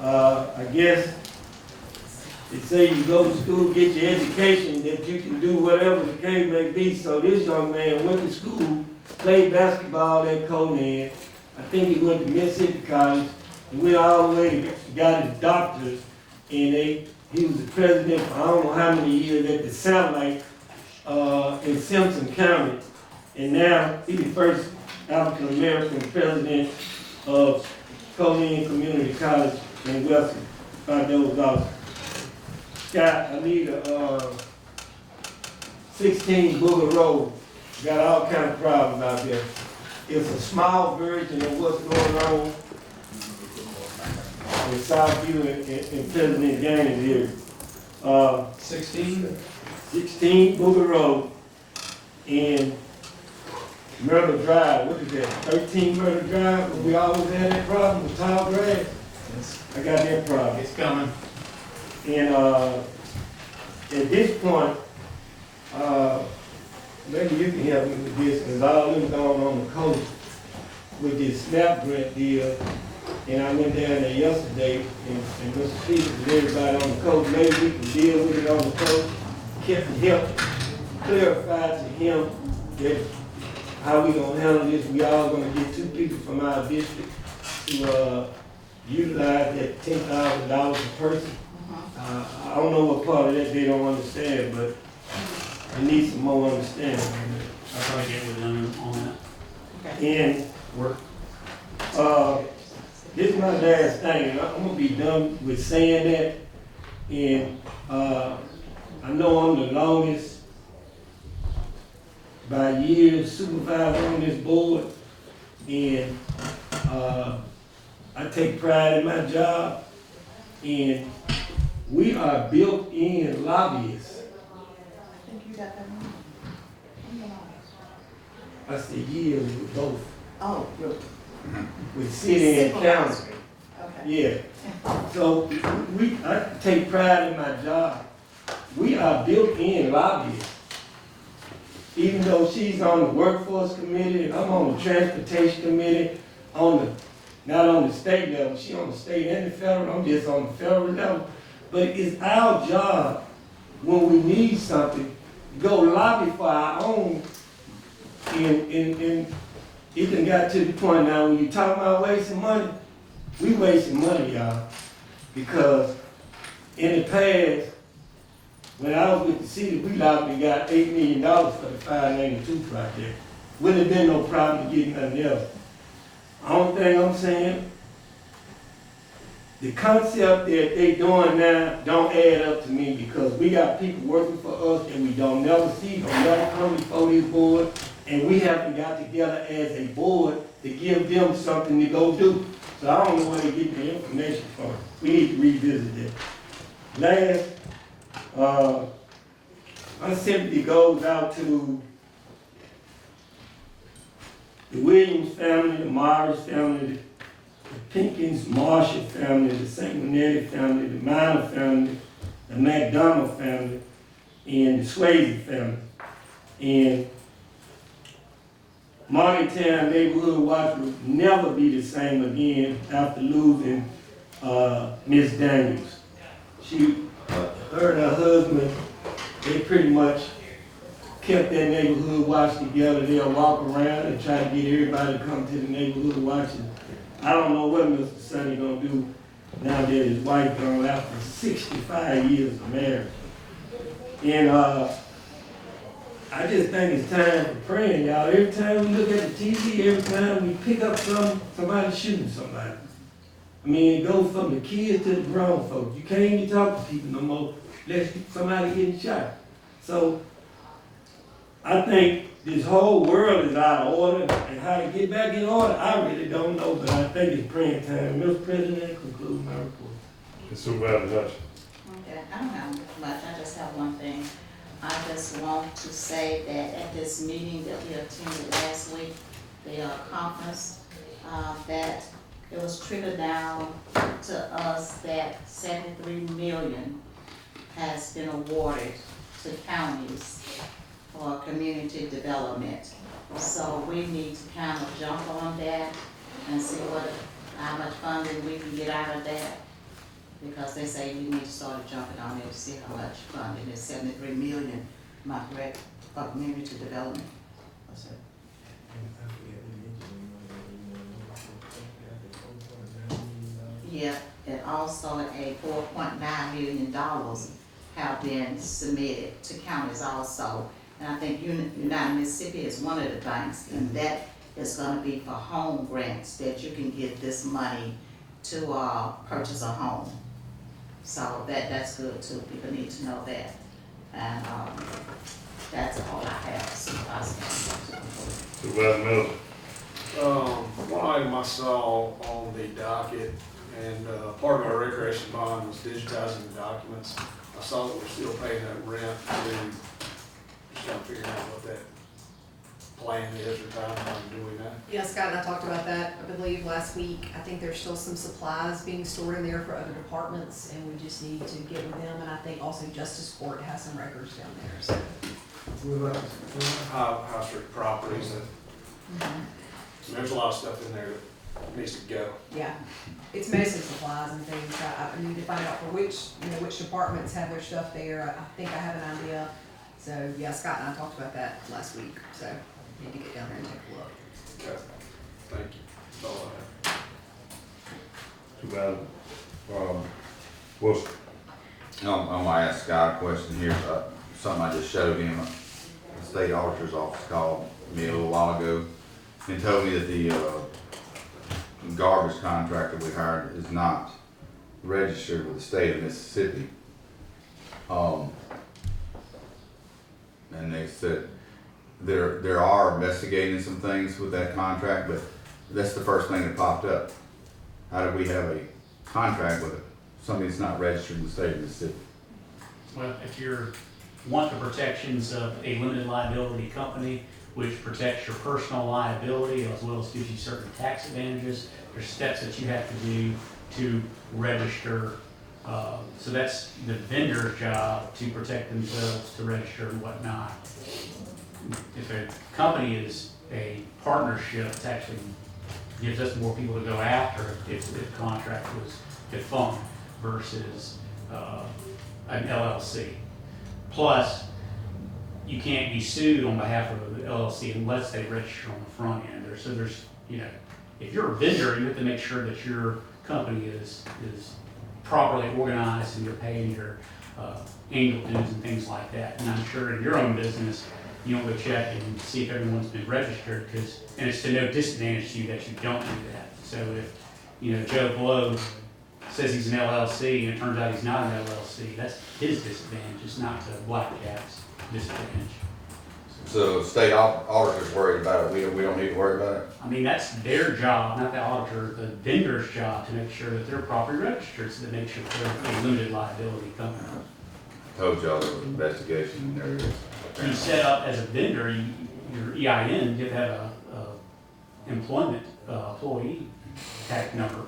I guess they say you go to school, get your education, that you can do whatever the case may be. So this young man went to school, played basketball at Colleen. I think he went to Mississippi College. He went all the way, got his doctorate, and he was the president for I don't know how many years at the satellite in Simpson County. And now he's the first African American president of Colleen Community College in Western. Those dollars. Scott, I need a 16 Booger Road. Got all kind of problems out there. It's a small version of what's going on in Southview and President Gaines here. 16 Booger Road and Myrtle Drive. What is that? 13 Myrtle Drive. We always had that problem with tall grass. I got that problem. It's coming. And at this point, maybe you can help me with this, because all them going on the coast with this SNAP grant deal. And I went down there yesterday, and Mr. Stevens and everybody on the coast, maybe we can deal with it on the coast, help clarify to him that how we gonna handle this. We all gonna get 2 people from our district to utilize that $10,000 a person. I don't know what part of that they don't understand, but I need some more understanding on that. I'll probably get with them on that. And this is my last thing, and I'm gonna be done with saying that. And I know I'm the longest by years supervisor on this board, and I take pride in my job. And we are built-in lobbyists. I think you got that one. I say years with both. Oh, good. With city and county. Okay. Yeah. So I take pride in my job. We are built-in lobbyists. Even though she's on the workforce committee, and I'm on the transportation committee, not on the state level, she on the state and the federal, I'm just on the federal level. But it's our job, when we need something, go lobby for our own in it done got to the point now when you talk about wasting money, we wasting money, y'all. Because in the past, when I was with the city, we loudly got $8 million for the 592 project. Wouldn't have been no problem to get nothing else. Only thing I'm saying, the concept that they doing now don't add up to me because we got people working for us that we don't never see, don't never come before this board, and we haven't got together as a board to give them something to go do. So I don't know where they get the information from. We need to revisit that. Last, my sympathy goes out to the Williams family, the Morris family, the Pinkins Marshall family, the St. Manetti family, the Minor family, the McDonald family, and the Swayze family. And Morgantown Neighborhood Watch will never be the same again after losing Miss Daniels. Her and her husband, they pretty much kept that neighborhood watch together. They'll walk around and try to get everybody to come to the neighborhood watch. I don't know what Mr. Sonny gonna do now that his wife gone out for 65 years of marriage. And I just think it's time for praying, y'all. Every time we look at the TV, every time we pick up somebody shooting somebody. I mean, it goes from the kids to the grown folks. You can't even talk to people no more unless somebody getting shot. So I think this whole world is out of order, and how to get back in order, I really don't know, but I think it's praying time. Mr. President, that concludes my report. Supervisor Hutchins. Okay, I don't have much, I just have one thing. I just want to say that at this meeting that we attended last week, the conference, that it was trickled down to us that 73 million has been awarded to counties for community development. So we need to kind of jump on that and see how much funding we can get out of that. Because they say you need to start jumping on it to see how much funding is 73 million, am I correct, for community development? What's it? Yeah, and also a $4.9 million have been submitted to counties also. And I think United Mississippi is one of the banks, and that is gonna be for home grants, that you can get this money to purchase a home. So that's good too, people need to know that. And that's all I have, Supervisor. Supervisor Miller. One item I saw on the docket, and part of our recreation bond was digitizing the documents. I saw that we're still paying that rent, and just trying to figure out what that plan is or timeline on doing that. Yeah, Scott and I talked about that, I believe, last week. I think there's still some supplies being stored in there for other departments, and we just need to get with them. And I think also Justice Court has some records down there, so. High street properties, and there's a lot of stuff in there that needs to go. Yeah, it's mostly supplies and things. I need to find out for which departments have their stuff there. I think I have an idea. So, yeah, Scott and I talked about that last week, so need to get down there and take a look. Okay, thank you. That's all I have. Supervisor Wilson. I'm gonna ask Scott a question here, something I just showed him. The state auditor's office called me a little while ago and told me that the garbage contractor we hired is not registered with the state of Mississippi. And they said there are investigating some things with that contract, but that's the first thing that popped up. How do we have a contract with somebody that's not registered in the state of Mississippi? Well, if you want the protections of a limited liability company, which protects your personal liability as well as gives you certain tax advantages, there's steps that you have to do to register. So that's the vendor's job to protect themselves, to register and whatnot. If a company is a partnership, it actually gives us more people to go after if the contract was defunct versus an LLC. Plus, you can't be sued on behalf of the LLC unless they register on the front end. So there's, you know, if you're a vendor, you have to make sure that your company is properly organized and you're paying your annual dues and things like that. And I'm sure in your own business, you don't go check and see if everyone's been registered, and it's to no disadvantage to you that you don't do that. So if, you know, Joe Blow says he's an LLC and it turns out he's not an LLC, that's his disadvantage. It's not the Black Cat's disadvantage. So state auditor's worried about it, we don't need to worry about it? I mean, that's their job, not the auditor, the vendor's job to make sure that they're properly registered, so that makes sure they're a limited liability company. Told y'all there was an investigation there. You set up as a vendor, your EIN, you have to have a employment employee tax number.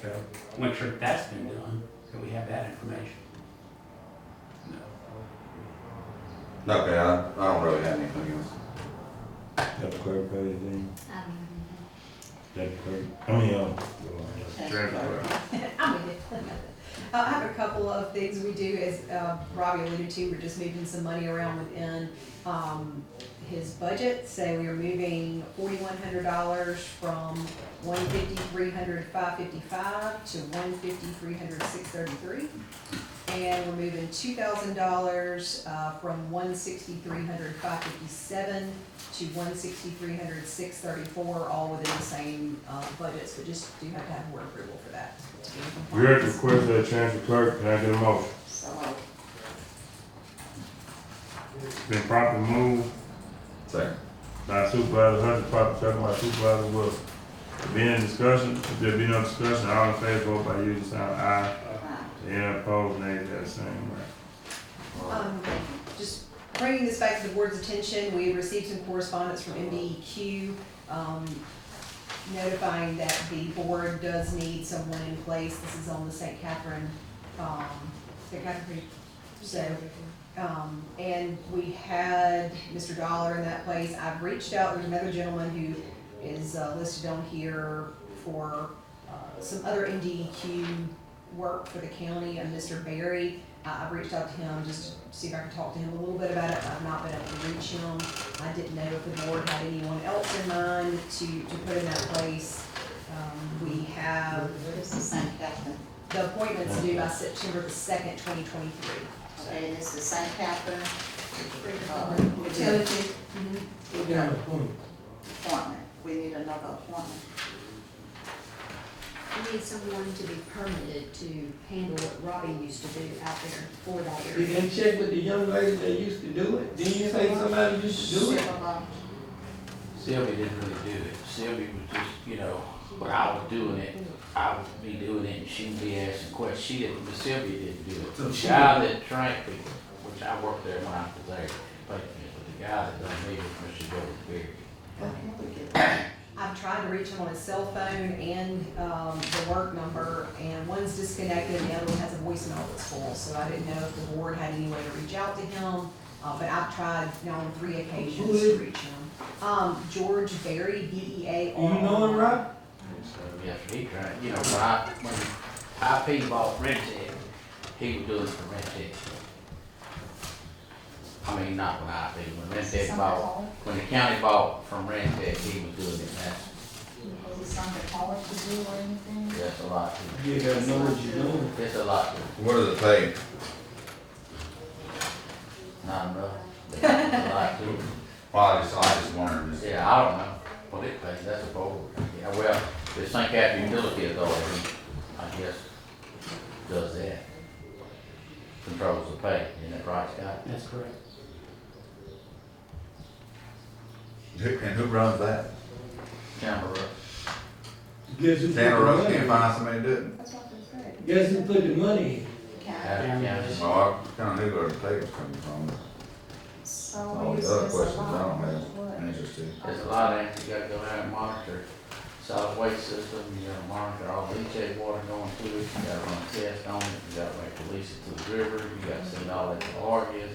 So make sure that that's been done, so we have that information. Okay, I don't really have anything else. Have to clarify anything? Have to clarify, I have a couple of things we do, as Robbie alluded to, we're just moving some money around within his budget. So we are moving $4,100 from $150,300, $555 to $150,300, $633. And we're moving $2,000 from $160,300, $557 to $160,300, $634, all within the same budgets, but just do have to have board approval for that. We heard the request of the transfer clerk, can I get a motion? So, It's been properly moved Second. by Supervisor Hunter, properly second by Supervisor Wilson. Being in discussion, if there be no discussion, all in favor, vote by using sign of aye. Any opposed, nay, that's the same, right? Just bringing this back to the board's attention, we received some correspondence from MDEQ notifying that the board does need someone in place. This is on the St. Catherine Creek. So, and we had Mr. Dollar in that place. I've reached out, there's another gentleman who is listed on here for some other MDEQ work for the county, and Mr. Barry. I've reached out to him just to see if I can talk to him a little bit about it. I've not been able to reach him. I didn't know if the board had anyone else in mind to put in that place. We have the appointments due by September the 2nd, 2023. okay, and it's the St. Catherine Utility. What kind of point? appointment. We need another appointment. We need someone to be permitted to handle what Robbie used to do out there for that You area. can check with the young lady that used to do it. Didn't you say somebody used to do it? Sylvia didn't really do it. Sylvia was just, you know, when I was doing it, I would be doing it and she'd be asking questions. She didn't, but Sylvia didn't do it. So The she guy didn't. that trained people, which I worked there when I was there, but the guy that done me was Mr. Joe Berry. I've tried to reach him on his cell phone and the work number, and one's disconnected and the other one has a voicemail that's full. So I didn't know if the board had any way to reach out to him, but I've tried now on 3 occasions to reach him. George Berry, B-E-A-R. You know him, right? So, yes, he tried, you know, when IP bought Rentec, he was doing it for Rentec. I mean, not when IP, when Rentec bought, when the county bought from Rentec, he was doing it, that's, Is it something college to do or anything? that's a lot to You gotta know what you're doing. It's a lot to What does it pay? not enough. It's a lot to Well, I just wondered. Yeah, I don't know what it pays, that's a board. Yeah, well, the St. Catherine Utility Authority, I guess, does that. Controls the pay, isn't that right, Scott? That's correct. And who runs that? Chamber of, Guess who put the Tanner Rose money can't in? find somebody to do it? That's what they said. Guess who put the money in? Adams County. Well, I kinda knew where the pay was coming from. So All we the use other this a questions I lot. don't have What? an interest in. There's a lot of things you gotta go out and monitor. Solid waste system, you gotta monitor all leachate water going through it, you gotta run a test on it, you gotta release it to the river, you gotta send all that to Oregon.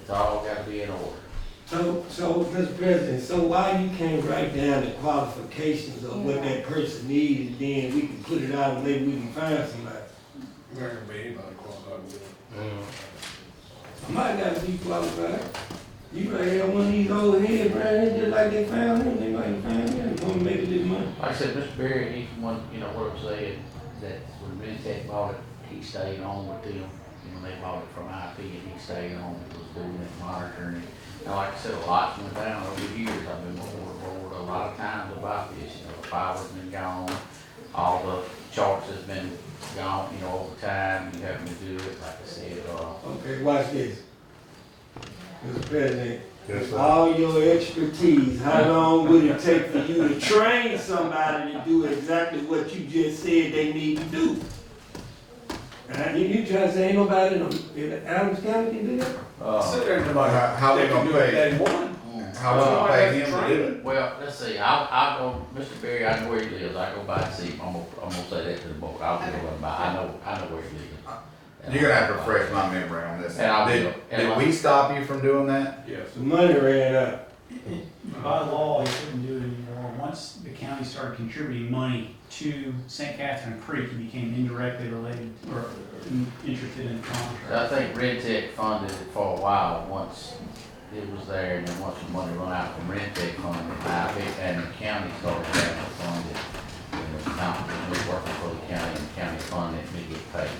It's all gotta be in order. So, Mr. President, so why you can't write down the qualifications of what that person needs, and then we can put it out and maybe we can find somebody? Not gonna be anybody qualified with it. Somebody gotta be qualified. You might have one of these old heads right here, just like they found him, they might have found him, gonna make a little money. Like I said, Mr. Berry, he one, you know, what I'm saying, that when Rentec bought it, he stayed on with them. You know, they bought it from IP and he stayed on and was doing it, monitoring it. Now, like I said, a lot's went down over the years. I've been bored a lot of times about this. You know, the fiber's been gone, all the charts has been gone, you know, over time. You having to do it, like I said, Okay, watch this. Mr. President, Yes, sir. all your expertise, how long would it take for you to train somebody to do exactly what you just said they need to do? And you trying to say ain't nobody in Adams County can do that? How we gonna pay? How we gonna pay him to do it? well, let's see, I'll go, Mr. Berry, I know where he lives. I go by and see him. I'm gonna say that to the board. I'll go by, I know where he lives. You're gonna have to refresh my memory on this. And I will. Did we stop you from doing that? Yes. The money ran out. By law, he couldn't do it anymore. Once the county started contributing money to St. Catherine Creek, he became indirectly related or interested in the contract. I think Rentec funded it for a while, once it was there, and then once the money run out from Rentec funding it, and the county started having to fund it. And the county was working for the county, and the county funded it, and we get paid.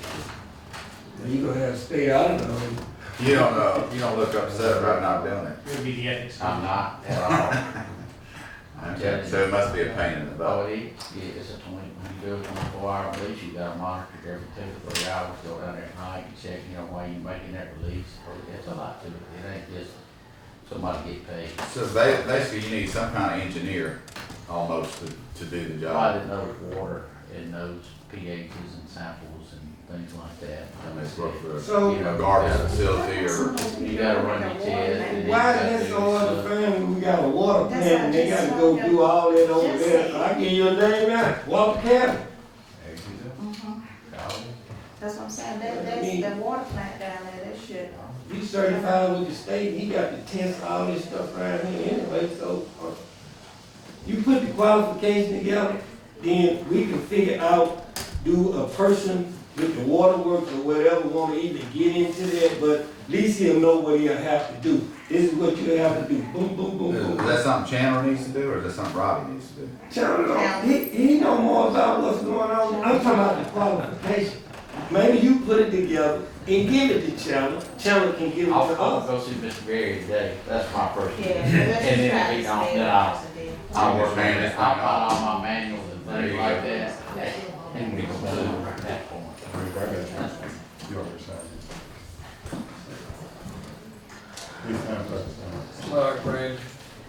You gonna have to stay out of them. You don't look upset about not doing it. It would be the ethics. I'm not at all. Okay, so it must be a pain in the butt. Oh, it's a when you do a 24-hour release, you gotta monitor it every 2 to 3 hours, go down there at night, and check, you know, why you making that release. It's a lot to it. It ain't just somebody get paid. So basically, you need some kind of engineer almost to do the job. Somebody that knows water and knows pHs and samples and things like that. And it's work for So- a garbage facility or. You gotta run your test. and Why then you is that gotta so do other stuff. family, we got a water plant and they gotta go do all that over there, so I give you a name out, Walker County. That's what I'm saying, that's the water plant down there, that shit. He's certified with the state, he got to test all this stuff around here anyway, so, you put the qualification together, then we can figure out, do a person with the waterworks or whatever wanna even get into that, but at least he'll know what he'll have to do. This is what you have to do, boom, boom, boom, Is boom. that something Chandler needs to do, or is that something Robbie needs to do? Chandler, he know more about what's going on, I'm talking about the qualification. Maybe you put it together and give it to Chandler, Chandler can give it to I'll us. go see Mr. Berry today. That's my first. Yeah, And let's then try if he to don't, stay then out I'll of it. I'll work on Man, it. it's I'll not- find all my manuals and There things you like go. that. And we can do it at that point.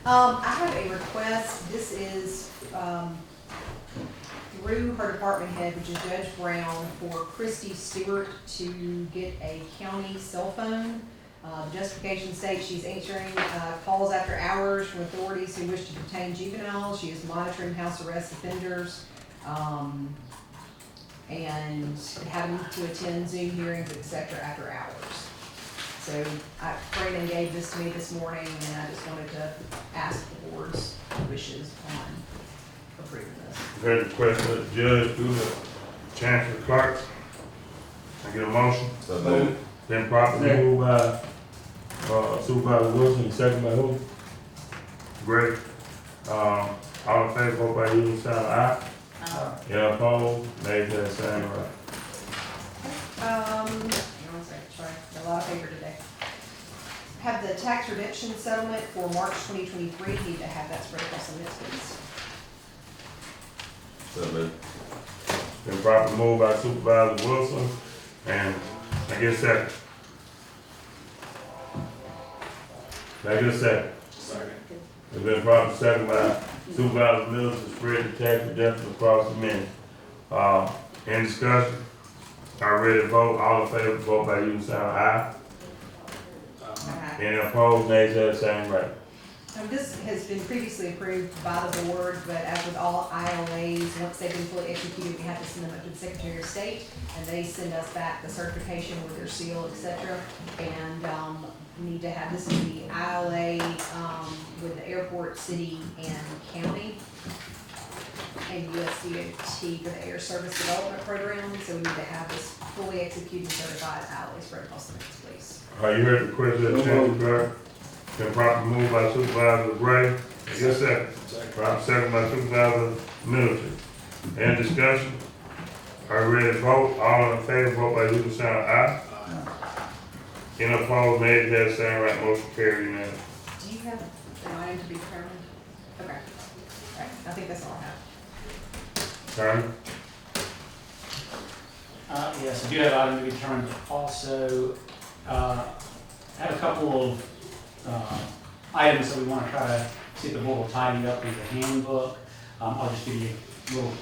I have a request, this is, through her department head, which is Judge Brown, for Christy Stewart to get a county cell phone. Justification states she's answering, calls after hours from authorities who wish to detain juveniles, she is monitoring house arrest offenders, and having to attend Zoom hearings, et cetera, after hours. So, Brandon gave this to me this morning, and I just wanted to ask the board's wishes on approving this. Heard the question of the judge through the chancellor clerk. I get a motion. So moved. Then properly moved by Supervisor Wilson, second by who? Great. All in favor, vote by using sign of aye. Yeah, opposed, nays have the same right. Hang on a second, sorry, got a lot of paper today. Have the tax redemption settlement for March 2023, need to have that spread across the minutes, please. So moved. Then properly moved by Supervisor Wilson, and I get a second. I get a second. Second. It's been properly second by Supervisor Mills to spread the tax redemption across the minute. Any discussion? Are ready to vote? All in favor, vote by using sign of aye. Any opposed, nays have the same right. This has been previously approved by the board, but as with all ILAs, once they've been fully executed, we have to send them up to the Secretary of State, and they send us back the certification with their seal, et cetera. And we need to have, this is the ILA with the airport, city, and county, and USDOT for the Air Service Development Program. So we need to have this fully executed and certified ILA spread across the minutes, please. You heard the question of the chancellor clerk? Been properly moved by Supervisor Gray. Yes, second. Properly second by Supervisor Middleton. Any discussion? Are we ready to vote? All in favor, vote by using sign of aye. Any opposed, nay, has same right, motion carried unanimous. Do you have an item to be determined? Okay. All right, I think that's all I have. Attorney? Yes, I do have an item to be determined. Also, have a couple of items that we want to try to see if the board will tidy up in the handbook. I'll just give you a little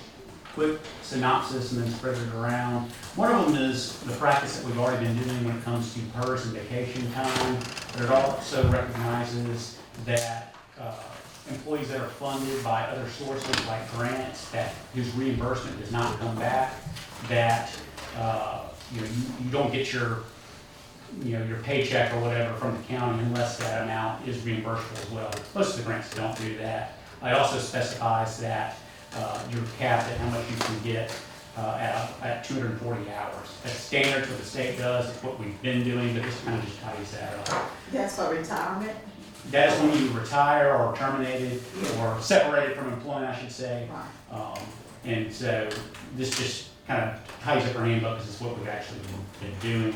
quick synopsis and then spread it around. One of them is the practice that we've already been doing when it comes to PERS and vacation time, but it also recognizes that employees that are funded by other sources like grants whose reimbursement does not come back, that you don't get your paycheck or whatever from the county unless that amount is reimbursable as well. Most of the grants don't do that. It also specifies that you're capped at how much you can get at 240 hours. That's standard what the state does. It's what we've been doing, but this kind of just ties that up. That's for retirement? That is when you retire or terminated or separated from employment, I should say. And so this just kind of ties up our handbook because it's what we've actually been doing.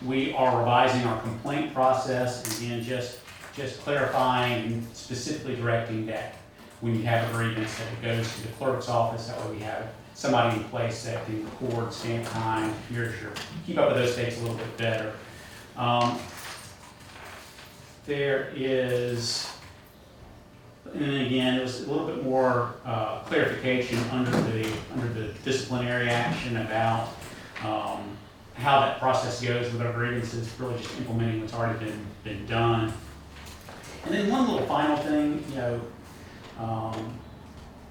We are revising our complaint process, and again, just clarifying and specifically directing that when you have a grievance that it goes to the clerk's office. That way we have somebody in place that can record, stamp time, keep up with those dates a little bit better. There is, and then again, it was a little bit more clarification under the disciplinary action about how that process goes with our grievances, really just implementing what's already been done. And then one little final thing,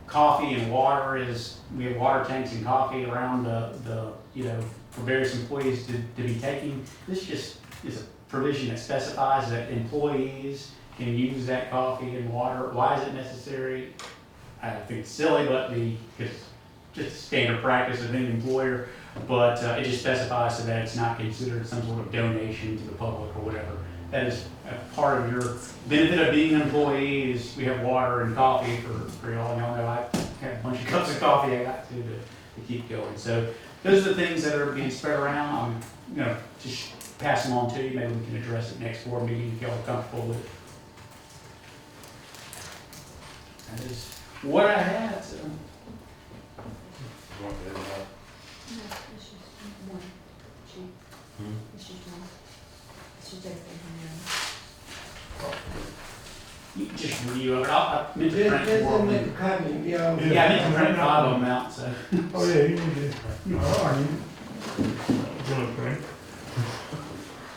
coffee and water we have water tanks and coffee around for various employees to be taking. This just is a provision that specifies that employees can use that coffee and water. Why is it necessary? I think it's silly, but it's just standard practice of any employer. But it just specifies so that it's not considered some sort of donation to the public or whatever. That is a part of your benefit of being an employee. Is we have water and coffee for y'all. Y'all know I have a bunch of cups of coffee I got to keep going. So those are the things that are being spread around. I'm just pass them on to you. Maybe we can address it next board meeting if y'all are comfortable with it. That is what I had. So. You just review of it. I meant to print more. Make a copy, Yeah, I meant to print 5 of them out. So. Oh yeah, you need to.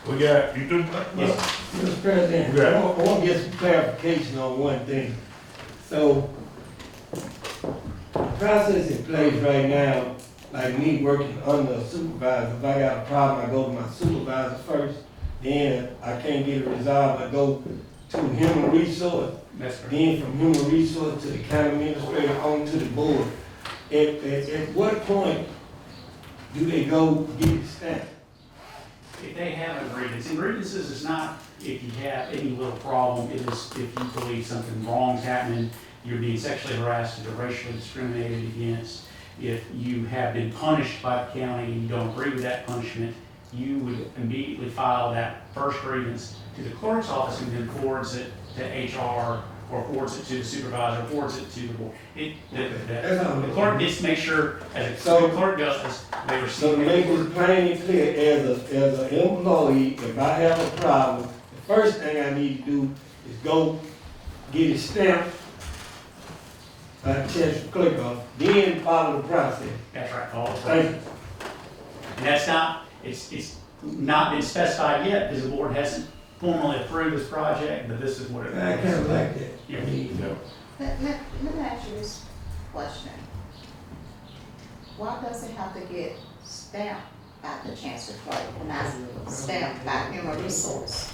We got, you do? Yes. Mr. President, I want to get some clarification on one thing. So, the process in place right now, like me working under a supervisor, if I got a problem, I go to my supervisor first, then I can't get it resolved, I go to human resource. That's right. Then from human resource to the county administrator on to the board. At what point do they go get it stamped? If they have a grievance, and grievances is not if you have any little problem, it is if you believe something wrong's happening, you're being sexually harassed or racially discriminated against. If you have been punished by the county and you don't agree with that punishment, you would immediately file that first grievance to the clerk's office and then forwards it to HR or forwards it to the supervisor, or forwards it to the board. The clerk needs to make sure, as the clerk does, they receive. So to make it plain and clear, as an employee, if I have a problem, the first thing I need to do is go get it stamped by the central clerk office, then follow the process. That's right, follow the Thank process. And that's not, it's not been specified yet because the board hasn't formally approved this project, but this is what it is. I kind of like that. Yeah. Let me ask you this question. Why does it have to get stamped by the chancellor clerk and not stamped by human resource?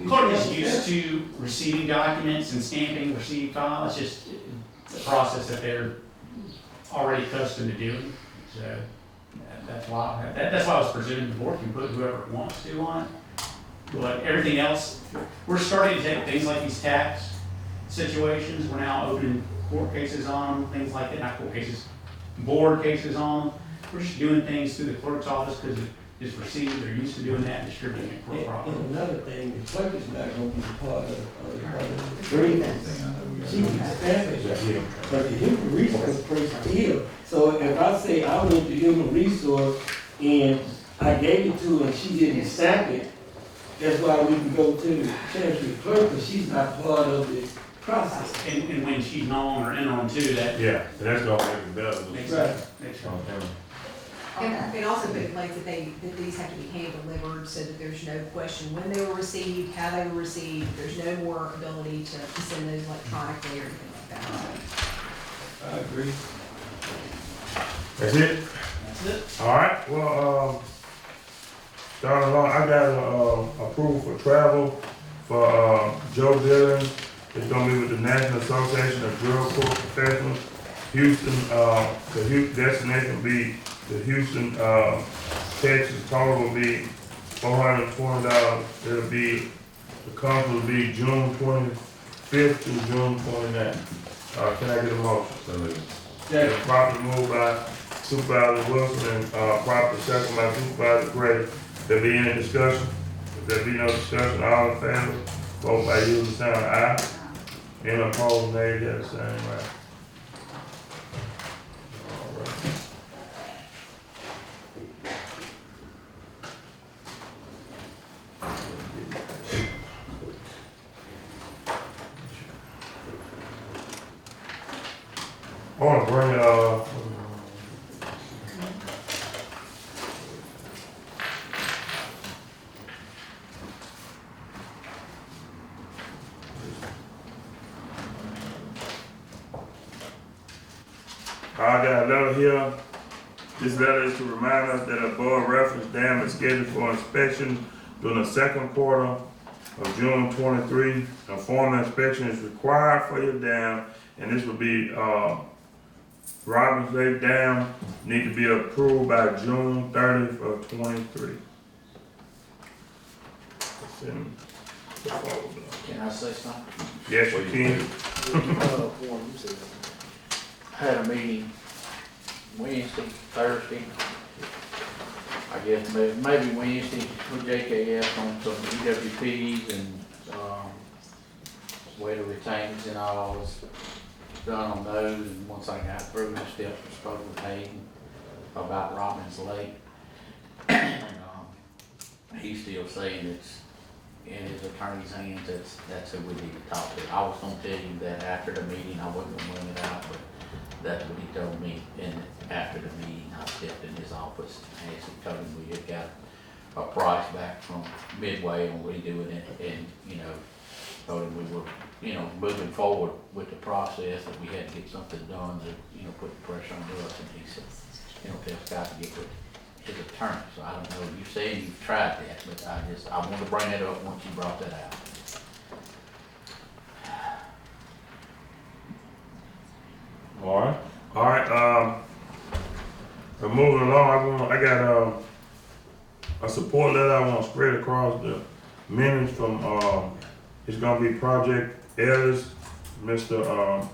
Clerk is used to receiving documents and stamping received files. It's just a process that they're already accustomed to doing. So that's why I was presuming the board can put whoever it wants to on it. But everything else, we're starting to take things like these tax situations, we're now opening court cases on them, things like that, not court cases, board cases on them. We're just doing things through the clerk's office because it's received, they're used to doing that, and distributing it for a profit. And another thing, the clerk is not gonna be part of the grievance. She can stamp it, but the human resource person still. So if I say I went to human resource and I gave it to her and she didn't stamp it, that's why we can go to the chancery clerk, but she's not part of the process. And when she's no longer interim too, that. Yeah, and that's gonna make it better. Makes Right. sense. Makes sense. And also put in place that these have to be hand delivered so that there's no question when they were received, how they were received. There's no more ability to send those electronically or anything like that. I agree. That's it? That's it. All right, well, starting along, I got approval for travel for Joe Dillon. It's gonna be with the National Association of Drug Court Professionals. Houston, the Houston destination will be the Houston, Texas. Total will be $420. It'll be, the conference will be June 25th to June 29th. Can I get a motion? Yeah. Properly moved by Supervisor Wilson and properly second by Supervisor Gray. There be any discussion? If there be no discussion, all in favor, vote by using the sign of aye. Any opposed, nay, that's the same, right? I want to bring I got a letter here. This letter is to remind us that above reference dam is scheduled for inspection during the second quarter of June 23. A formal inspection is required for your dam, and this will be Robbins Lake Dam, need to be approved by June 30th of 23. It's in the folder. Can I say something? Yes, you can. Had a meeting Wednesday, Thursday, I guess maybe Wednesday with JKF on some EWPs and, weather retainers and all was done on those, and once I got through, the steps were spoken with Hayden about Robbins Lake. And, he's still saying it's in his attorney's hands, that's who we need to talk to. I was gonna tell you that after the meeting, I wasn't gonna bring it out, but that's what he told me. And after the meeting, I stepped in his office and asked him, told him we had got a price back from Midway on redoing it, and, told him we were, moving forward with the process, that we had to get something done to, put the pressure on us. And he said, tell Scott to get with his attorney. So I don't know, you saying you've tried that, but I want to bring that up once you brought that out. All right, we're moving along. I got a support letter I want to spread across the minutes from, it's gonna be Project Ellis, Mr.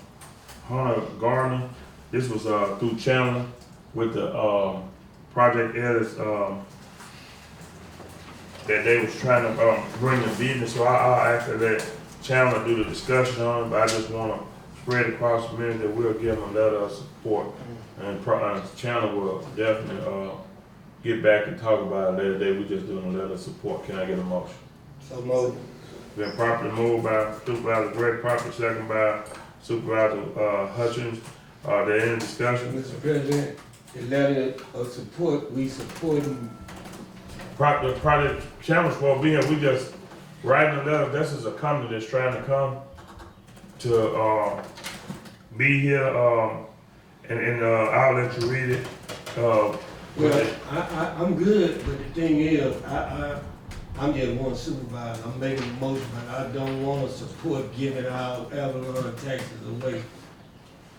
Hunter Gardner. This was through Chandler with the Project Ellis that they was trying to bring the business. So I'll actually let Chandler do the discussion on it, but I just want to spread across the minutes that we'll give them a letter of support. And Chandler will definitely get back and talk about it later today. We're just doing a letter of support. Can I get a motion? So moved. Been properly moved by Supervisor Gray, properly second by Supervisor Hutchins. Are there any discussion? Mr. President, the letter of support, we support him. The project Chandler's supposed to be here. We just writing a letter. This is a company that's trying to come to be here, and I'll let you read it. Well, I'm good, but the thing is, I'm just one supervisor. I'm making a motion, but I don't want to support giving our Avalon taxes away.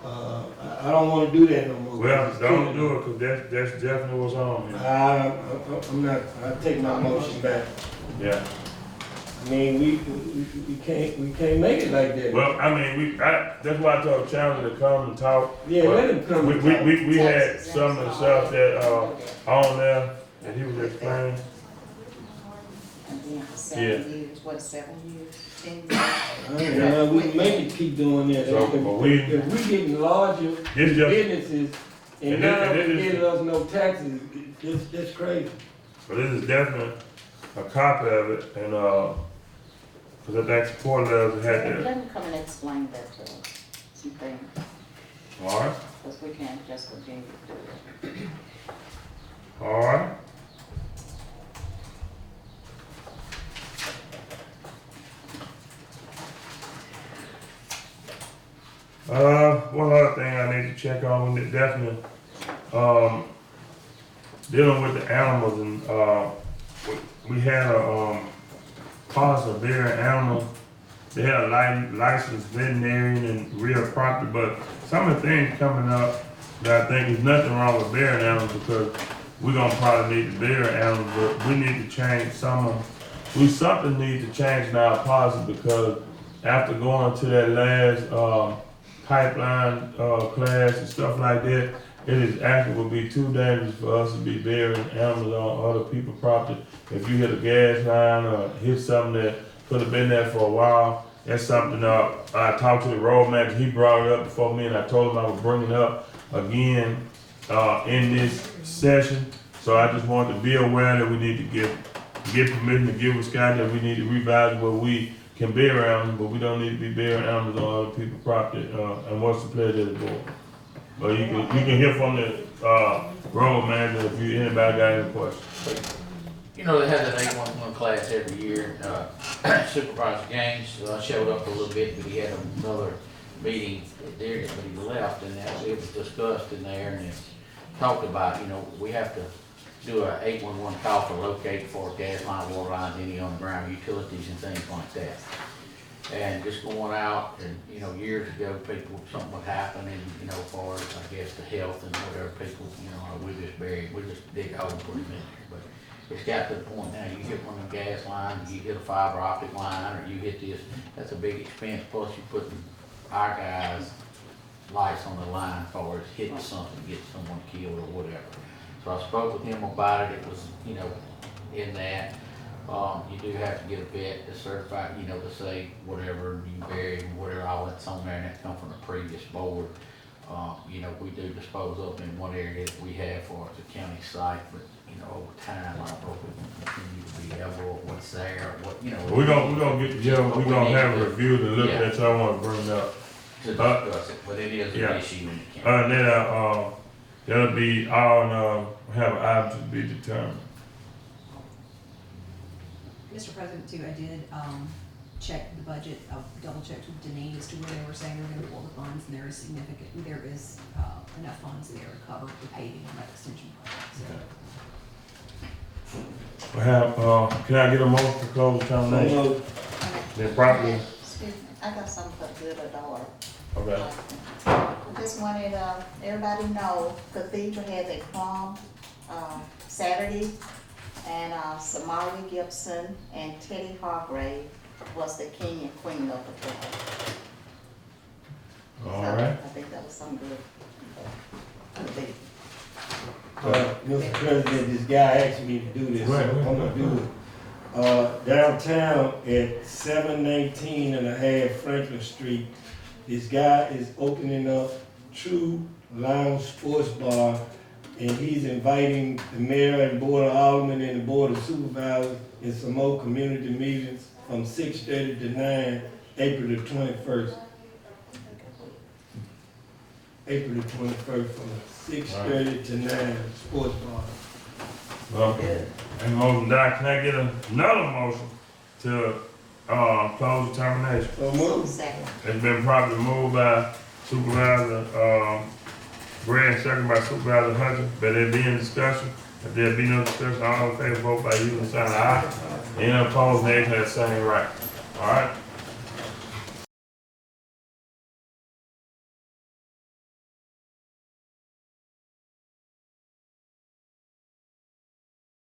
I don't want to do that no more. Well, don't do it, because that's definitely what's on here. I'm not, I take my motion back. Yeah. I mean, we can't make it like that. Well, I mean, that's why I told Chandler to come and talk. Yeah, let him come and talk. We had some of the stuff that, on there that he was explaining. And then for 7 years, what, 7 years, 10 years? We make it keep doing that. So, If we getting larger businesses and none of them giving us no taxes, that's crazy. So this is definitely a copy of it, and, cause I think support letters had that. Let me come and explain that to us, some things, Alright, because we can't just continue to do it. alright. One other thing I need to check on, with it, definitely, dealing with the animals, and, we had a, policy of bearing animals. They had a licensed veterinarian and real property, but some of the things coming up that I think is nothing wrong with bearing animals, because we're gonna probably need to bear animals, but we need to change something needs to change in our policy, because after going to that last, pipeline, class and stuff like that, it is actually would be too dangerous for us to be burying animals on other people's property. If you hit a gas line or hit something that could have been there for a while, that's something I talked to the road manager, he brought it up before me, and I told him I would bring it up again in this session. So I just wanted to be aware that we need to get permission to give Scott that we need to revise where we can bear animals, but we don't need to be bearing animals on other people's property. And what's the pleasure of the board? But you can hear from the road manager if anybody got any questions. You know, they have that 811 class every year. Supervisor Gaines showed up a little bit, but he had another meeting there, but he left, and it was discussed in there, and it talked about, you know, we have to do a 811 call for locate for gas line, water lines, any underground utilities and things like that. And just going out and, you know, years ago, something would happen, and, you know, as far as, I guess, the health and whatever, people, you know, we just dig a hole and put them in there. But it's got to the point now, you hit one of them gas lines, you hit a fiber optic line, or you hit this, that's a big expense, plus you putting our guys' lights on the line as far as hitting something, get someone killed or whatever. So I spoke with him about it, it was, you know, in that, you do have to get a vet to certify, you know, to say whatever you bury, whatever, all that's on there, and that come from the previous board. You know, we do dispose of in one area that we have for the county site, but, you know, over time, I don't know if we can continue to be able, what's there, what, you know. We're gonna get together, we're gonna have a review to look at, so I wanna bring it up. To discuss it, but it is an issue in the county. And then, that'll be on, have an item to be determined. Mr. President, too, I did, check the budget, double checked with Denise as to where they were saying they're gonna pull the funds, and there is enough funds there to cover the paving on that extension project, so. We have, can I get a motion to close the termination? Then properly, Excuse me, I got something for good or daughter. okay. I just wanted, everybody know Cathedral had their prom, Saturday, and, Samari Gibson and Teddy Hargrave was the king and queen of the prom. All right. I think that was some good. Mr. President, this guy asked me to do this, so I'm gonna do it. Downtown at 719 and a half Franklin Street, this guy is opening up True Lounge Sports Bar, and he's inviting the mayor and board of aldermen and the board of supervisors and some more community meetings from 6:30 to 9, April the 21st. April the 21st from 6:30 to 9, sports bar. Okay. And motion died, can I get another motion to, close the termination? So move. It's been properly moved by Supervisor, Grant, second by Supervisor Hutchins. But there be any discussion? If there be no discussion, all in favor, vote by using the sign of aye. Any opposed, nay, to that same right. All right?